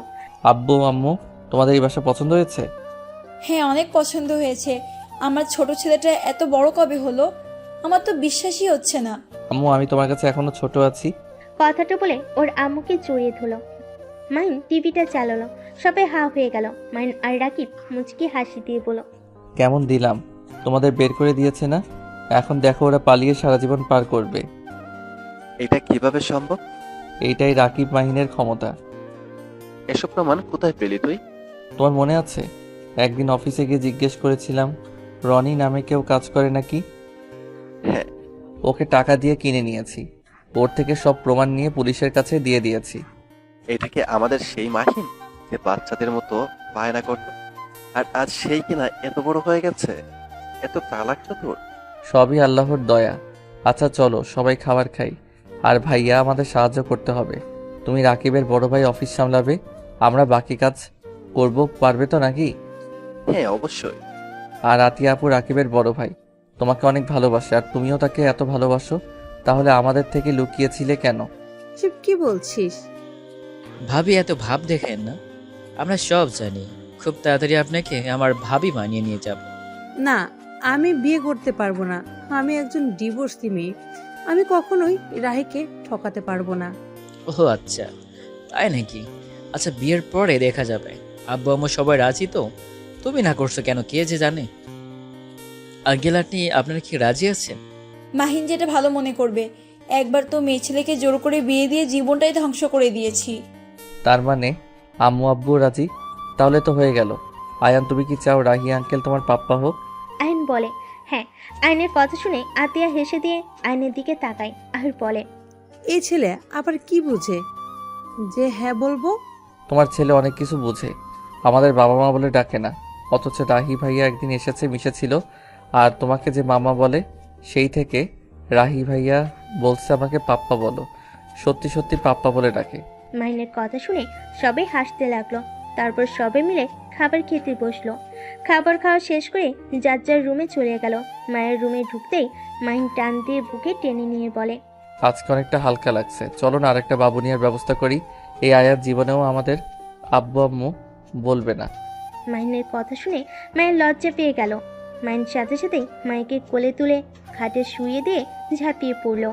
আব্বু আম্মু, তোমাদের এই বাসা পছন্দ হয়েছে? হ্যাঁ, অনেক পছন্দ হয়েছে। আমার ছোট ছেলেটা এত বড় কবে হলো? আমার তো বিশ্বাসই হচ্ছে না। আম্মু, আমি তোমার কাছে এখনো ছোট আছি। কথাটা বলে ওর আম্মুকে জড়িয়ে ধরলো। মাইন টিভিটা চালালো। সবাই হা হয়ে গেল। মাইন আর রাকিব মুচকি হাসি দিয়ে বলল, কেমন দিলাম? তোমাদের বের করে দিয়েছে না? এখন দেখো ওরা পালিয়ে সারা জীবন পার করবে। এটা কিভাবে সম্ভব? এইটাই রাকিব মাহিনের ক্ষমতা। এসব প্রমাণ কোথায় পেলি তুই? তোমার মনে আছে একদিন অফিসে গিয়ে জিজ্ঞেস করেছিলাম রনি নামে কেউ কাজ করে নাকি? হ্যাঁ। ওকে টাকা দিয়ে কিনে নিয়েছি, ওর থেকে সব প্রমাণ নিয়ে পুলিশের কাছে দিয়ে দিয়েছি। এটা কি আমাদের সেই মাহিন যে বাচ্চাদের মতো বায়না করত, আর আজ সেই কিনা এত বড় হয়ে গেছে? এত চালাক তোর? সবই আল্লাহর দয়া। আচ্ছা চলো সবাই খাবার খাই। আর ভাইয়া, আমাদের সাহায্য করতে হবে। তুমি রাকিবের বড় ভাই অফিস সামলাবে, আমরা বাকি কাজ করব, পারবে তো নাকি? হ্যাঁ অবশ্যই। আর আতিয়া আপু রাকিবের বড় ভাই, তোমাকে অনেক ভালোবাসে, আর তুমিও তাকে এত ভালোবাসো, তাহলে আমাদের থেকে লুকিয়েছিলে কেন? এসব কি বলছিস? ভাবি এত ভাব দেখেন না, আমরা সব জানি। খুব তাড়াতাড়ি আপনাকে আমার ভাবি মানিয়ে নিয়ে যাব। না, আমি বিয়ে করতে পারবো না। আমি একজন ডিভোর্সি মেয়ে। আমি কখনোই রাহিকে ঠকাতে পারবো না। ওহ আচ্ছা, তাই নাকি? আচ্ছা, বিয়ের পরে দেখা যাবে। আব্বু আম্মু সবাই রাজি তো? তুমি না করছো কেন কে যে জানে। আঙ্কেল আন্টি, আপনারা কি রাজি আছেন? মাহিন যেটা ভালো মনে করবে। একবার তো মেয়ে ছেলেকে জোর করে বিয়ে দিয়ে জীবনটাই ধ্বংস করে দিয়েছি। তার মানে আম্মু আব্বু রাজি? তাহলে তো হয়ে গেল। আয়ান, তুমি কি চাও রাহি আঙ্কেল তোমার পাপ্পা হোক? আইন বলে, হ্যাঁ। আইনের কথা শুনে আতিয়া হেসে দিয়ে আইনের দিকে তাকায় আর বলে, এই ছেলে আবার কি বুঝে যে হ্যাঁ বলবো? তোমার ছেলে অনেক কিছু বুঝে, আমাদের বাবা মা বলে ডাকে না, অথচ রাহি ভাইয়া একদিন এসেছে, মিশেছিল, আর তোমাকে যে মামা বলে, সেই থেকে রাহি ভাইয়া বলছে আমাকে পাপ্পা বলো। সত্যি সত্যি পাপ্পা বলে ডাকে। মাইনের কথা শুনে সবাই হাসতে লাগলো। তারপর সবাই মিলে খাবার খেতে বসলো। খাবার খাওয়া শেষ করে যার যার রুমে চলে গেল। মায়ের রুমে ঢুকতেই মাহিন টান দিয়ে বুকে টেনে নিয়ে বলে, আজকে অনেকটা হালকা লাগছে, চলো না আরেকটা বাবুনিয়ার ব্যবস্থা করি। এই আয়ার জীবনেও আমাদের আব্বু আম্মু বলবে না। মাহিনের কথা শুনে মায়ের লজ্জা পেয়ে গেল। মায়ের সাথে সাথে মাইকে কোলে তুলে খাটে শুয়ে দিয়ে ঝাঁপিয়ে পড়লো।